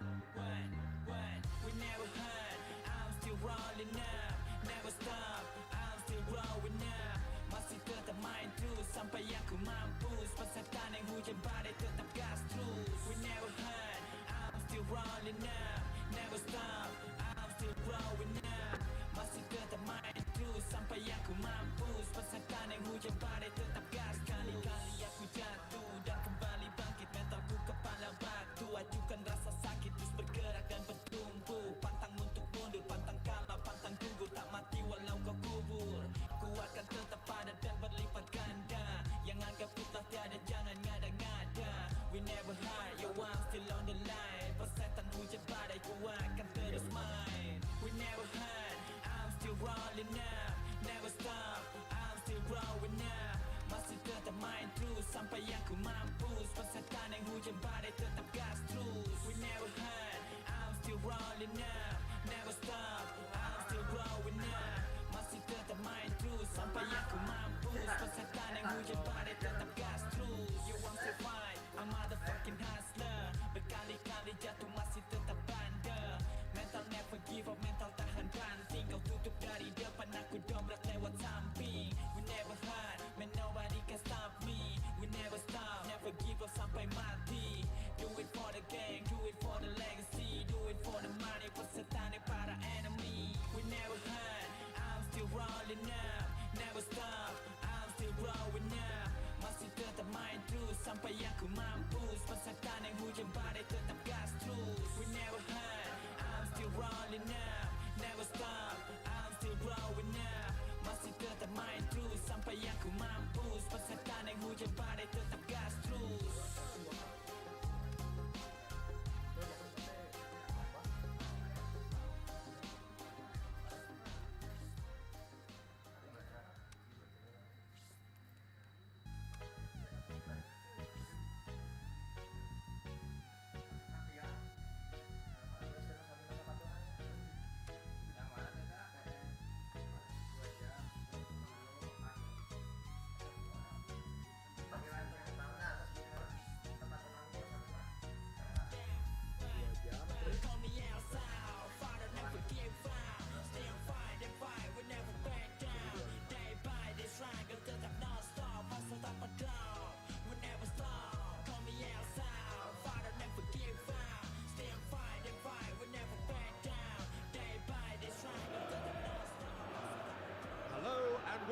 what? We never heard. I'm still rolling up, never stop. I'm still growing up. Masih tetap main terus sampai aku mampus. Peserta yang hujan badai tetap gas terus. We never heard. I'm still rolling up, never stop. I'm still growing up. Masih tetap main terus sampai aku mampus. Peserta yang hujan badai tetap gas. Kali-kali aku jatuh dan kembali bangkit. Mentalku kepala batu. Ajukan rasa sakit terus bergerak dan bertumbuh. Pantang untuk mundur, pantang kalah, pantang gugur. Tak mati walau kau kubur. Kuatkan tetap padat dan berlipat ganda. Yang anggap ku tak tiada jangan ngada-ngada. We never hide, yo I'm still on the line. Persetan hujan badai ku akan terus main. We never hide, I'm still rolling up, never stop. I'm still growing up. Masih tetap main terus sampai aku mampus. Peserta yang hujan badai tetap gas terus. We never hide, I'm still rolling up, never stop. I'm still growing up. Masih tetap main terus sampai aku mampus. Peserta yang hujan badai tetap gas terus. You want to fight, I'm motherfucking hustler. Berkali-kali jatuh masih tetap bandel. Mental never give up, mental tahan banting. Kau tutup dari depan, aku dobrak lewat samping. We never hide, man nobody can stop me. We never stop, never give up sampai mati. Do it for the gang, do it for the legacy. Do it for the money, peserta ni para enemy. We never hide, I'm still rolling up, never stop. I'm still growing up. Masih tetap main terus sampai aku mampus. Peserta yang hujan badai tetap gas terus. We never hide, I'm still rolling up, never stop. I'm still growing up. Masih tetap main terus sampai aku mampus. Peserta yang hujan badai tetap gas terus.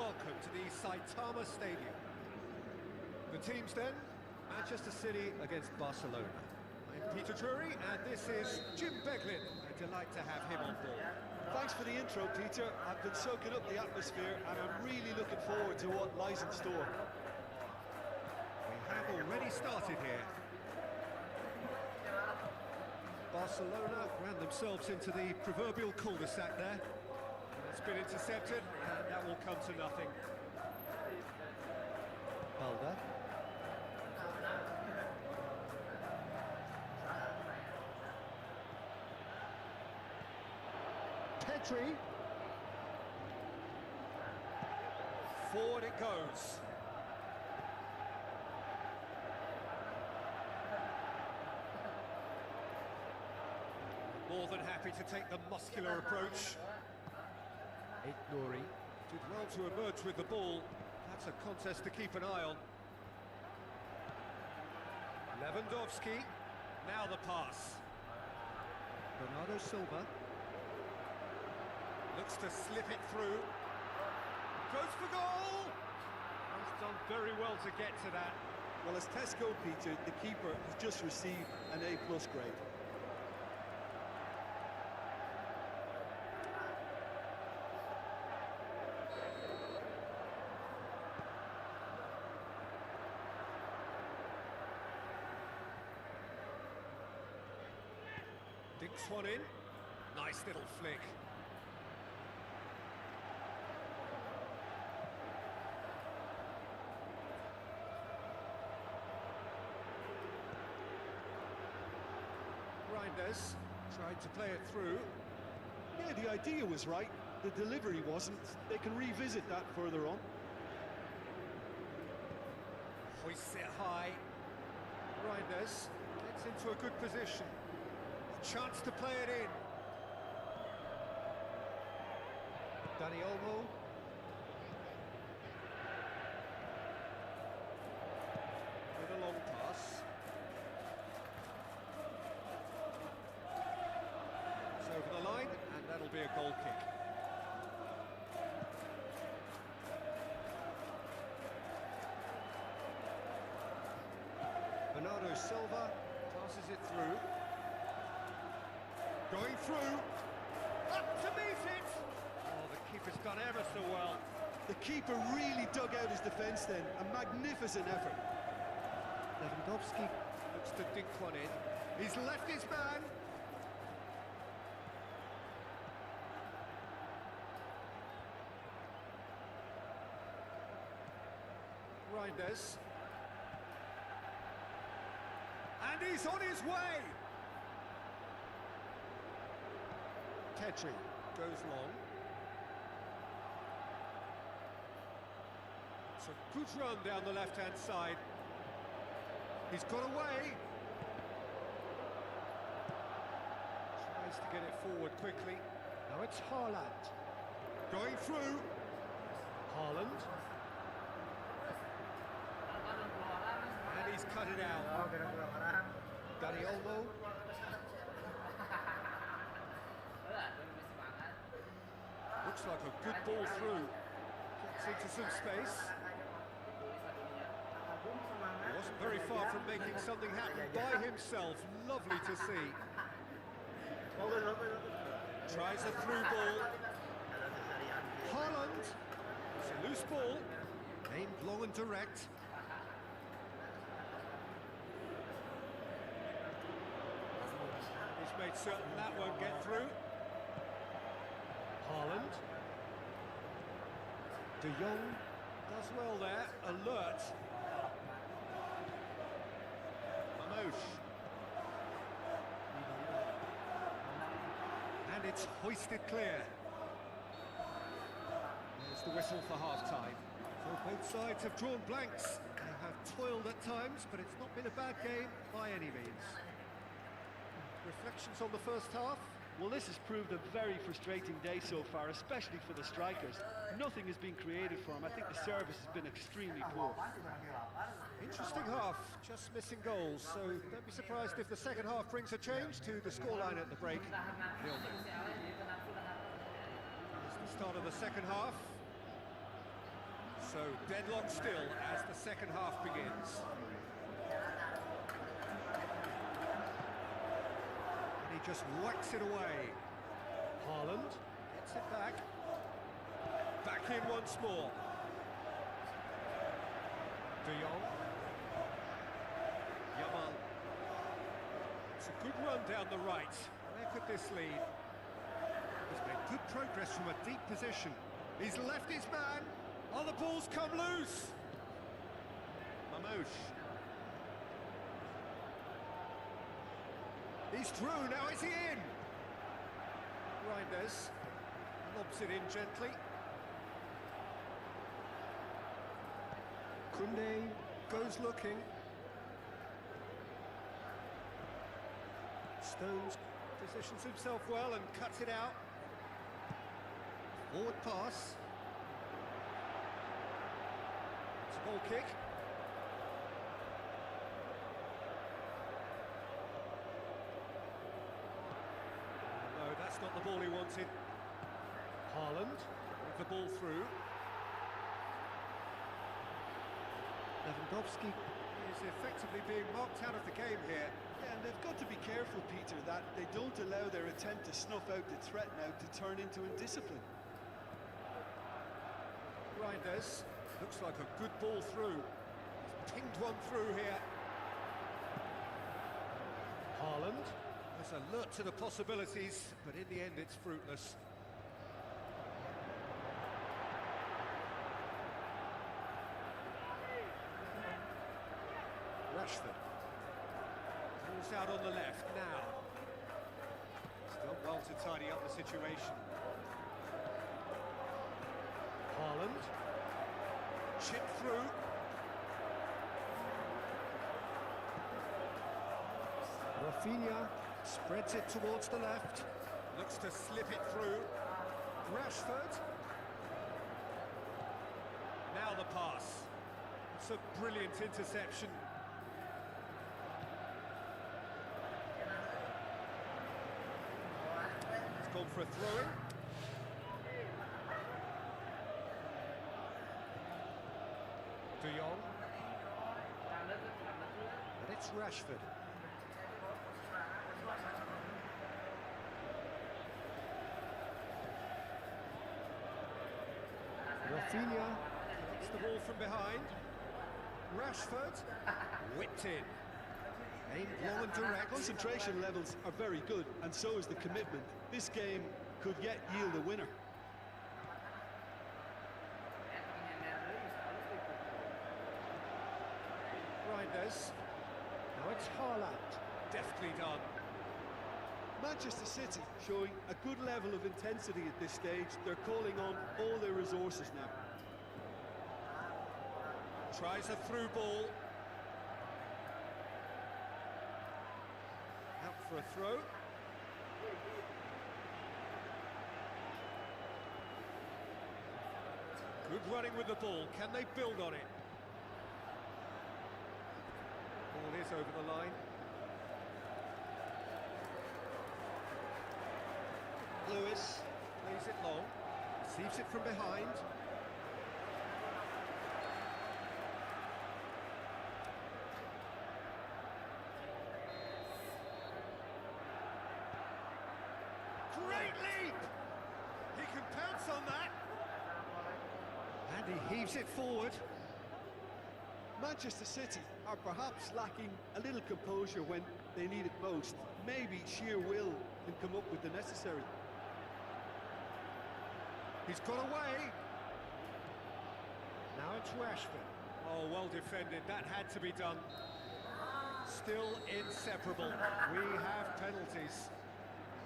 welcome to the Saitama Stadium. The teams then, Manchester City against Barcelona. I'm Peter Drury, and this is Jim Beglin. A delight to have him on board. Thanks for the intro, Peter. I've been soaking up the atmosphere, and I'm really looking forward to what lies in store. We have already started here. Barcelona ran themselves into the proverbial cul-de-sac there. It's been intercepted, and that will come to nothing. Balda. Petri. Forward it goes. More than happy to take the muscular approach. Nori. Did well to emerge with the ball. That's a contest to keep an eye on. Lewandowski. Now the pass. Bernardo Silva. Looks to slip it through. Goes for goal! He's done very well to get to that. Well, as Tesco, Peter, the keeper has just received an A+ grade. Dinks one in. Nice little flick. Reinders tried to play it through. Yeah, the idea was right. The delivery wasn't. They can revisit that further on. Hoists it high. Reinders gets into a good position. Chance to play it in. Dani Olmo. With a long pass. It's over the line, and that'll be a goal kick. Bernardo Silva. Passes it through. Going through. Up to meet it. Oh, the keeper's done ever so well. The keeper really dug out his defence then. A magnificent effort. Lewandowski. Looks to dink one in. He's left his man. Reinders. And he's on his way. Petri goes long. It's a good run down the left-hand side. He's got away. Tries to get it forward quickly. Now it's Haaland. Going through. Haaland. And he's cut it out. Dani Olmo. Looks like a good ball through. Gets into some space. He wasn't very far from making something happen by himself. Lovely to see. Tries a through ball. Haaland. It's a loose ball. Aimed long and direct. He's made certain that won't get through. Haaland. De Jong. Does well there. Alert. Mamosh. And it's hoisted clear. There's the whistle for half-time. So both sides have drawn blanks. They have toiled at times, but it's not been a bad game by any means. Reflections on the first half? Well, this has proved a very frustrating day so far, especially for the strikers. Nothing has been created for them. I think the service has been extremely poor. Interesting half, just missing goals, so don't be surprised if the second half brings a change to the scoreline at the break. 0-0. It's the start of the second half. So deadlock still as the second half begins. And he just whacks it away. Haaland gets it back. Back in once more. De Jong. Yamal. It's It's a good run down the right. Where could this lead? He's made good progress from a deep position. He's left his man. Oh, the ball's come loose. Mamouche. He's through, now is he in? Reinders lobs it in gently. Koundé goes looking. Stones positions himself well and cuts it out. Forward pass. It's a goal kick. No, that's not the ball he wanted. Haaland with the ball through. Lewandowski is effectively being marked out of the game here. Yeah, and they've got to be careful, Peter, that they don't allow their attempt to snuff out the threat now to turn into indiscipline. Reinders looks like a good ball through. He's pinged one through here. Haaland is alert to the possibilities, but in the end it's fruitless. Rashford. Pulls out on the left now. He's done well to tidy up the situation. Haaland. Chip through. Rafinha spreads it towards the left. Looks to slip it through. Rashford. Now the pass. It's a brilliant interception. It's gone for a throw-in. De Jong. And it's Rashford. Rafinha gets the ball from behind. Rashford whipped in. Aimed long and direct. Concentration levels are very good, and so is the commitment. This game could yet yield a winner. Reinders. Now it's Haaland. Deftly done. Manchester City showing a good level of intensity at this stage. They're calling on all their resources now. Tries a through ball. Out for a throw. Good running with the ball. Can they build on it? Ball is over the line. Lewis plays it long. Receives it from behind. Great leap! He can pounce on that. And he heaves it forward. Manchester City are perhaps lacking a little composure when they need it most. Maybe sheer will can come up with the necessary. He's got away. Now it's Rashford. Oh, well defended. That had to be done. Still inseparable. We have penalties.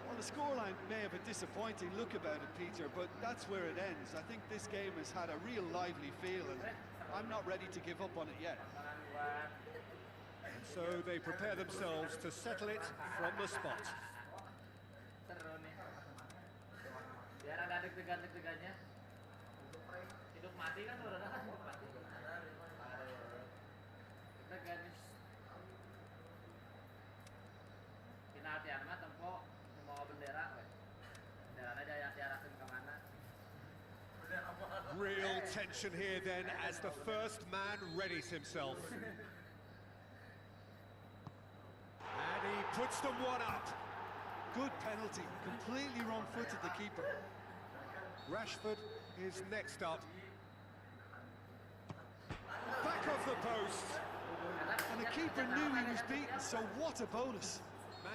Well, the scoreline may have a disappointing look about it, Peter, but that's where it ends. I think this game has had a real lively feel, and I'm not ready to give up on it yet. And so they prepare themselves to settle it from the spot. Seru nih. Biar ada deg-degan-deg-degannya. Hidup mati kan udah kan hidup mati. Deg-degan nih. Penaltian mah tempo mau bendera we. Benderanya diarahkan ke mana? Real tension here then as the first man readies himself. And he puts them one up. Good penalty, completely wrong-footed the keeper. Rashford is next up. Back off the post. And the keeper knew he was beaten, so what a bonus.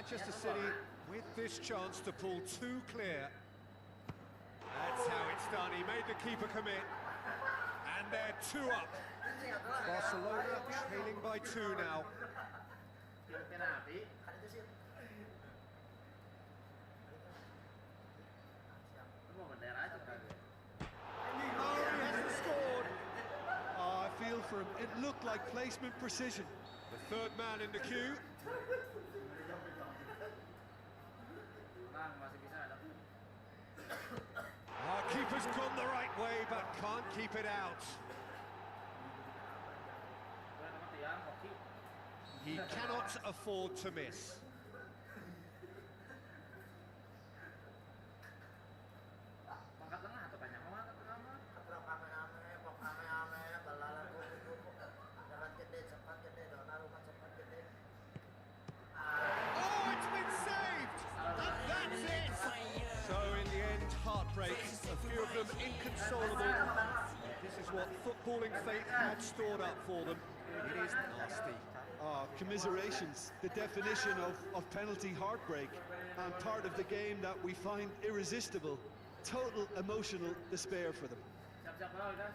Manchester City with this chance to pull two clear. That's how it's done. He made the keeper commit. And they're 2 up. Barcelona trailing by 2 now. Penalti. Lu mau bendera aja kagak? Oh, he hasn't scored. Oh, I feel for him. It looked like placement precision. The third man in the queue. Tenang, masih bisa ada. Our keeper's gone the right way, but can't keep it out. Gue nama tiang, hoki. He cannot afford to miss. Angkat tengah atau tanya mau angkat tengah mah? Oh, it's been saved! And that's it! So in the end, heartbreak. A few of them inconsolable. This is what footballing fate had stored up for them. It is nasty. Oh, commiserations. The definition of penalty heartbreak. And part of the game that we find irresistible. Total emotional despair for them. Siap-siap lah, guys.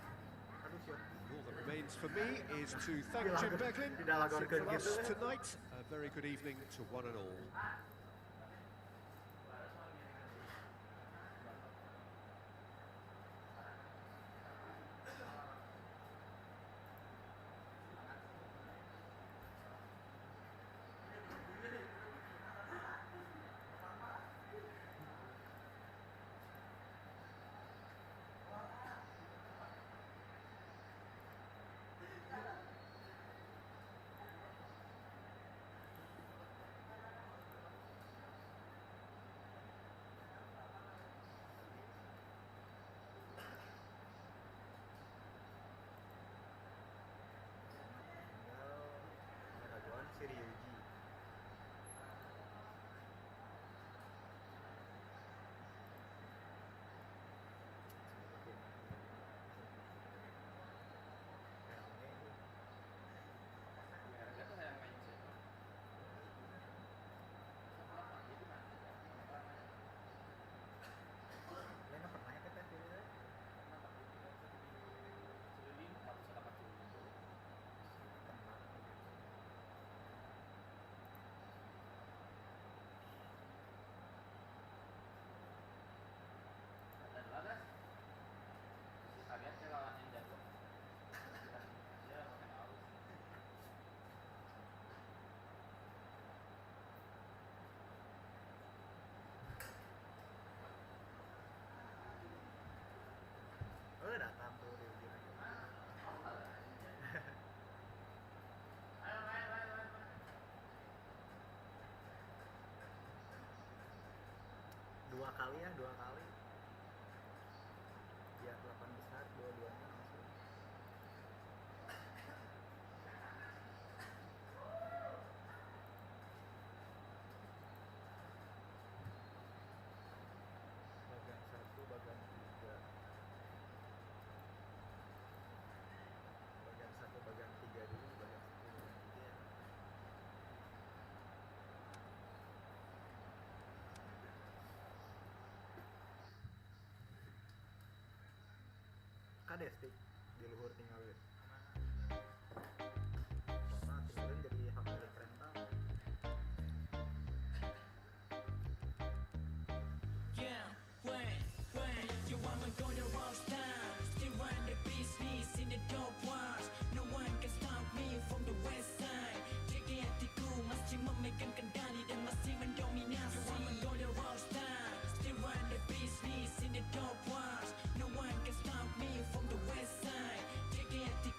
All that remains for me is to thank Jim Beglin. That's it for us tonight. A very good evening to one and all. Datang tuh di ujung. Dua kali ya, 2 kali. Ya 8 besar, dua-duanya langsung. Bagian 1, bagian 3. Bagian 1, bagian 3 dulu, bagian 1, bagian 3 ya. Kades tik di luhur tinggalin. Soalnya tinggalin jadi hak milik rental. Yeah, when you want me go the wrong time, still run the business in the top ones. No one can stop me from the west side. Jadi hatiku masih memegang kendali dan masih mendominasi. You want me go the wrong time, still run the business in the top ones. No one can stop me from the west side. Jadi hatiku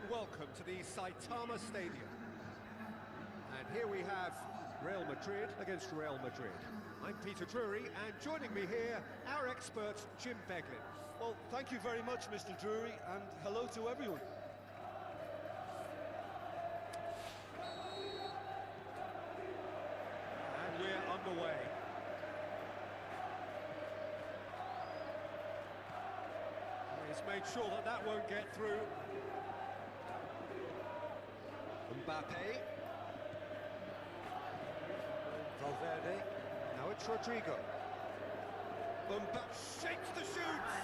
welcome to the Saitama Stadium. And here we have Real Madrid against Real Madrid. I'm Peter Drury, and joining me here, our expert, Jim Beglin. Well, thank you very much, Mr. Drury, and hello to everyone. And we're underway. He's made sure that that won't get through. Mbappe. Valverde. Now it's Rodrigo. Mbappe shakes the shoots.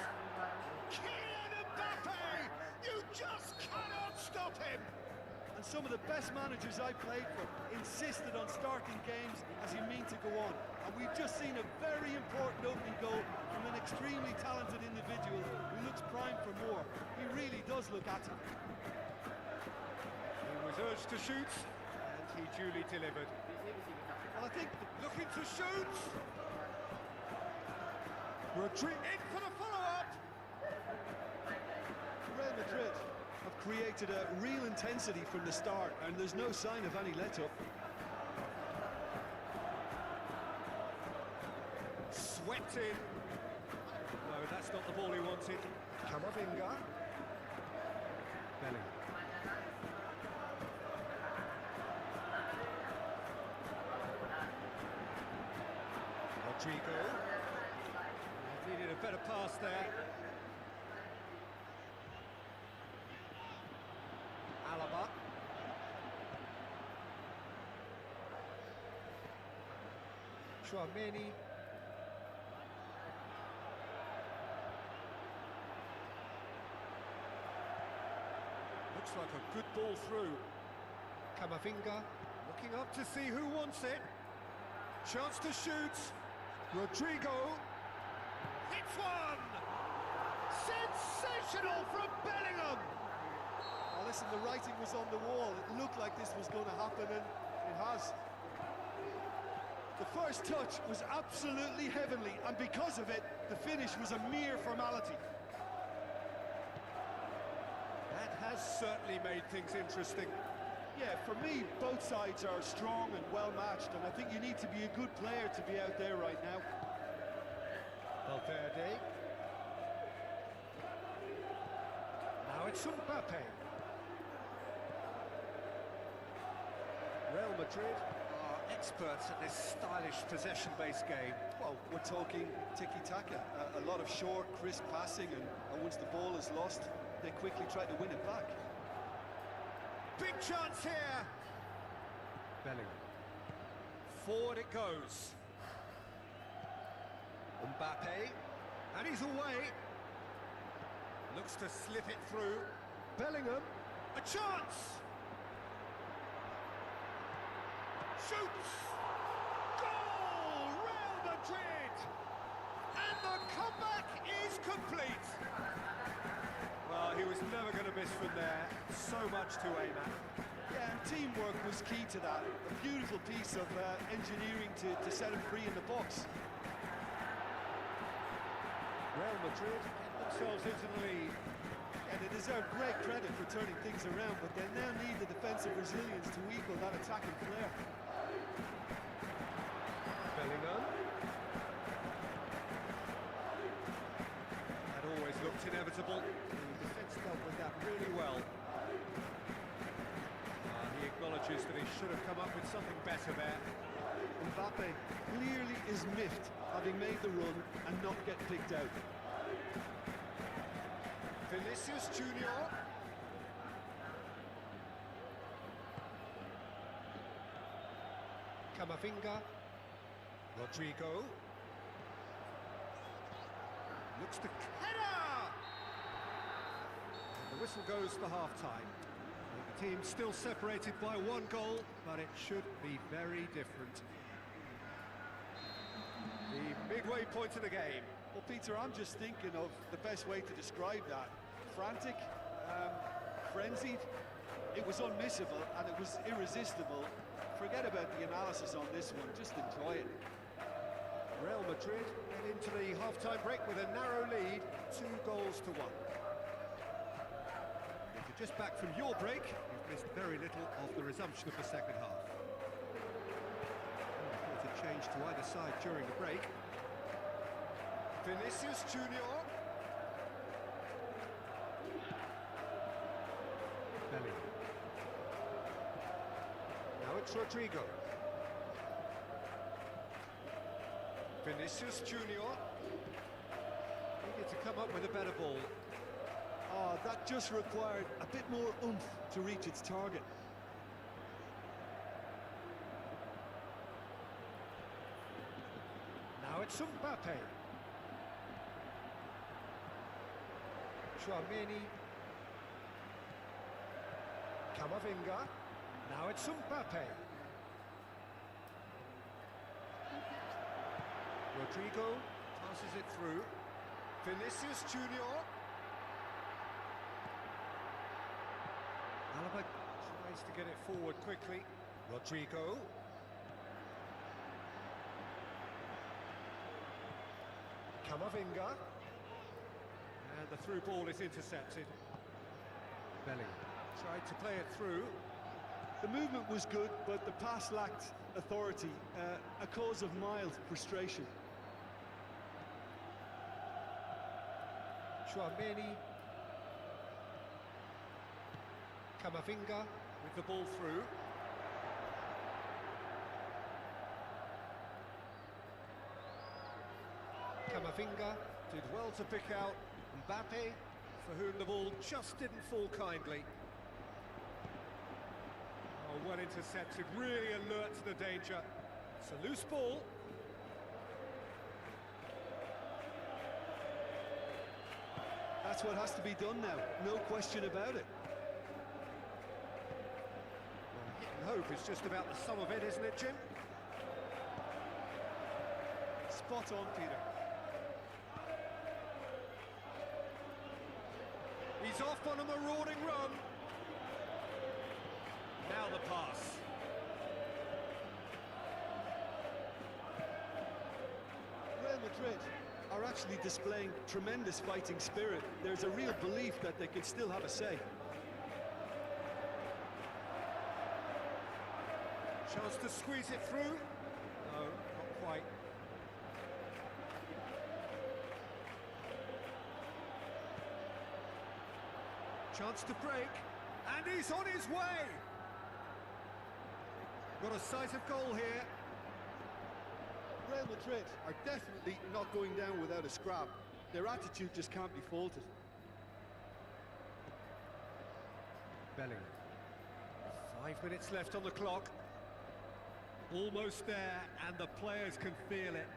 Kylian Mbappe! You just cannot stop him! And some of the best managers I played for insisted on starting games as you mean to go on. And we've just seen a very important opening goal from an extremely talented individual who looks primed for more. He really does look at it. He was urged to shoot, and he duly delivered. Well, I think Looking to shoot! Rodrigo in for the follow-up! Real Madrid have created a real intensity from the start, and there's no sign of any let-up. Swept in. No, that's not the ball he wanted. Camavinga. Bellingham. Rodrigo. Needed a better pass there. Alaba. Chouameni. Looks like a good ball through. Camavinga looking up to see who wants it. Chance to shoot. Rodrigo. Hits one! Sensational from Bellingham! Now listen, the writing was on the wall. It looked like this was going to happen, and it has. The first touch was absolutely heavenly, and because of it, the finish was a mere formality. That has certainly made things interesting. Yeah, for me, both sides are strong and well-matched, and I think you need to be a good player to be out there right now. Valverde. Now it's Mbappe. Real Madrid are experts at this stylish possession-based game. Well, we're talking tiki-taka, a lot of short, crisp passing, and once the ball is lost, they quickly try to win it back. Big chance here. Bellingham. Forward it goes. Mbappe. And he's away. Looks to slip it through. Bellingham. A chance. Shoots. Goal! Real Madrid. And the comeback is complete. Well, he was never going to miss from there. So much to aim at. Yeah, and teamwork was key to that. A beautiful piece of engineering to set him free in the box. Real Madrid get themselves into the lead. And they deserve great credit for turning things around, but they now need the defensive resilience to equal that attacking flair. Bellingham. That always looked inevitable. The defence dealt with that really well. He acknowledges that he should have come up with something better there. Mbappe clearly is miffed, having made the run and not get picked out. Vinicius Junior. Camavinga. Rodrigo. Looks to header! The whistle goes for half-time. The team still separated by one goal, but it should be very different. The midway point of the game. Well, Peter, I'm just thinking of the best way to describe that. Frantic, frenzied. It was unmissable and it was irresistible. Forget about the analysis on this one, just enjoy it. Real Madrid get into the half-time break with a narrow lead, 2-1. Just back from your break, you've missed very little of the resumption of the second half. Important change to either side during the break. Vinicius Junior. Belly. Now it's Rodrigo. Vinicius Junior. Needed to come up with a better ball. Oh, that just required a bit more oomph to reach its target. Now it's Mbappe. Chouameni. Camavinga. Now it's Mbappe. Rodrigo passes it through. Vinicius Junior. Alaba tries to get it forward quickly. Rodrigo. Camavinga. And the through ball is intercepted. Belly tried to play it through. The movement was good, but the pass lacked authority, a cause of mild frustration. Chouameni. Camavinga with the ball through. Camavinga did well to pick out Mbappe, for whom the ball just didn't fall kindly. Oh, well intercepted, really alert to the danger. It's a loose ball. That's what has to be done now, no question about it. Well, hit and hope is just about the sum of it, isn't it, Jim? Spot on, Peter. He's off on a marauding run. Now the pass. Real Madrid are actually displaying tremendous fighting spirit. There's a real belief that they can still have a say. Chance to squeeze it through. No, not quite. Chance to break, and he's on his way! Got a sight of goal here. Real Madrid are definitely not going down without a scrap. Their attitude just can't be faulted. Bellingham. 5 minutes left on the clock. Almost there, and the players can feel it.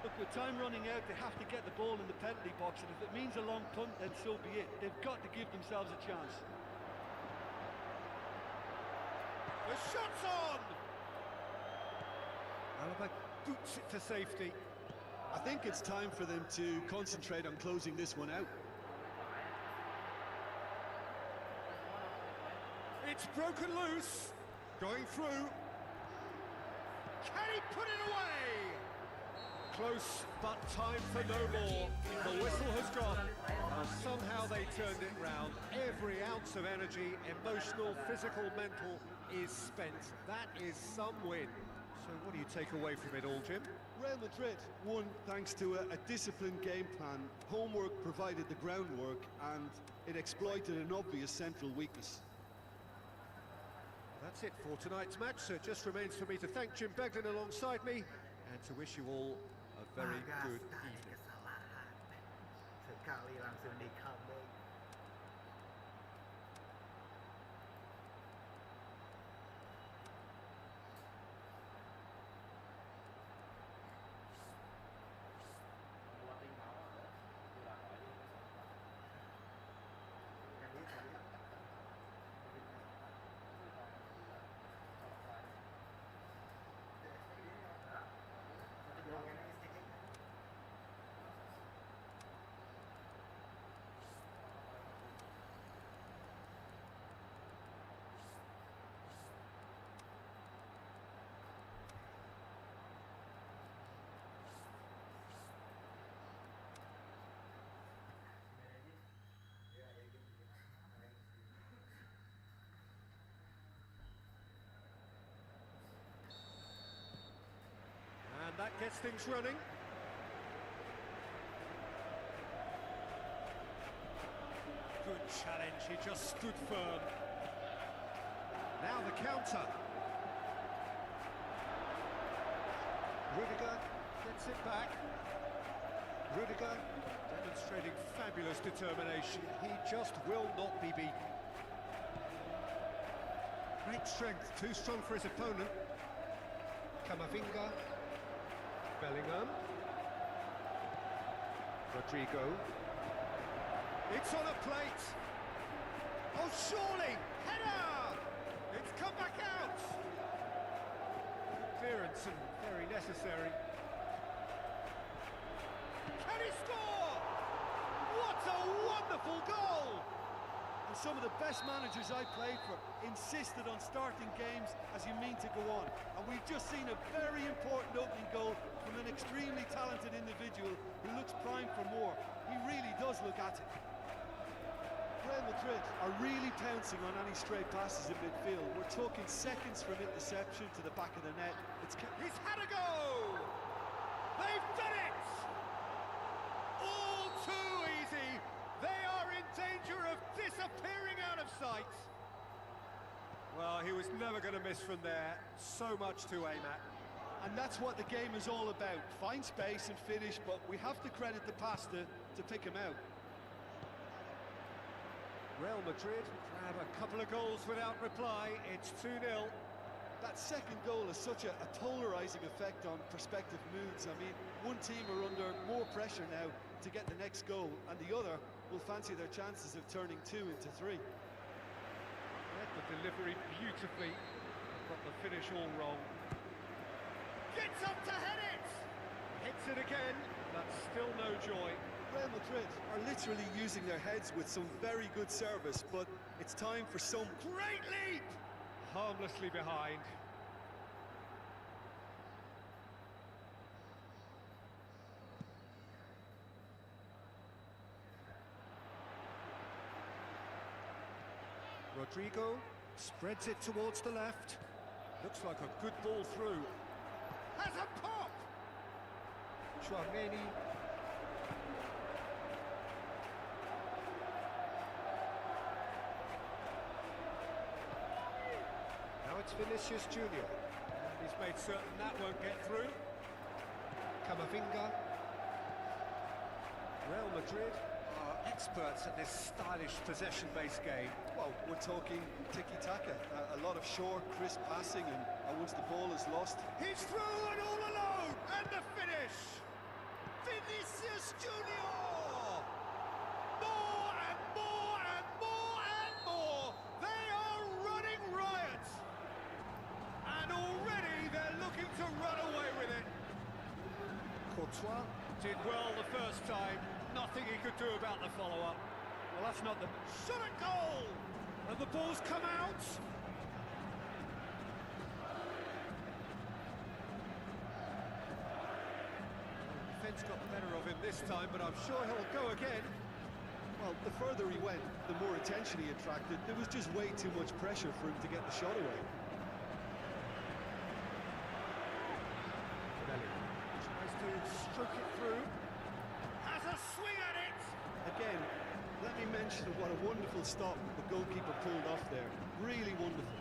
Look, with time running out, they have to get the ball in the penalty box, and if it means a long punt, then so be it. They've got to give themselves a chance. The shot's on! Alaba boots it to safety. I think it's time for them to concentrate on closing this one out. It's broken loose. Going through. Can he put it away? Close, but time for no more. The whistle has gone. Somehow they turned it round. Every ounce of energy, emotional, physical, mental, is spent. That is some win. So what do you take away from it all, Jim? Real Madrid won thanks to a disciplined game plan. Homework provided the groundwork, and it exploited an obvious central weakness. That's it for tonight's match, so it just remains for me to thank Jim Beglin alongside me and to wish you all a very good evening. Kesalahan. Sekali langsung di comeback. gets things running. Good challenge, he just stood firm. Now the counter. Rudiger gets it back. Rudiger demonstrating fabulous determination. He just will not be beaten. Great strength, too strong for his opponent. Camavinga. Bellingham. Rodrigo. It's on a plate. Oh, surely! Header! It's come back out! Clearance and very necessary. Can he score? What a wonderful goal! And some of the best managers I played for insisted on starting games as you mean to go on. And we've just seen a very important opening goal from an extremely talented individual who looks primed for more. He really does look at it. Real Madrid are really pouncing on any stray passes in midfield. We're talking seconds from interception to the back of the net. He's had a go! They've done it! All too easy! They are in danger of disappearing out of sight! Well, he was never going to miss from there. So much to aim at. And that's what the game is all about. Find space and finish, but we have to credit the pasta to pick him out. Real Madrid grab a couple of goals without reply. It's 2-0. That second goal has such a polarising effect on prospective moods. I mean, one team are under more pressure now to get the next goal, and the other will fancy their chances of turning 2 into 3. Read the delivery beautifully, got the finish all wrong. Gets up to head it! Hits it again, but still no joy. Real Madrid are literally using their heads with some very good service, but it's time for some Great leap! Harmlessly behind. Rodrigo spreads it towards the left. Looks like a good ball through. Has a pop! Chouameni. Now it's Vinicius Junior. And he's made certain that won't get through. Camavinga. Real Madrid are experts at this stylish possession-based game. Well, we're talking tiki-taka, a lot of short, crisp passing, and once the ball is lost... He's through and all alone! And the finish! Vinicius Junior! More and more and more and more! They are running riot! And already they're looking to run away with it! Courtois did well the first time. Nothing he could do about the follow-up. Well, that's not the... Shot at goal! And the ball's come out! Defence got the better of him this time, but I'm sure he'll go again. Well, the further he went, the more attention he attracted. There was just way too much pressure for him to get the shot away. Tries to stroke it through. Has a swing at it! Again, let me mention what a wonderful stop the goalkeeper pulled off there. Really wonderful.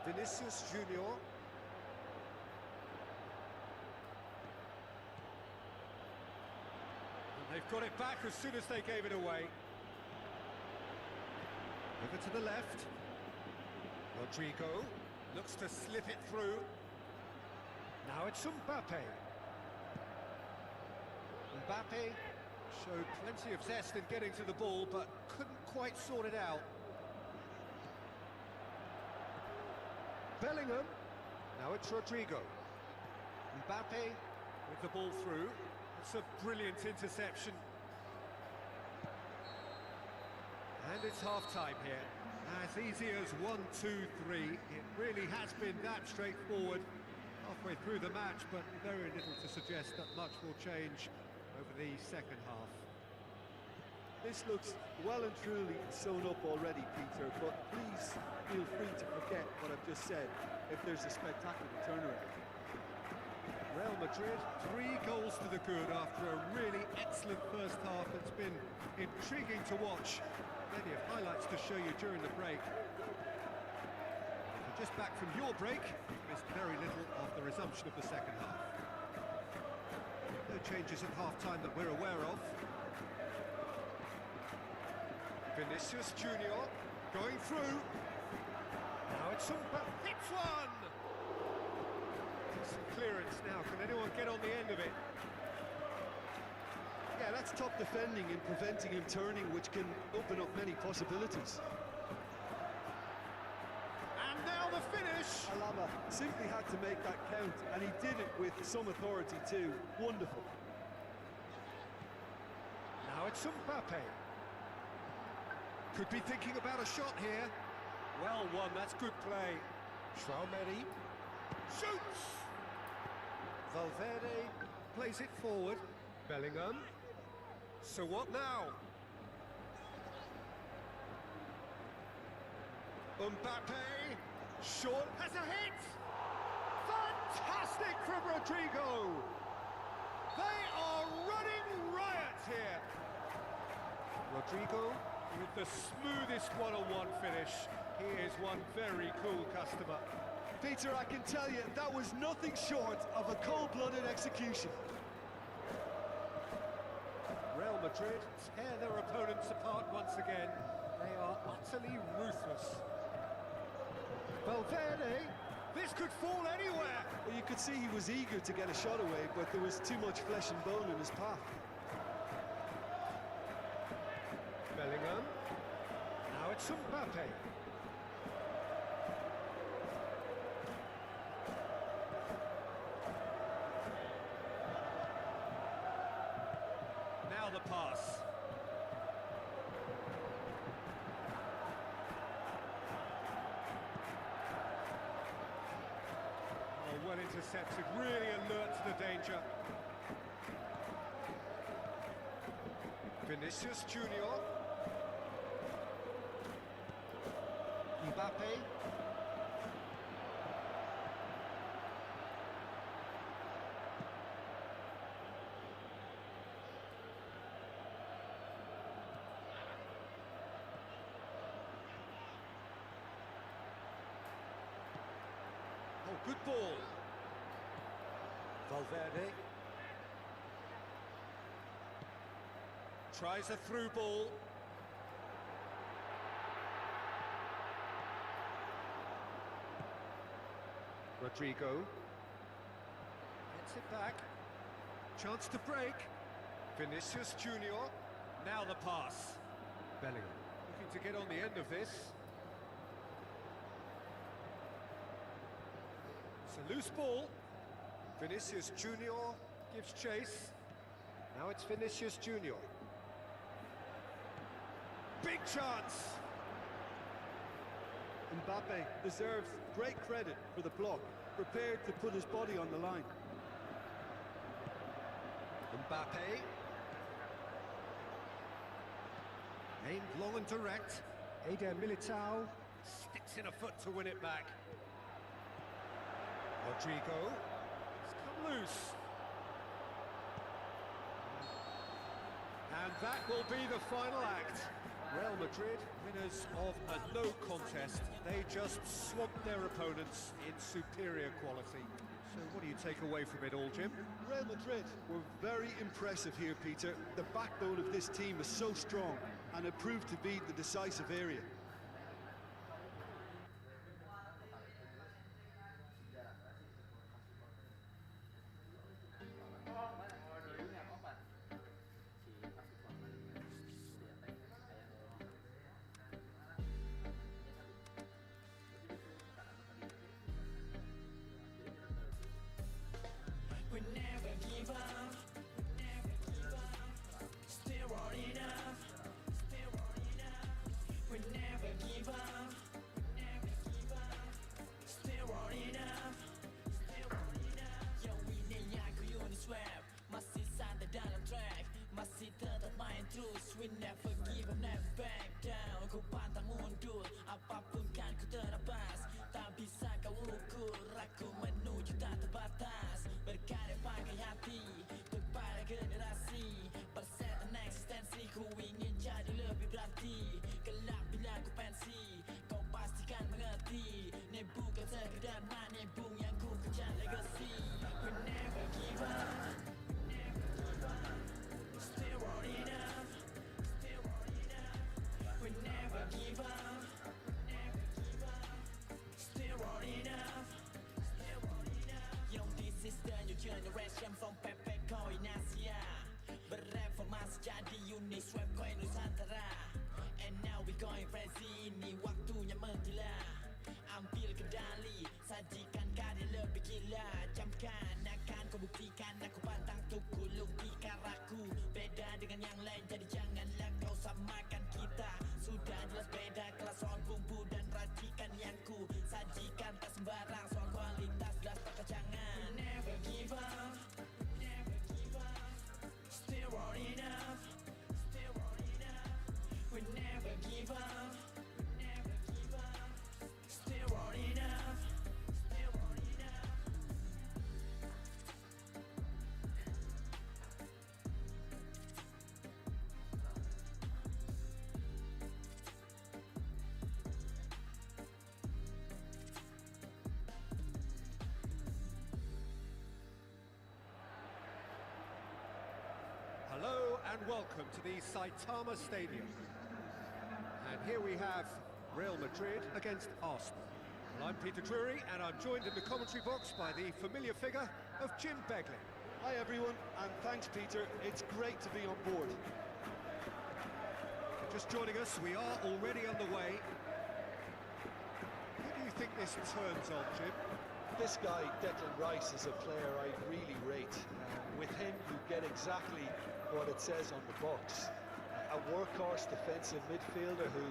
Vinicius Junior. And they've got it back as soon as they gave it away. Over to the left. Rodrigo looks to slip it through. Now it's Mbappe. Mbappe showed plenty of zest in getting to the ball, but couldn't quite sort it out. Bellingham. Now it's Rodrigo. Mbappe with the ball through. It's a brilliant interception. And it's half-time here. As easy as 1, 2, 3. It really has been that straightforward halfway through the match, but very little to suggest that much will change over the second half. This looks well and truly sewn up already, Peter, but please feel free to forget what I've just said if there's a spectacular turnaround. Real Madrid, 3 goals to the good after a really excellent first half. It's been intriguing to watch. Plenty of highlights to show you during the break. So just back from your break, missed very little of the resumption of the second half. No changes at half-time that we're aware of. Vinicius Junior going through. Now it's hits one! Some clearance now. Can anyone get on the end of it? Yeah, that's top defending and preventing him turning, which can open up many possibilities. And now the finish! Alaba simply had to make that count, and he did it with some authority too. Wonderful. Now it's Mbappe. Could be thinking about a shot here. Well won, that's good play. Traoré shoots! Valverde plays it forward. Bellingham. So what now? Mbappe. Short has a hit! Fantastic from Rodrigo! They are running riot here. Rodrigo with the smoothest one-on-one finish. He is one very cool customer. Peter, I can tell you, that was nothing short of a cold-blooded execution. Real Madrid tear their opponents apart once again. They are utterly ruthless. Valverde, this could fall anywhere. Well, you could see he was eager to get a shot away, but there was too much flesh and bone in his path. Bellingham. Now it's Mbappe. Now the pass. Oh, well intercepted, really alert to the danger. Vinicius Junior. Mbappe. Oh, good ball. Valverde. Tries a through ball. Rodrigo gets it back. Chance to break. Vinicius Junior. Now the pass. Bellingham looking to get on the end of this. It's a loose ball. Vinicius Junior gives chase. Now it's Vinicius Junior. Big chance. Mbappe deserves great credit for the block, prepared to put his body on the line. Mbappe. Aimed long and direct. Eder Militao sticks in a foot to win it back. Rodrigo. It's come loose. And that will be the final act. Real Madrid, winners of a no contest. They just swamped their opponents in superior quality. So what do you take away from it all, Jim? Real Madrid were very impressive here, Peter. The backbone of this team is so strong, and it proved to be the decisive area. We never give up, still rolling up, we never We never give up, never back down. Ku pantang mundur, apapun kan ku terabas. Tak bisa kau ukur, aku menuju tak terbatas. Berkarya pakai hati, kepada generasi. Persetan eksistensi, ku ingin jadi lebih berarti. Kelak bila ku pensi, kau pastikan mengerti. Ini bukan sekedar menebung yang ku kejar legacy. We never give up, still rolling up, we never give up, still rolling up. Yo, this is the new generation from Pepe Koin Asia. Bereformasi jadi unit swap coin Nusantara. And now we going crazy, ini waktunya menggila. Ambil kendali, sajikan karya lebih gila. Camkan, akan kau buktikan. Aku pantang tuh gulung tikar aku. Beda dengan yang lain, jadi janganlah kau samakan kita. Sudah jelas beda kelas soal bumbu dan racikan yang ku sajikan. Tak sembarang soal kualitas, jelas tak kecangan. We never give up, still rolling up, we never give up, still rolling up. Hello and welcome to the Saitama Stadium. And here we have Real Madrid against Arsenal. Well, I'm Peter Drury and I'm joined in the commentary box by the familiar figure of Jim Begley. Hi everyone, and thanks Peter. It's great to be on board. Just joining us, we are already underway. Who do you think this turns on, Jim? This guy, Declan Rice, is a player I really rate. With him, you get exactly what it says on the box. A workhorse defensive midfielder who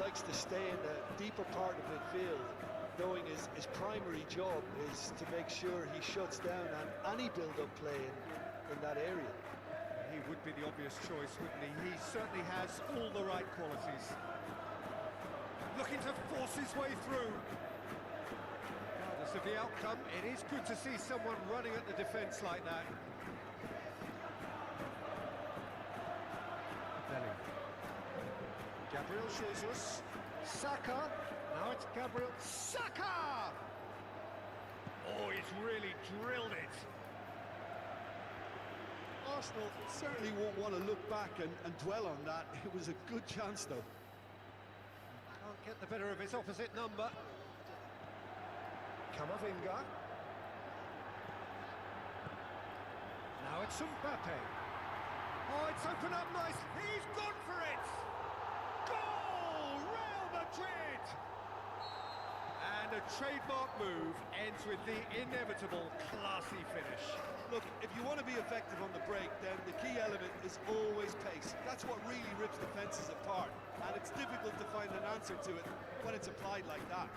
likes to stay in the deeper part of midfield, knowing his primary job is to make sure he shuts down any build-up play in that area. He would be the obvious choice, wouldn't he? He certainly has all the right qualities. Looking to force his way through. Regardless of the outcome, it is good to see someone running at the defence like that. Belly. Gabriel Jesus. Saka. Now it's Gabriel Saka! Oh, he's really drilled it. Arsenal certainly won't want to look back and dwell on that. It was a good chance though. Can't get the better of his opposite number. Camavinga. Now it's Mbappe. Oh, it's opened up nice. He's gone for it! Goal! Real Madrid! And a trademark move ends with the inevitable classy finish. Look, if you want to be effective on the break, then the key element is always pace. That's what really rips defences apart, and it's difficult to find an answer to it when it's applied like that.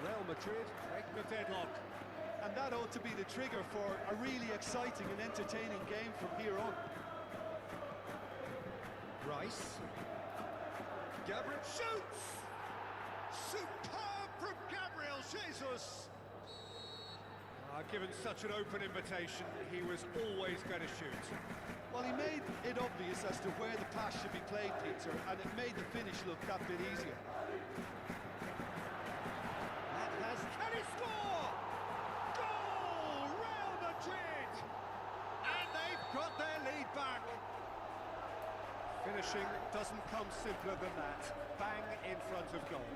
Real Madrid breaking the deadlock. And that ought to be the trigger for a really exciting and entertaining game from here on. Rice. Gabriel shoots! Superb from Gabriel Jesus! Given such an open invitation, he was always going to shoot. Well, he made it obvious as to where the pass should be played, Peter, and it made the finish look that bit easier. Can he score? Goal! Real Madrid! And they've got their lead back. Finishing doesn't come simpler than that. Bang in front of goal.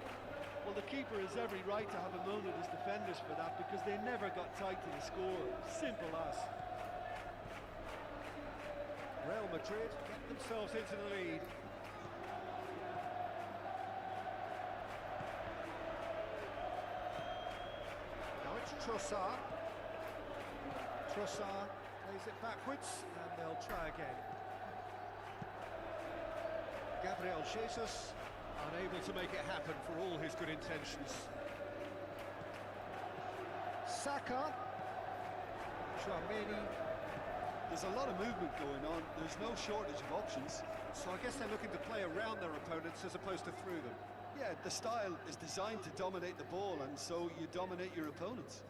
Well, the keeper has every right to have a moan at his defenders for that because they never got tight to the score. Simple as. Real Madrid get themselves into the lead. Now it's Trossard. Trossard plays it backwards and they'll try again. Gabriel Jesus unable to make it happen for all his good intentions. Saka. Chouameni. There's there's a lot of movement going on. There's no shortage of options. So I guess they're looking to play around their opponents as opposed to through them. Yeah, the style is designed to dominate the ball, and so you dominate your opponents.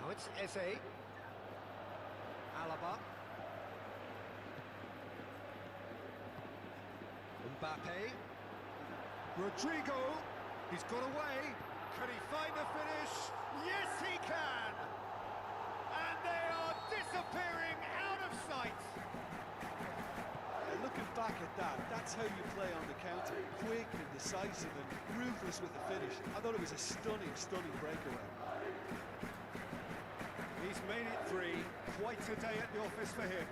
Now it's Eze. Alaba. Mbappe. Rodrigo. He's got away. Can he find the finish? Yes, he can! And they are disappearing out of sight. Looking back at that, that's how you play on the counter. Quick and decisive and ruthless with the finish. I thought it was a stunning, stunning breakaway. He's made it 3. Quite a day at the office for him.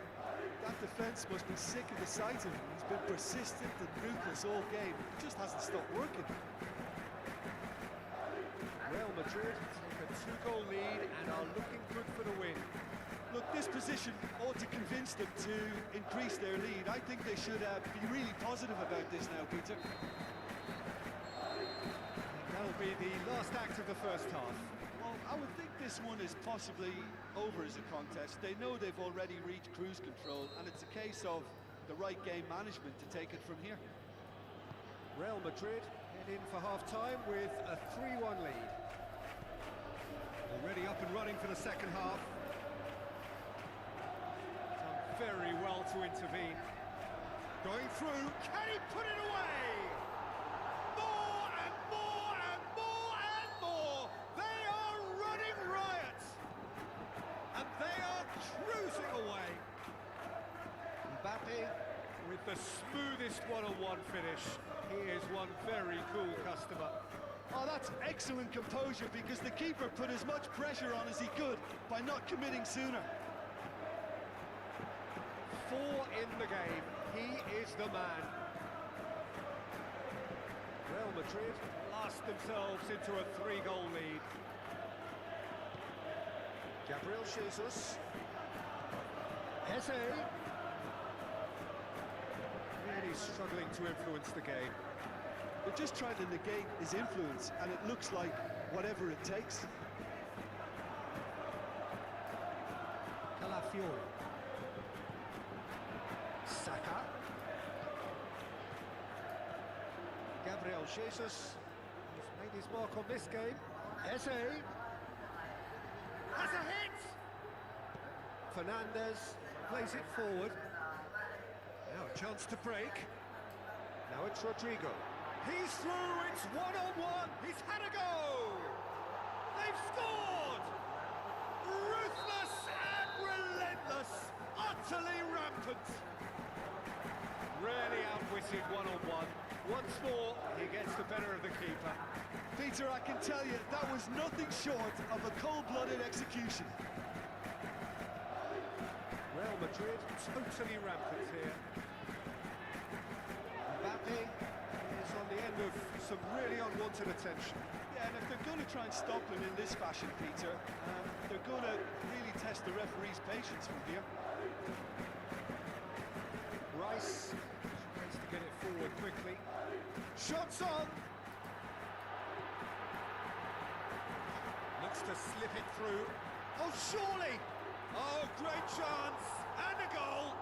That defence must be sick of the sight of him. He's been persistent and ruthless all game. It just hasn't stopped working. Real Madrid take a 2-goal lead and are looking good for the win. Look, this position ought to convince them to increase their lead. I think they should be really positive about this now, Peter. That'll be the last act of the first half. Well, I would think this one is possibly over as a contest. They know they've already reached cruise control, and it's a case of the right game management to take it from here. Real Madrid head in for half-time with a 3-1 lead. Already up and running for the second half. Done very well to intervene. Going through, Can he put it away? More and more and more and more. They are running riot. and they are cruising away. Mbappe with the smoothest one-on-one finish. He is one very cool customer. Oh, that's excellent composure, because the keeper put as much pressure on as he could by not committing sooner. 4 in the game. He is the man. Real Madrid blast themselves into a 3-goal lead. Gabriel Jesus. Eze. Really struggling to influence the game. They're just trying to negate his influence, and it looks like whatever it takes. Calafiori. Saka. Gabriel Jesus. He's made his mark on this game. Eze. Has a hit. Fernandez plays it forward. Now a chance to break. Now it's Rodrigo. He's through, it's one-on-one, he's had a go! They've scored! Ruthless and relentless, utterly rampant. Really outwitted one-on-one. Once more, he gets the better of the keeper. Peter, I can tell you, that was nothing short of a cold-blooded execution. Real Madrid totally rampant here. Mbappe is on the end of some really unwanted attention. Yeah, and if they're going to try and stop him in this fashion, Peter, they're going to really test the referee's patience from here. Rice tries to get it forward quickly. Shots on! Looks to slip it through. Oh, surely! Oh, great chance, and a goal!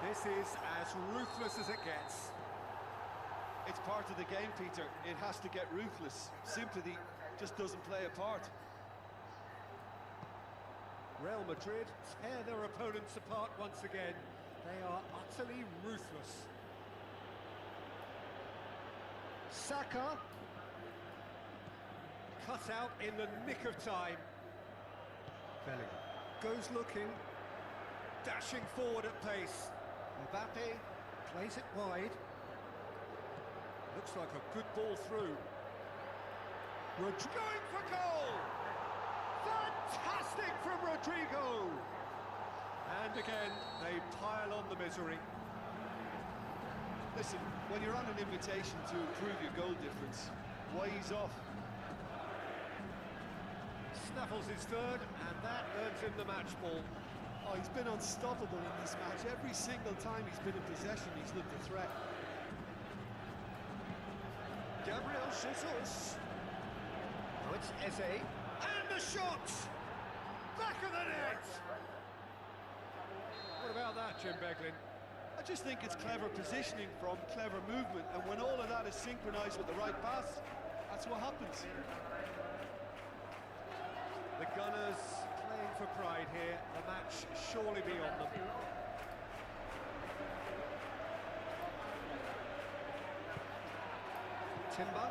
This is as ruthless as it gets. It's part of the game, Peter. It has to get ruthless. Sympathy just doesn't play a part. Real Madrid tear their opponents apart once again. They are utterly ruthless. Saka cut out in the nick of time. Bellingham goes looking, dashing forward at pace. Mbappe plays it wide. Looks like a good ball through. Going for goal! Fantastic from Rodrigo! And again, they pile on the misery. Listen, when you're on an invitation to improve your goal difference, why he's off? Snaffles his third, and that earns him the match ball. Oh, he's been unstoppable in this match. Every single time he's been in possession, he's looked a threat. Gabriel Jesus. Now it's Eze. And the the shot! Back of the net! What about that, Jim Beglin? I just think it's clever positioning from clever movement, and when all of that is synchronised with the right pass, that's what happens. The Gunners playing for pride here. The match surely beyond them. Timber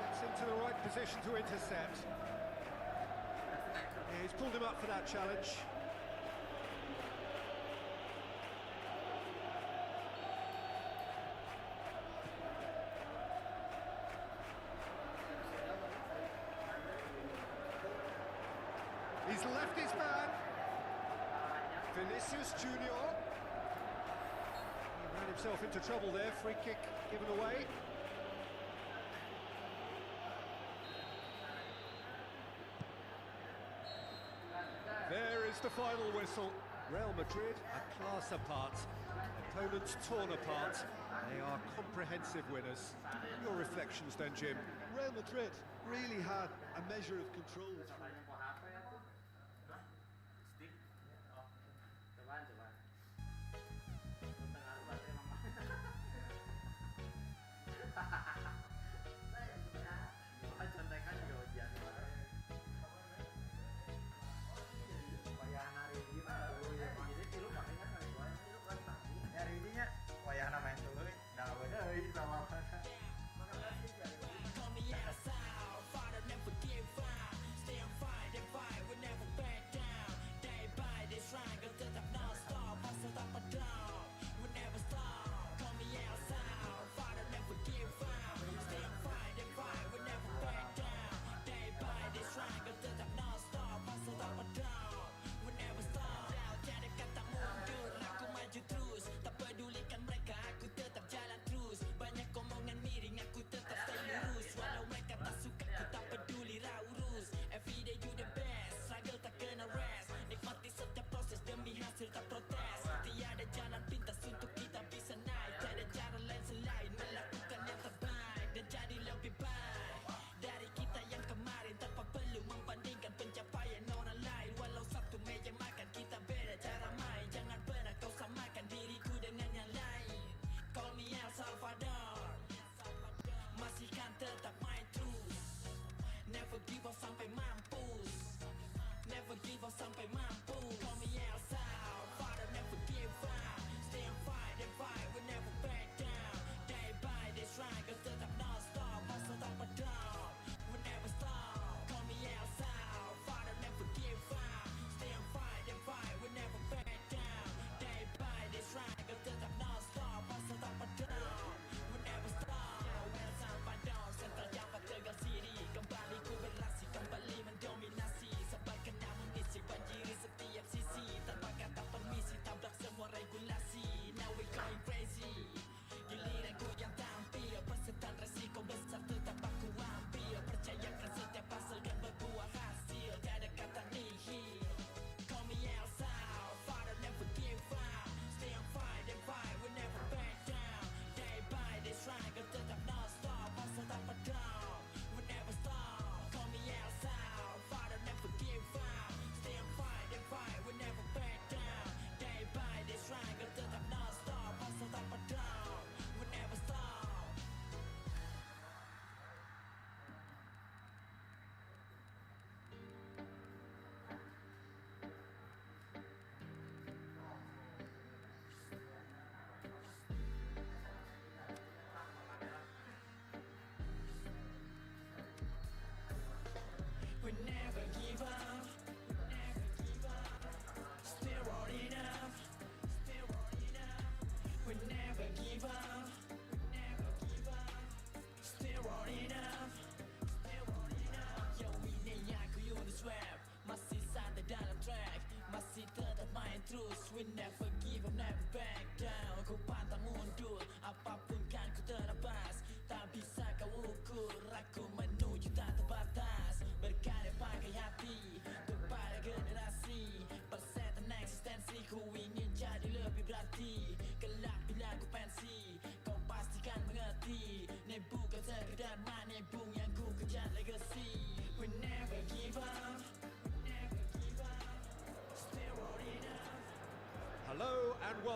gets into the right position to intercept. Yeah, he's pulled him up for that challenge. He's left his man. Vinicius Junior. He ran himself into trouble there. Free kick given away. There is the final whistle. Real Madrid a class apart. Opponents torn apart. They are comprehensive winners. Your reflections then, Jim? Real Madrid really had a measure of control. Cobain po apa ya tuh? Hah? Stick? Oh, cobaan, cobaan. Tengah rumah emang. Wah, contekan Jojan. Wayahan hari ini mah tuh ya. Jadi tilu pakai kan kali gua, tilu kan tadi. Hari ini nya wayahan main tuh dawe deui sama mana. Call me out, fight and never give up. Stay and fight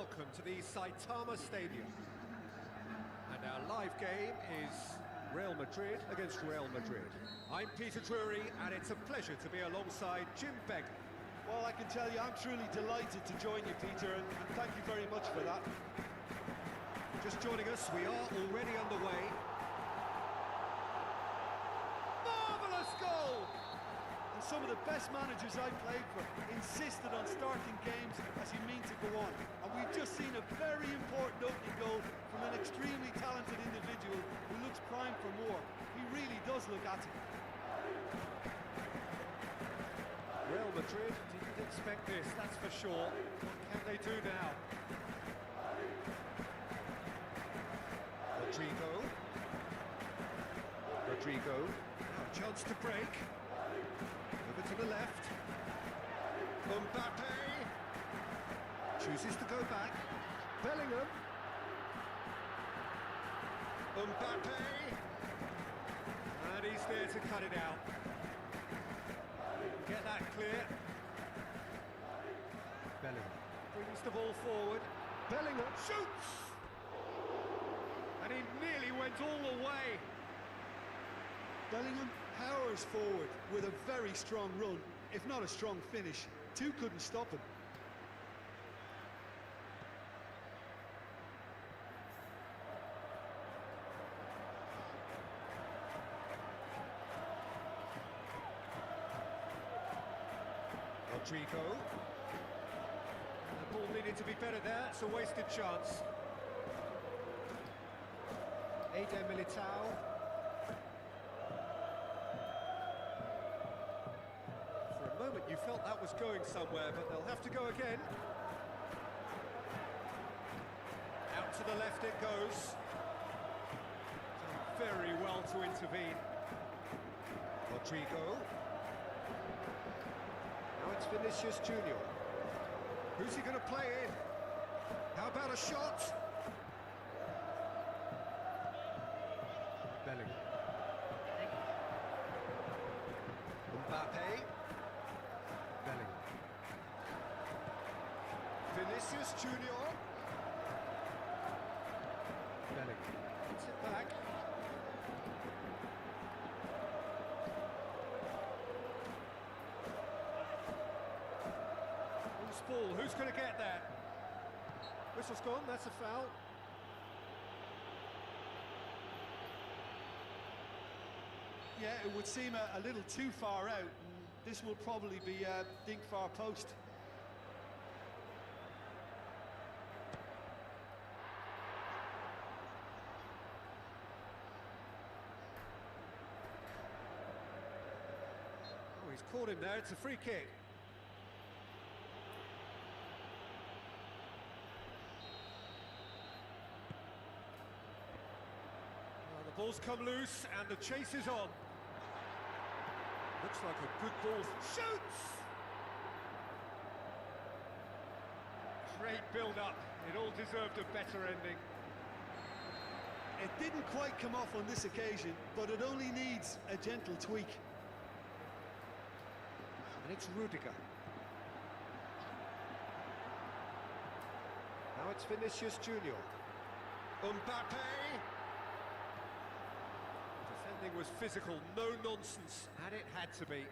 welcome to the Saitama Stadium. And our live game is Real Madrid against Real Madrid. I'm Peter Drury, and it's a pleasure to be alongside Jim Beggar. Well, I can tell you, I'm truly delighted to join you, Peter, and thank you very much for that. Just joining us, we are already underway. Marvellous goal! And some of the best managers I played for insisted on starting games as you mean to go on. And we've just seen a very important opening goal from an extremely talented individual who looks primed for more. He really does look at it. Real Madrid didn't expect this, that's for sure. What can they do now? Rodrigo. Now a chance to break. Over to the left. Mbappe chooses to go back. Bellingham. Mbappe. And he's there to cut it out. Get that clear. Bellingham brings the ball forward. Bellingham shoots! And he nearly went all the way. Bellingham powers forward with a very strong run, if not a strong finish. Two couldn't stop him. Rodrigo. The ball needed to be better there, it's a wasted chance. Eder Militao. For a moment you felt that was going somewhere, but they'll have to go again. Out to the left it goes. Done very well to intervene. Rodrigo. Now it's Vinicius Junior. Who's he going to play in? How about a shot? Bellingham. Mbappe. Bellingham. Vinicius Junior. Bellingham. Puts it back. Loose ball. Who's going to get that? Whistle's gone. That's a foul. Yeah, it would seem a little too far out. And this will probably be a dink far post. Oh, he's caught him there. It's a free kick. Well, the ball's come loose and the chase is on. Looks like a good ball. Shoots! Great build-up. It all deserved a better ending. It didn't quite come off on this occasion, but it only needs a gentle tweak. And it's Rudiger. Now it's Vinicius Junior. Mbappe! Defending was physical, no nonsense, and it had to be.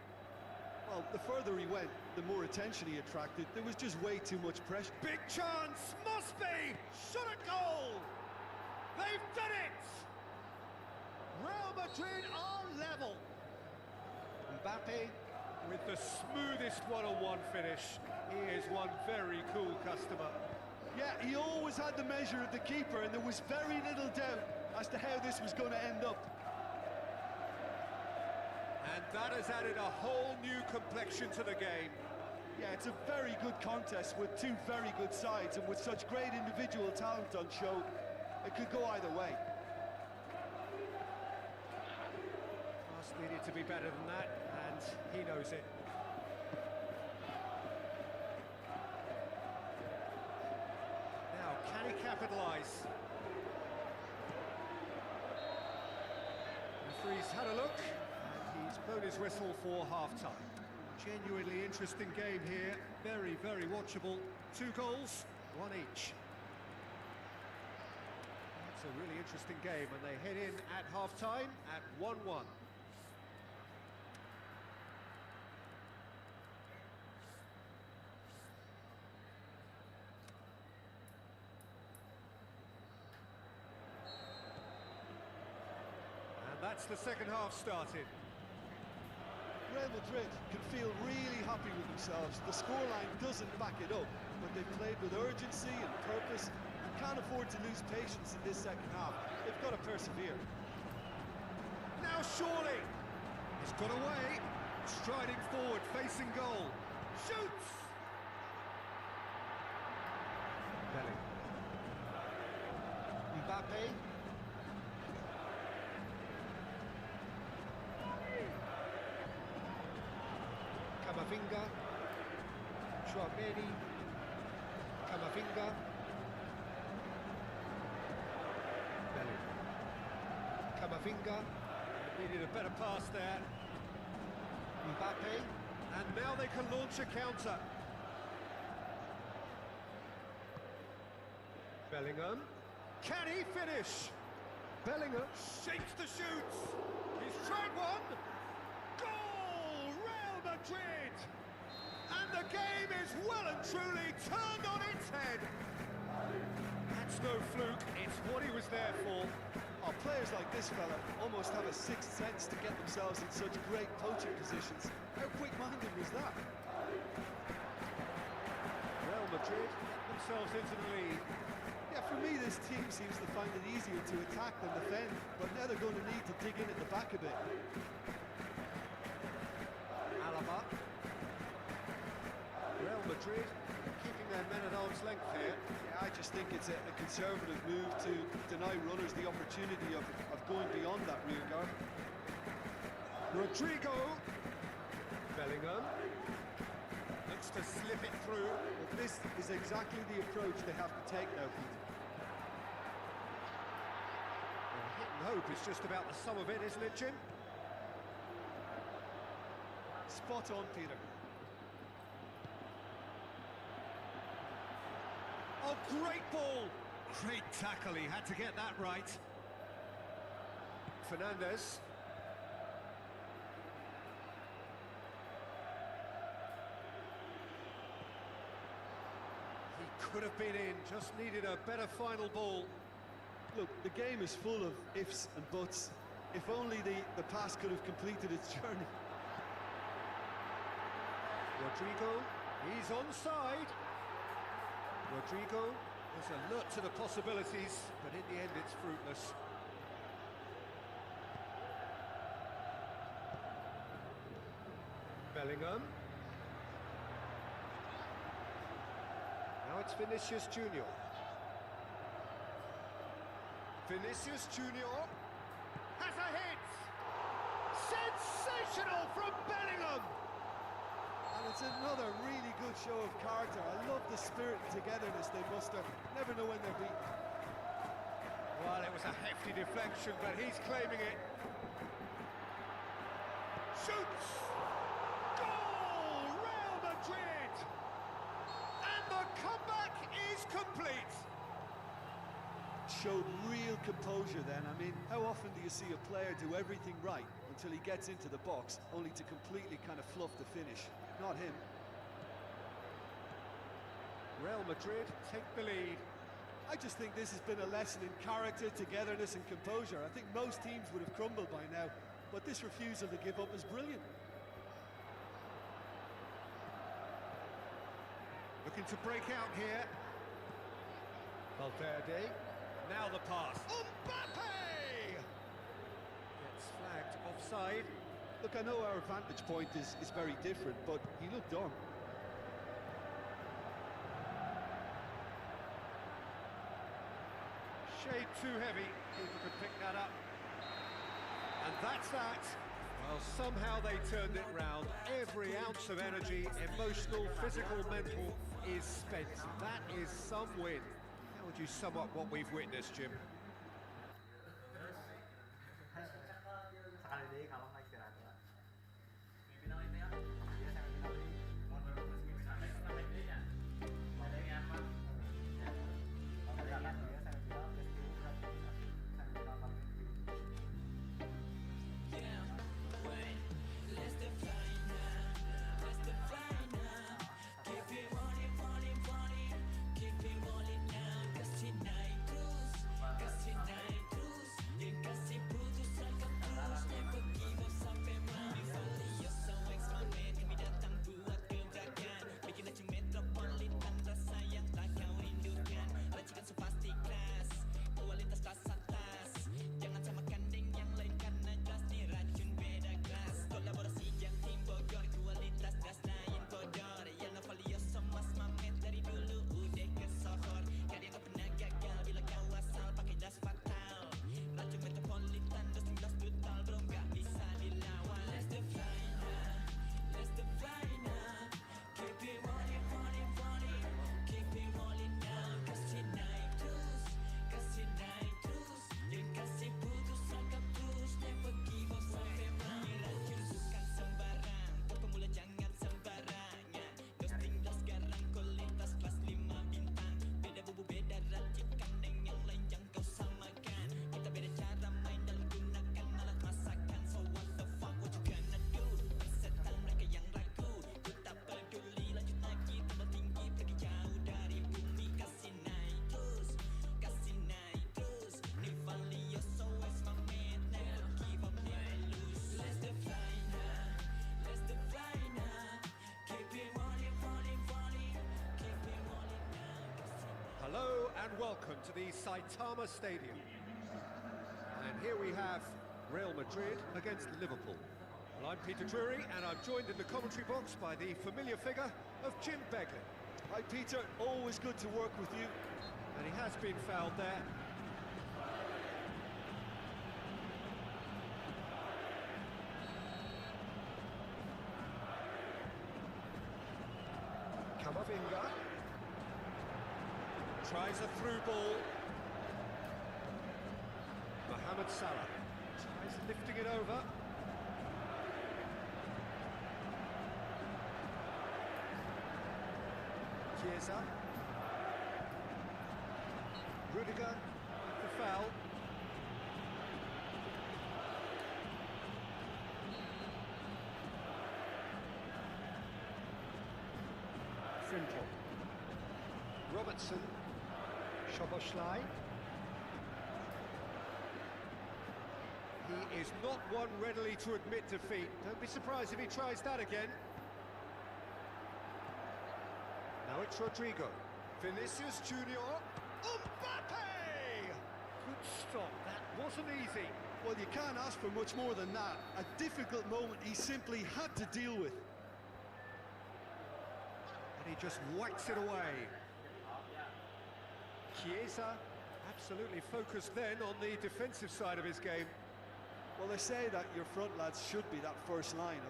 Well, the further he went, the more attention he attracted. There was just way too much pressure. Big chance, must be! Shot at goal! They've done it! Real Madrid are level. Mbappe with the smoothest one-on-one finish. He is one very cool customer. Yeah, he always had the measure of the keeper, and there was very little doubt as to how this was going to end up. And that has added a whole new complexion to the game. Yeah, it's a very good contest with two very good sides, and with such great individual talent on show, it could go either way. Pass needed to be better than that, and he knows it. Now, can he capitalise? Referee's had a look, and he's blown his whistle for half-time. Genuinely interesting game here, very, very watchable. 2 goals, 1 each. It's a really interesting game, and they head in at half-time at 1-1. And that's the second half started. Real Madrid can feel really happy with themselves. The scoreline doesn't back it up, but they've played with urgency and purpose and can't afford to lose patience in this second half. They've got to persevere. Now surely! He's got away, striding forward, facing goal. Shoots! Belling. Mbappe. Camavinga, Chouameni, Camavinga, Belling, Camavinga, needed a better pass there, Mbappe, and now they can launch a counter. Bellingham, can he finish? Bellingham shapes the shoots, he's tried one, goal, Real Madrid! And the game is well and truly turned on its head. That's no fluke, it's what he was there for. Oh, players like this fella almost have a sixth sense to get themselves in such great poaching positions. How quick-minded was that? Real Madrid get themselves into the lead. Yeah, for me, this team seems to find it easier to attack than defend, but now they're going to need to dig in at the back a bit. Alaba. Real Madrid keeping their men at arm's length here. Yeah, I just think it's a conservative move to deny runners the opportunity of going beyond that rear guard. Rodrigo. Bellingham. Looks to slip it through. But this is exactly the approach they have to take now, Peter. Well, hit and hope is just about the sum of it, isn't it, Jim? Spot on, Peter. Oh, great ball! Great tackle, he had to get that right. Fernandez. He could have been in, just needed a better final ball. Look, the game is full of ifs and buts. If only the pass could have completed its journey. Rodrigo, he's onside. Rodrigo is alert to the possibilities, but in the end it's fruitless. Bellingham. Now it's Vinicius Junior. Vinicius Junior has a hit! Sensational from Bellingham! And it's another really good show of character. I love the spirit and togetherness they muster. Never know when they're beaten. Well, it was a hefty deflection, but he's claiming it. Shoots! Goal! Real Madrid! And the comeback is complete! Showed real composure then. I mean, how often do you see a player do everything right until he gets into the box, only to completely kind of fluff the finish? Not him. Real Madrid take the lead. I just think this has been a lesson in character, togetherness and composure. I think most teams would have crumbled by now, but this refusal to give up is brilliant. Looking to break out here. Valverde. Now the pass. Mbappe! Gets flagged offside. Look, I know our vantage point is very different, but he looked on. Shade too heavy. Keeper could pick that up. And that's that. Well, somehow they turned it round. Every ounce of energy, emotional, physical, mental, is spent. That is some win. How would you sum up what we've witnessed, Jim? Sekali deh kalau nggak istirahat ya. Semifinal itu ya. Iya, semifinal ini. Mau semifinal itu ya. Ada yang apa? Kalau nggak kan dia semifinal, terus itu berarti welcome to the Saitama Stadium. And here we have Real Madrid against Liverpool. Well, I'm Peter Drury, and I'm joined in the commentary box by the familiar figure of Jim Beglin. Hi, Peter. Always good to work with you. And he has been fouled there. Camavinga tries a through ball. Mohamed Salah tries lifting it over. Chiesa. Rudiger, the foul. Frinkel. Robertson. Szoboszlai. He is not one readily to admit defeat. Don't be surprised if he tries that again. Now it's Rodrigo. Vinicius Junior. Mbappe! Good stop. That wasn't easy. Well, you can't ask for much more than that. A difficult moment he simply had to deal with. And he just whacks it away. Chiesa absolutely focused then on the defensive side of his game. Well, they say that your front lads should be that first line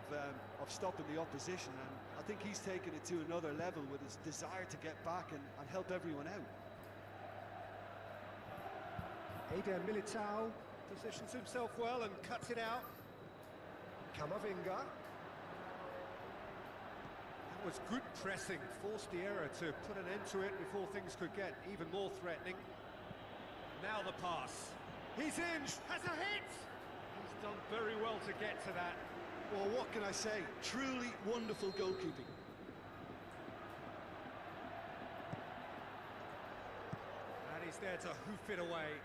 of stopping the opposition, and I think he's taken it to another level with his desire to get back and help everyone out. Eder Militao positions himself well and cuts it out. Camavinga. That was good pressing, forced the error to put an end to it before things could get even more threatening. Now the pass. He's in, has a hit! He's done very well to get to that. Well, what can I say? Truly wonderful goalkeeping. And he's there to hoof it away.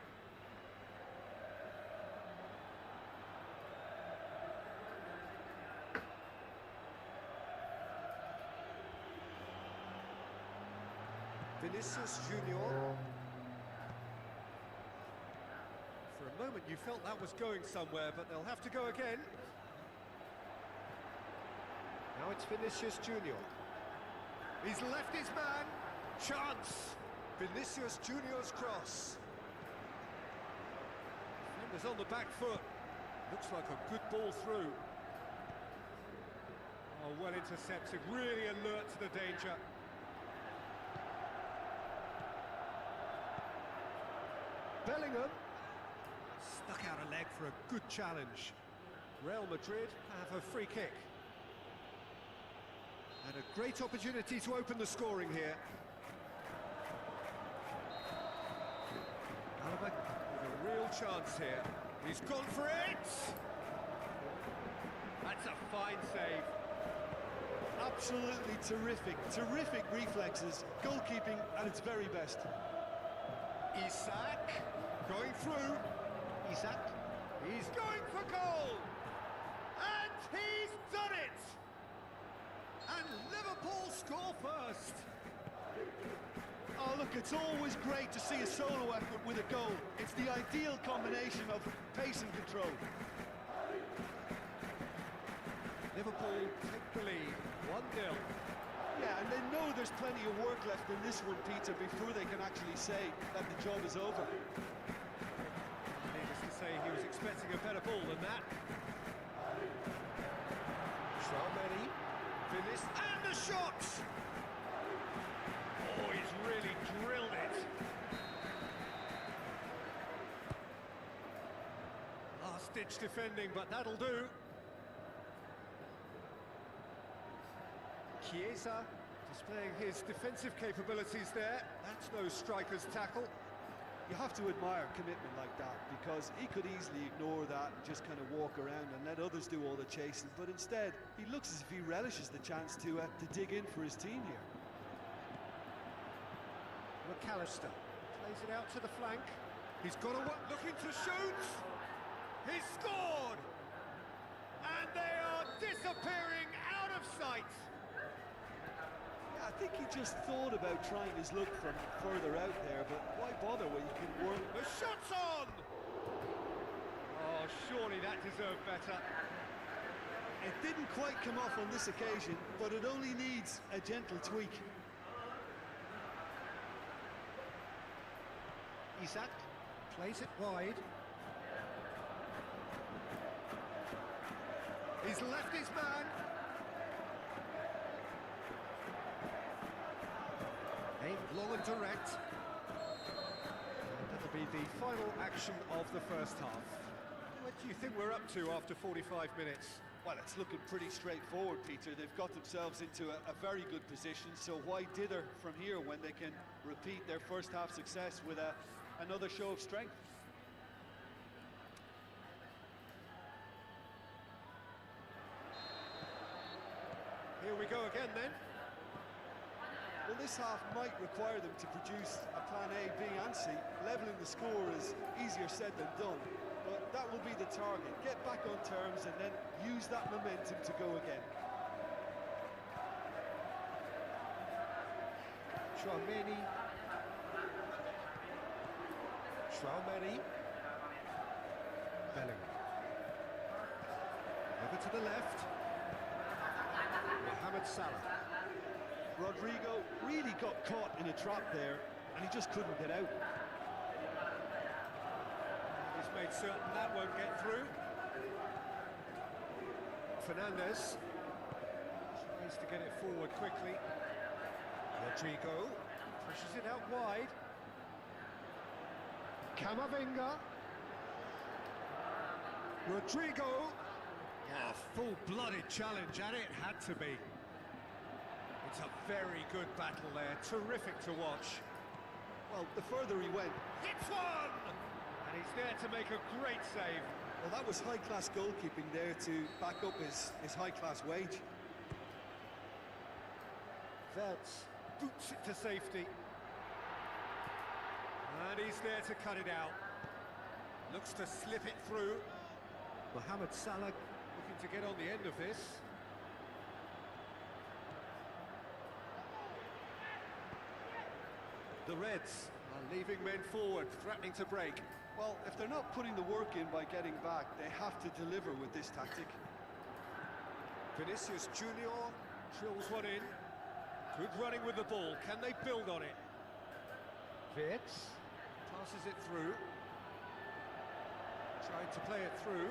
Vinicius Junior. For a moment you felt that was going somewhere, but they'll have to go again. Now it's Vinicius Junior. He's left his man. Chance. Vinicius Junior's cross. Defender's on the back foot. Looks like a good ball through. Oh, well intercepted. Really alert to the danger. Bellingham stuck out a leg for a good challenge. Real Madrid have a free kick. And a great opportunity to open the scoring here. Alaba with a real chance here. He's gone for it! That's a fine save. Absolutely terrific, terrific reflexes. Goalkeeping at its very best. Isak going through. Isak, he's going for goal! And he's done it! And Liverpool score first. Oh, look, it's always great to see a solo effort with a goal. It's the ideal combination of pace and control. Liverpool take the lead, 1-0. Yeah, and they know there's plenty of work left in this one, Peter, before they can actually say that the job is over. Needless to say, he was expecting a better ball than that. Traoré, Vinicius, and the shot! Oh, he's really drilled it. Last-ditch defending, but that'll do. Chiesa displaying his defensive capabilities there. That's no striker's tackle. You have to admire commitment like that, because he could easily ignore that and just kind of walk around and let others do all the chasing, but instead he looks as if he relishes the chance to dig in for his team here. McAllister plays it out to the flank. He's got a looking to shoot. He's scored, and they are disappearing out of sight. Yeah, think he just thought about trying his luck from further out there, but why bother when you can work? The shot's on! Oh, surely that deserved better. It didn't quite come off on this occasion, but it only needs a gentle tweak. Isak plays it wide. He's left his man. Aimed long and direct. And that'll be the final action of the first half. What do you think we're up to after 45 minutes? Well, it's looking pretty straightforward, Peter. They've got themselves into a very good position, so why dither from here when they can repeat their first half success with another show of strength? Here we go again then. Well, this half might require them to produce a plan A, B and C. Levelling the score is easier said than done, but that will be the target. Get back on terms and then use that momentum to go again. Traumeni. Bellingham. Over to the left. Mohamed Salah. Rodrigo really got caught in a trap there, and he just couldn't get out. He's made certain that won't get through. Fernandes tries to get it forward quickly. Rodrigo pushes it out wide. Camavinga. Rodrigo. Yeah, full-blooded challenge, and it had to be. It's a very good battle there, terrific to watch. Well, the further he went... Hits one! And he's there to make a great save. Well, that was high-class goalkeeping there to back up his high-class wage. Verts boots it to safety. And he's there to cut it out. Looks to slip it through. Mohamed Salah looking to get on the end of this. The Reds are leaving men forward, threatening to break. Well, if they're not putting the work in by getting back, they have to deliver with this tactic. Vinicius Junior drills one in. Good running with the ball. Can they build on it? Verts passes it through. Trying to play it through.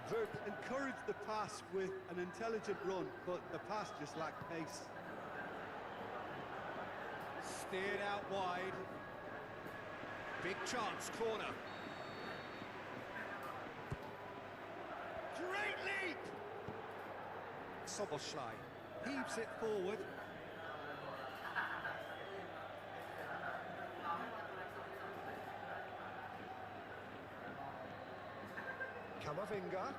Vert encouraged the pass with an intelligent run, but the pass just lacked pace. Steered out wide. Big chance, corner. Great leap! Soboslai heaves it forward. Camavinga.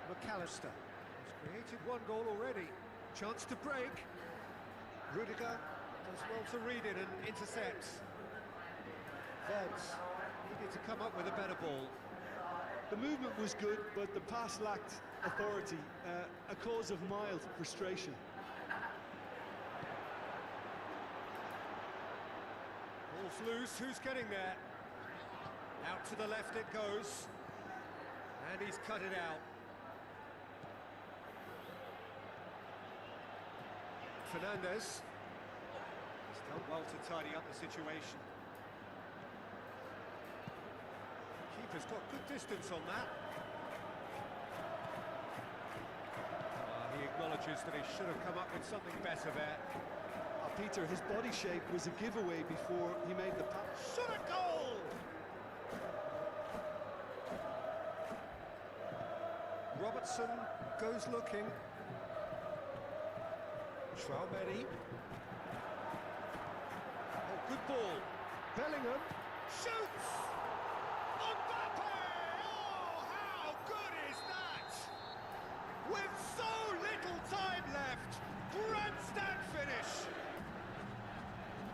McAllister has created one goal already. Chance to break. Rudiger does well to read it and intercepts. Verts needed to come up with a better ball. The movement was good, but the pass lacked authority, a cause of mild frustration. Ball's loose, who's getting there? Out to the left it goes. And he's cut it out. Fernandes. He's done well to tidy up the situation. Keeper's got good distance on that. He acknowledges that he should have come up with something better there. Peter, his body shape was a giveaway before he made the pass. Shot a goal! Robertson goes looking. Traumeni. Oh, good ball. Bellingham shoots! Mbappe! Oh, how good is that? With so little time left, grandstand finish.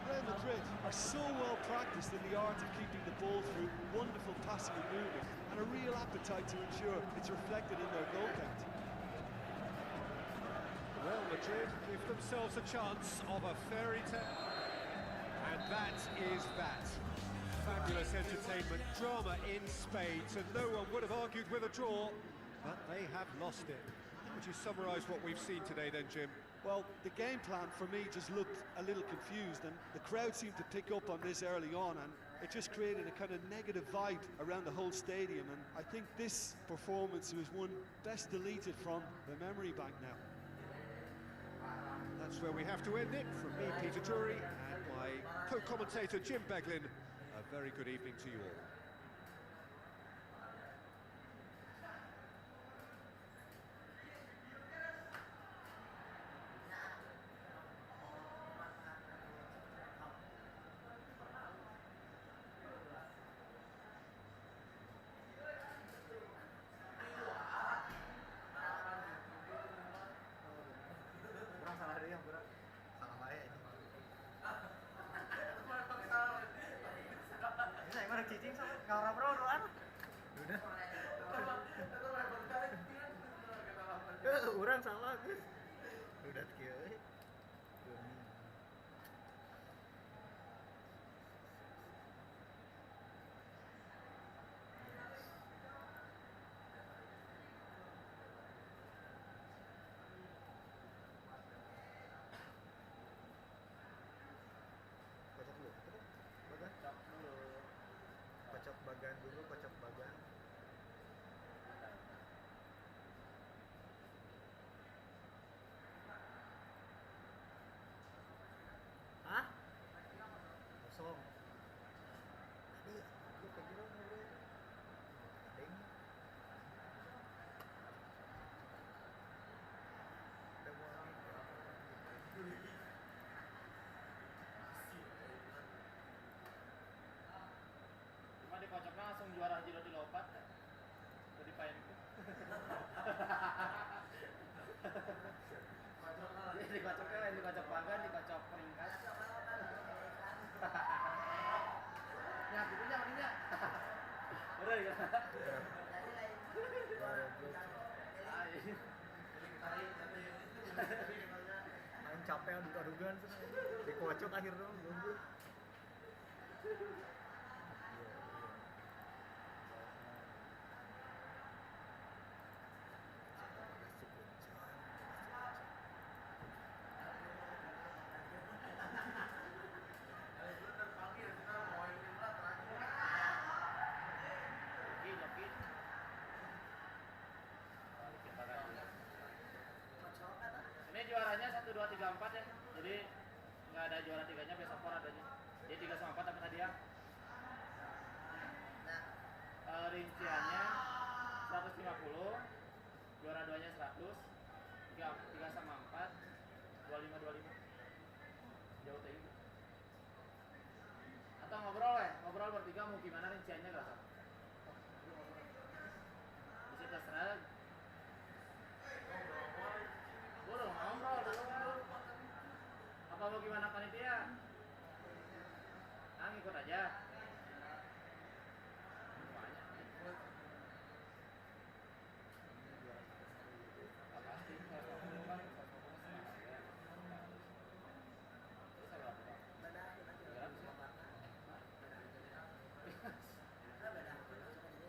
Real Madrid are are so well practiced in the art of keeping the ball through wonderful passing and movement, and a real appetite to ensure it's reflected in their goal count. Well, Madrid give themselves a chance of a fairy tale. And that is that. Fabulous entertainment, drama in spades, and no one would have argued with a draw, but they have lost it. How would you summarise what we've seen today then, Jim? Well, the game plan for me just looked a little confused, and the crowd seemed to pick up on this early on, and it just created a kind of negative vibe around the whole stadium, and I think this performance was one best deleted from the memory bank now. That's where we have to end it. From me, Peter Drury, and my co-commentator, Jim Beglin, a very good evening to you all. Kurang salah dia, kurang salah baik. Ini saya mana cicing sama ngawra bro doan. Udah. Orang salah guys. Udah kieu. Kocok dulu, bagan. Kocok bagan dulu, kocok bagan. Hah? Kosong. Tadi lu kejuran ngobrol. Ding. Udah mau orang. Cuma dikocoknya langsung juara Giro di lopat ya. Jadi payen itu. Jadi dikocoknya lain dikocok bagan, dikocok peringkat. Nyak, itu nyak. Udah ya. Main capek aduk-adukan dikocok akhir dong nunggu. Ini juaranya 1, 2, 3, 4 ya. Jadi nggak ada juara 3-nya, besok for adanya. Jadi 3 sama 4 apa tadi ya? Rinciannya 150, juara 2-nya 100, 3 sama 4, 25. Jauh tadi. Atau ngobrol bertiga mau gimana rinciannya nggak tahu. Bisa terserah. Boleh ngobrol dulu. Apa mau gimana panitia? Ah, ngikut aja.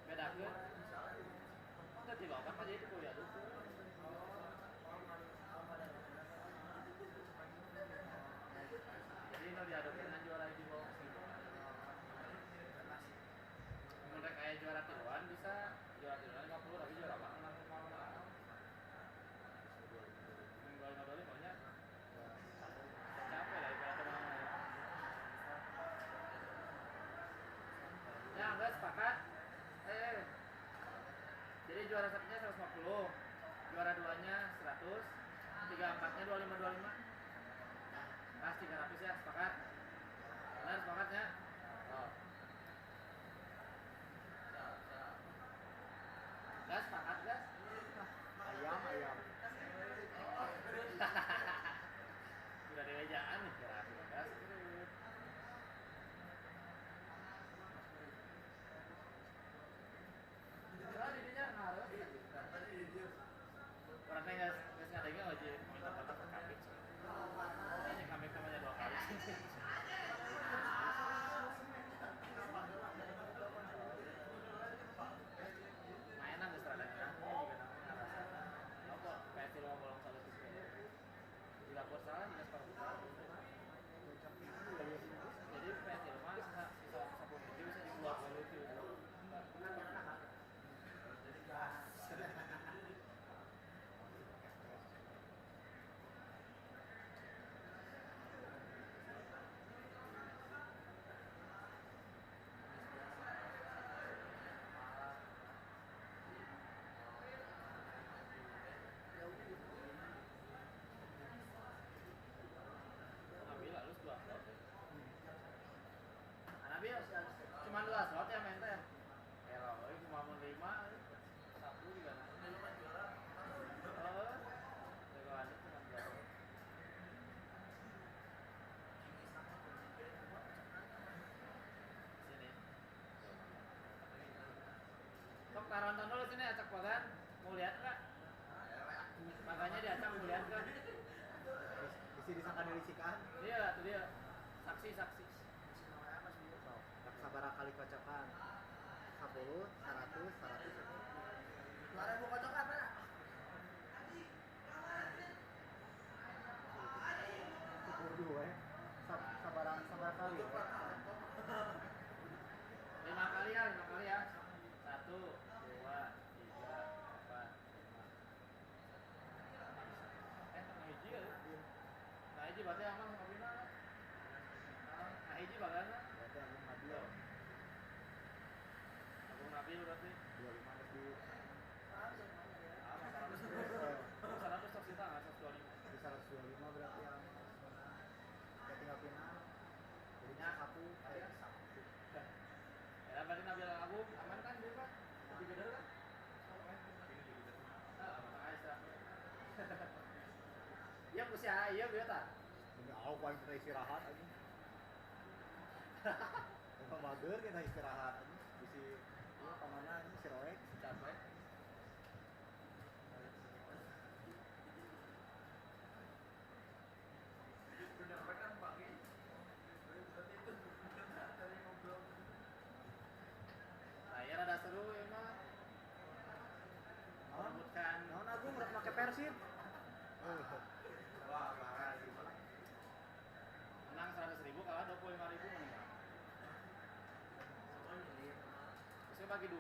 Beda ke? Enggak dilakukan aja itu kuliah dulu. Jadi kalau diadopin dengan juara di bawah gitu. Menurut kayak juara tiruan bisa, juara tiruan 50 tapi juara apa? 60. Juara 50 pokoknya capek lah ibarat teman-teman. Ya enggak sepakat. Jadi juara satunya 150, juara 2-nya 100, 3-4-nya 25. Pas 300 ya, sepakat? Benar sepakatnya? Oh. Gas, sepakat gas? Ayam. Sudah di mejaan nih, kira gas. nonton dulu sini acak bagan. Mau lihat nggak? Makanya diacak mau lihat nggak? Isi disangka dirisikan. Iya, itu dia. Saksi. Sabara kali kocokan. 10, 100, 100. 2.000 kocokan mana? Dua ya. Sabara kali. 5 kali ya. 1, 2, 3, 4, 5. Tengah hiji ya? Nah hiji berarti aman ngapina? Nah hiji bagana? Berarti Agung Nabil. Agung Nabil berarti? 25 lebih. 100 tersita nggak? 125? Di 125 berarti yang ya tinggal final. Jadinya satu. Ya berarti Nabil Agung aman kan dia Pak? Lebih gede kan? Aman aja. Iya usia iya biar tak? Ini aku paling kita istirahat aja. Emang mager kita istirahat aja. Bisi ini kemana ini si Roek? Capek. Saya rada seru emang. Merebutkan. Naon Agung udah pakai Persib? Menang 100.000 kalah 25.000 menang. Terus bagi 2.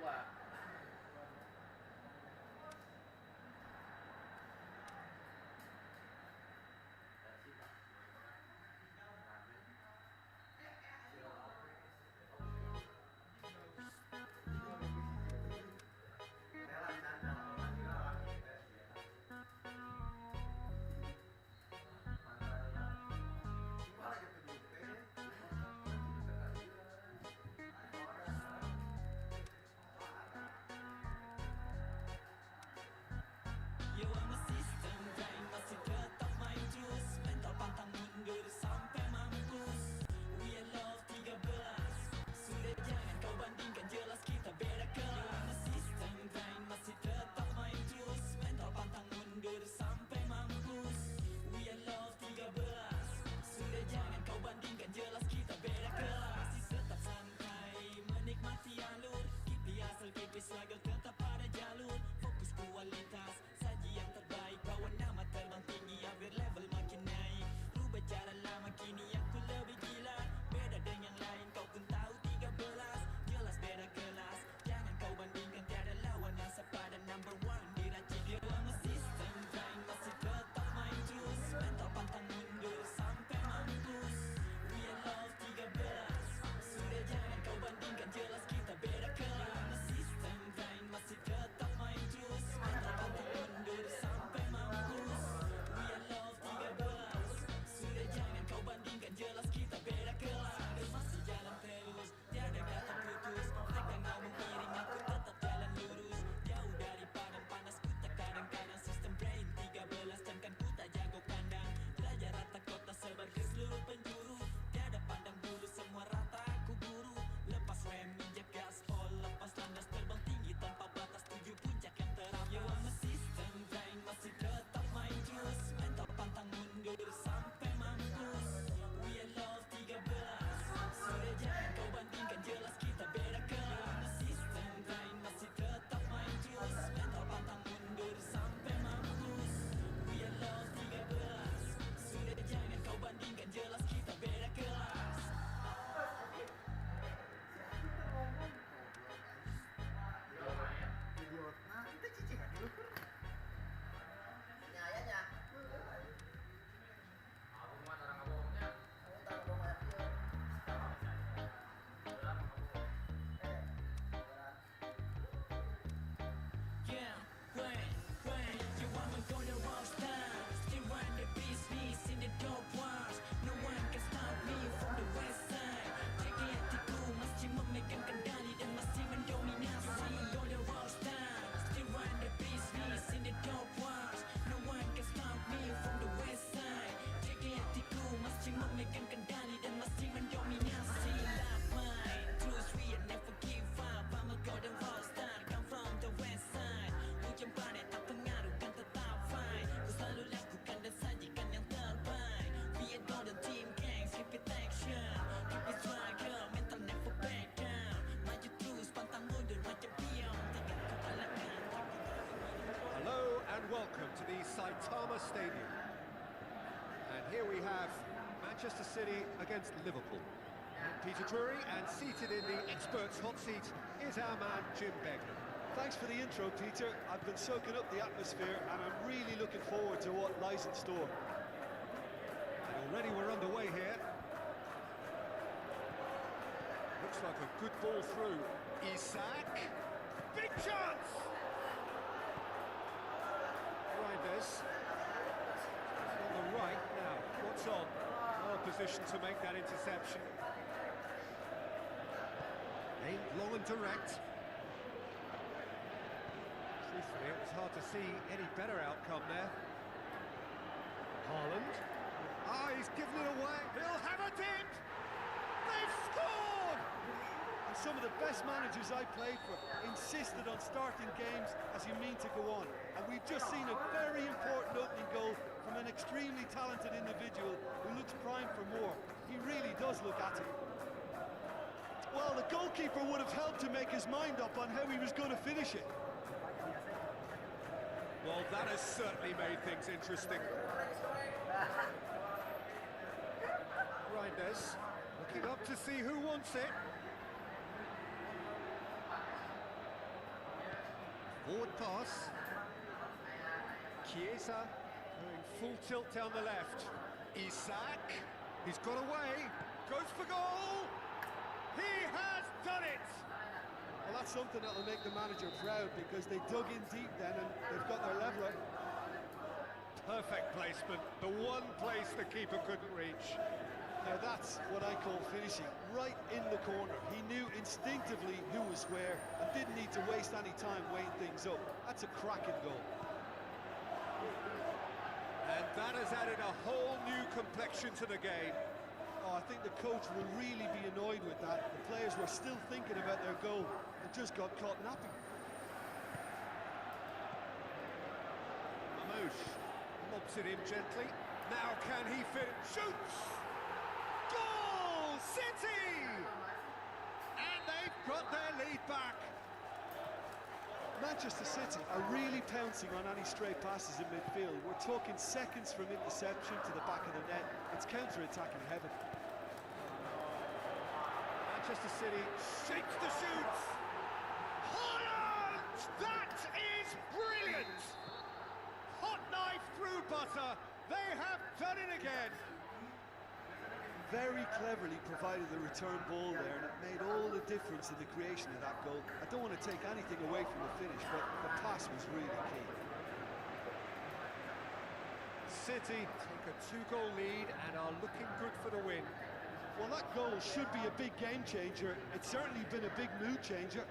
welcome to the Saitama Stadium. And here we have Manchester City against Liverpool. I'm Peter Drury, and seated in the experts' hot seat is our man Jim Begley. Thanks for the intro, Peter. I've been soaking up the atmosphere and I'm really looking forward to what lies in store. And already we're underway here. Looks like a good ball through. Isak. Big chance! Reinders. On the right now. What's on? Well positioned to make that interception. Aimed long and direct. Truthfully, it was hard to see any better outcome there. Haaland. Ah, he's given it away. He'll have a dip! They've scored! And some of the best managers I played for insisted on starting games as you mean to go on. And we've just seen a very important opening goal from an extremely talented individual who looks primed for more. He really does look at it. Well, the goalkeeper would have helped to make his mind up on how he was going to finish it. Well, that has certainly made things interesting. Reinders looking up to see who wants it. Forward pass. Chiesa going full tilt down the left. Isak, he's got away, goes for goal. He has done it. Well, that's something that'll make the manager proud because they dug in deep then and they've got their leveler. Perfect placement, the one place the keeper couldn't reach. Now that's what I call finishing, right in the corner. He knew instinctively who was where and didn't need to waste any time weighing things up. That's a cracking goal. And that has added a whole new complexion to the game. Oh, I think the coach will really be annoyed with that. The players were still thinking about their goal and just got caught napping. Mamouche lobs it in gently. Now can he fit? Shoots! Goal! City! And they've got their lead back. Manchester City are really pouncing on any stray passes in midfield. We're talking seconds from interception to the back of the net. It's counter-attacking heaven. Manchester City shakes the shoots. Haaland! That is brilliant! Hot knife through butter. They have done it again. Very cleverly provided the return ball there, and it made all the difference in the creation of that goal. I don't want to take anything away from the finish, but the pass was really key. City take a 2-goal lead and are looking good for the win. Well, that goal should be a big game changer. It's certainly been a big mood changer.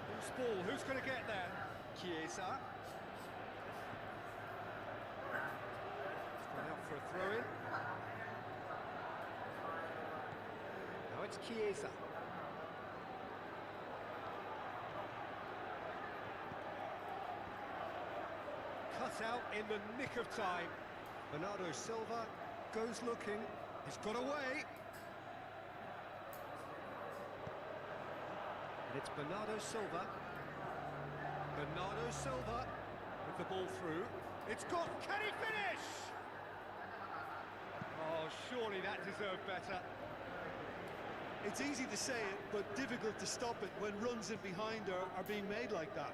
Loose ball, who's going to get there? Chiesa. It's gone out for a throw-in. Now it's Chiesa. Cut out in the nick of time. Bernardo Silva goes looking. He's got away. And it's Bernardo Silva. Bernardo Silva with the ball through. It's got... Can he finish? Oh, surely that deserved better. It's easy to say it, but difficult to stop it when runs in behind are being made like that.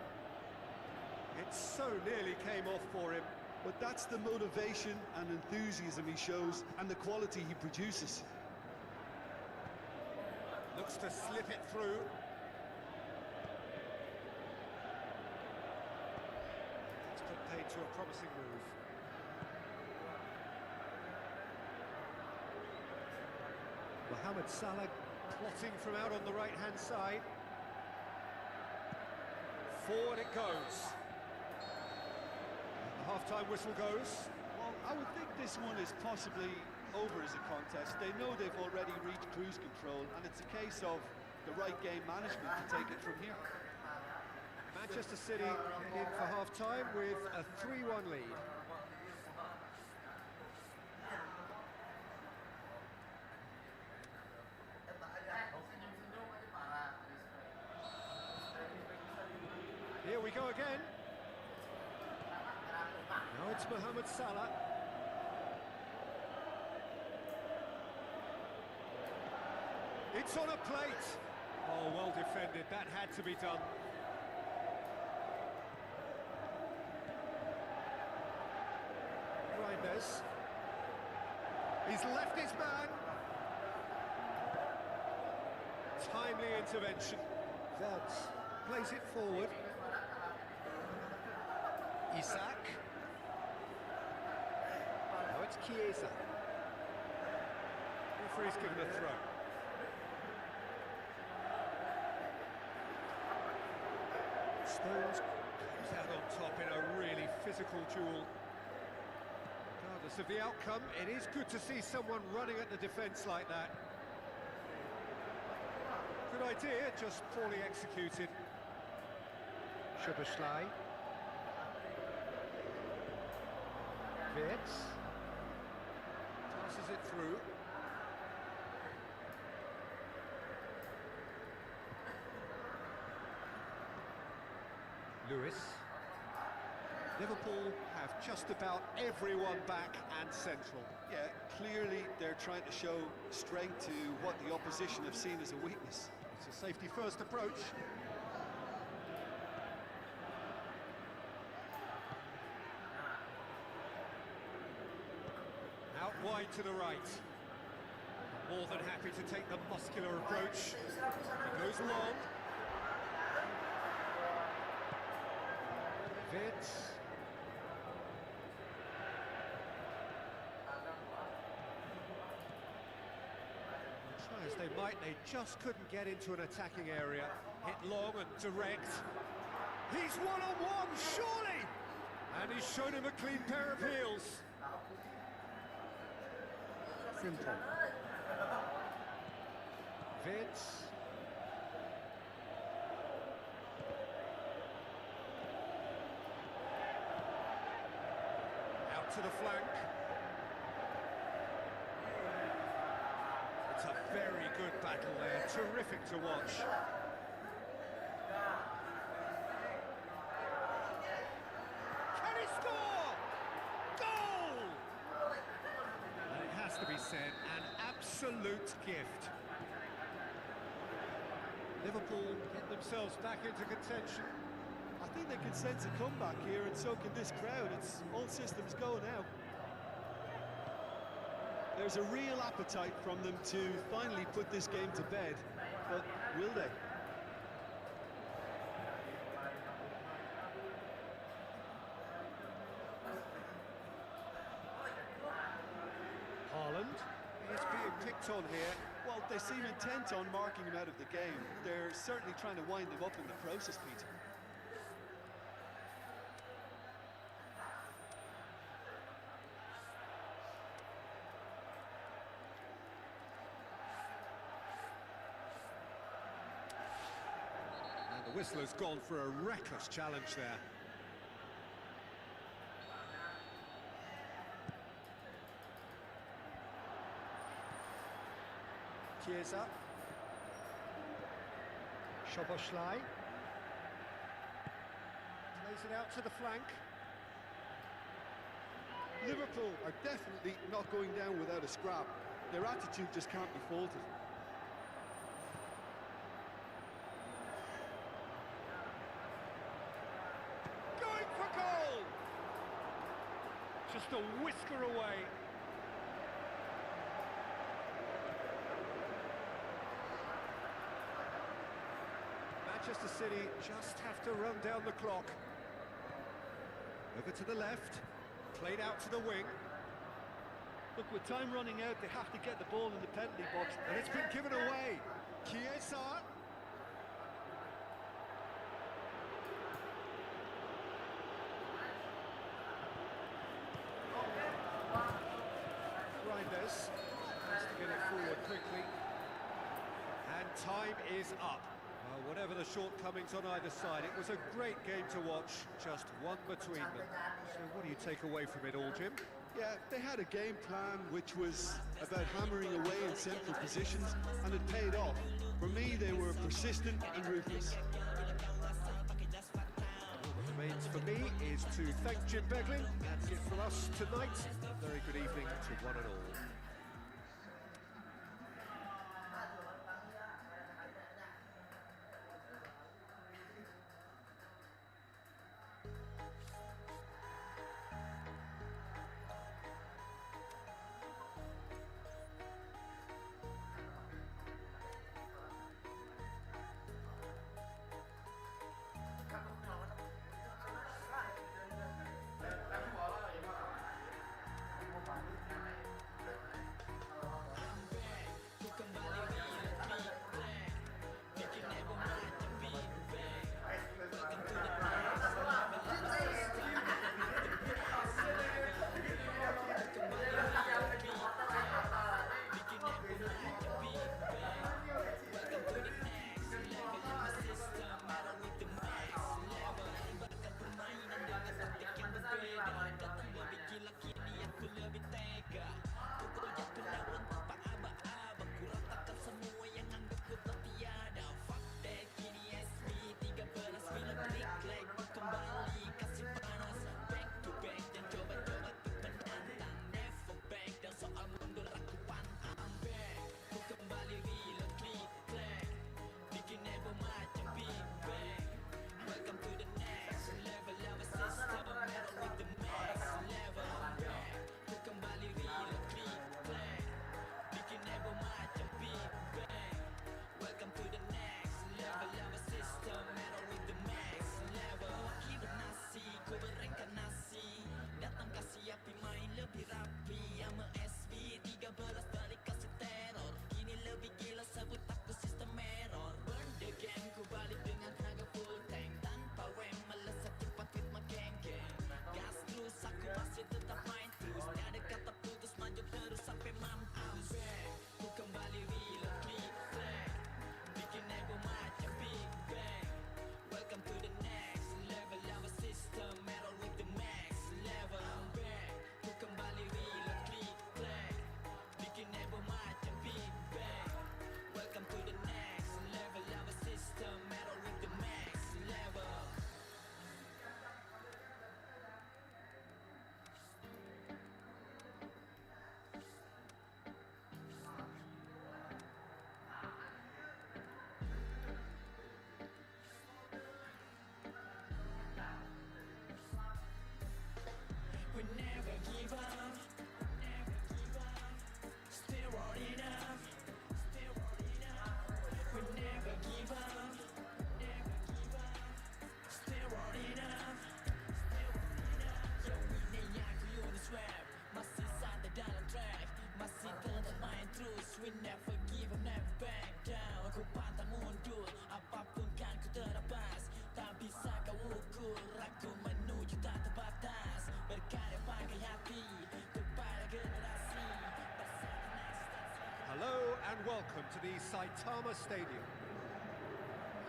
It so nearly came off for him. But that's the motivation and enthusiasm he shows and the quality he produces. Looks to slip it through. It's put paid to a promising move. Mohamed Salah plotting from out on the right-hand side. Forward it goes. The half-time whistle goes. Well, I would think this one is possibly over as a contest. They know they've already reached cruise control, and it's a case of the right game management to take it from here. Manchester City in for half-time with a 3-1 lead. Here we go again. Now it's Mohamed Salah. It's on a plate. Oh, well defended. That had to be done. Reinders. He's left his man. Timely intervention. Veltz plays it forward. Isaac. Now it's Chiesa. Referee's given a throw. Stones comes out on top in a really physical duel. Regardless of the outcome, it is good to see someone running at the defence like that. Good idea, just poorly executed. Szoboszlai. Wirtz. Passes it through. Lewis. Liverpool have just about everyone back and central. Yeah, clearly they're trying to show strength to what the opposition have seen as a weakness. It's a safety-first approach. Out wide to the right. More than happy to take the muscular approach. He goes long. Wirtz. Try as they might, they just couldn't get into an attacking area. Hit long and direct. He's one-on-one, surely! And he's shown him a clean pair of heels. Simple. Wirtz. Out to the flank. It's a very good battle there, terrific to watch. Can he score? Goal! And it has to be said, an absolute gift. Liverpool get themselves back into contention. I think they can sense a comeback here, and so can this crowd. It's all systems go now. There's a real appetite from them to finally put this game to bed, but will they? Haaland is being picked on here. Well, they seem intent on marking him out of the game. They're certainly trying to wind him up in the process, Peter. And the whistler's gone for a reckless challenge there. Chiesa. Szoboszlai. Plays it out to the flank. Liverpool are definitely not going down without a scrap. Their attitude just can't be faulted. Going for goal! Just a whisker away. Manchester City just have to run down the clock. Over to the left, played out to the wing. Look, with time running out, they have to get the ball in the penalty box. And it's been given away. Chiesa. Reinders has to get it forward quickly. And time is up. Well, whatever the shortcomings on either side, it was a great game to watch, just one between them. So what do you take away from it all, Jim? Yeah, they had a game plan which was about hammering away in central positions, and it paid off. For me, they were persistent and ruthless. All that remains for me is is to thank Jim Beglin. That's it from us tonight. A very good evening to one and all. Hello and welcome to the Saitama Stadium.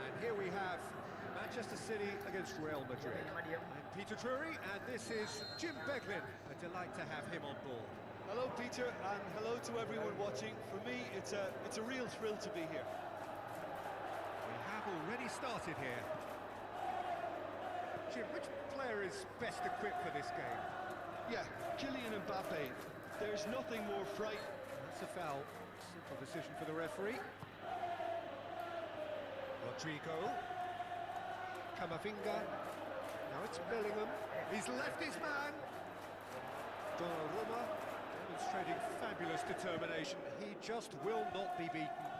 And here we have Manchester City against Real Madrid. I'm Peter Drury, and this is Jim Beglin. A delight to have him on board. Hello, Peter, and hello to everyone watching. For me, it's a real thrill to be here. We have already started here. Jim, which player is best equipped for this game? Yeah, Kylian Mbappe. There's nothing more frightening. That's a foul. Simple decision for the referee. Rodrigo. Camavinga. Now it's Bellingham. He's left his man. Donnarumma demonstrating fabulous determination. He just will not be beaten.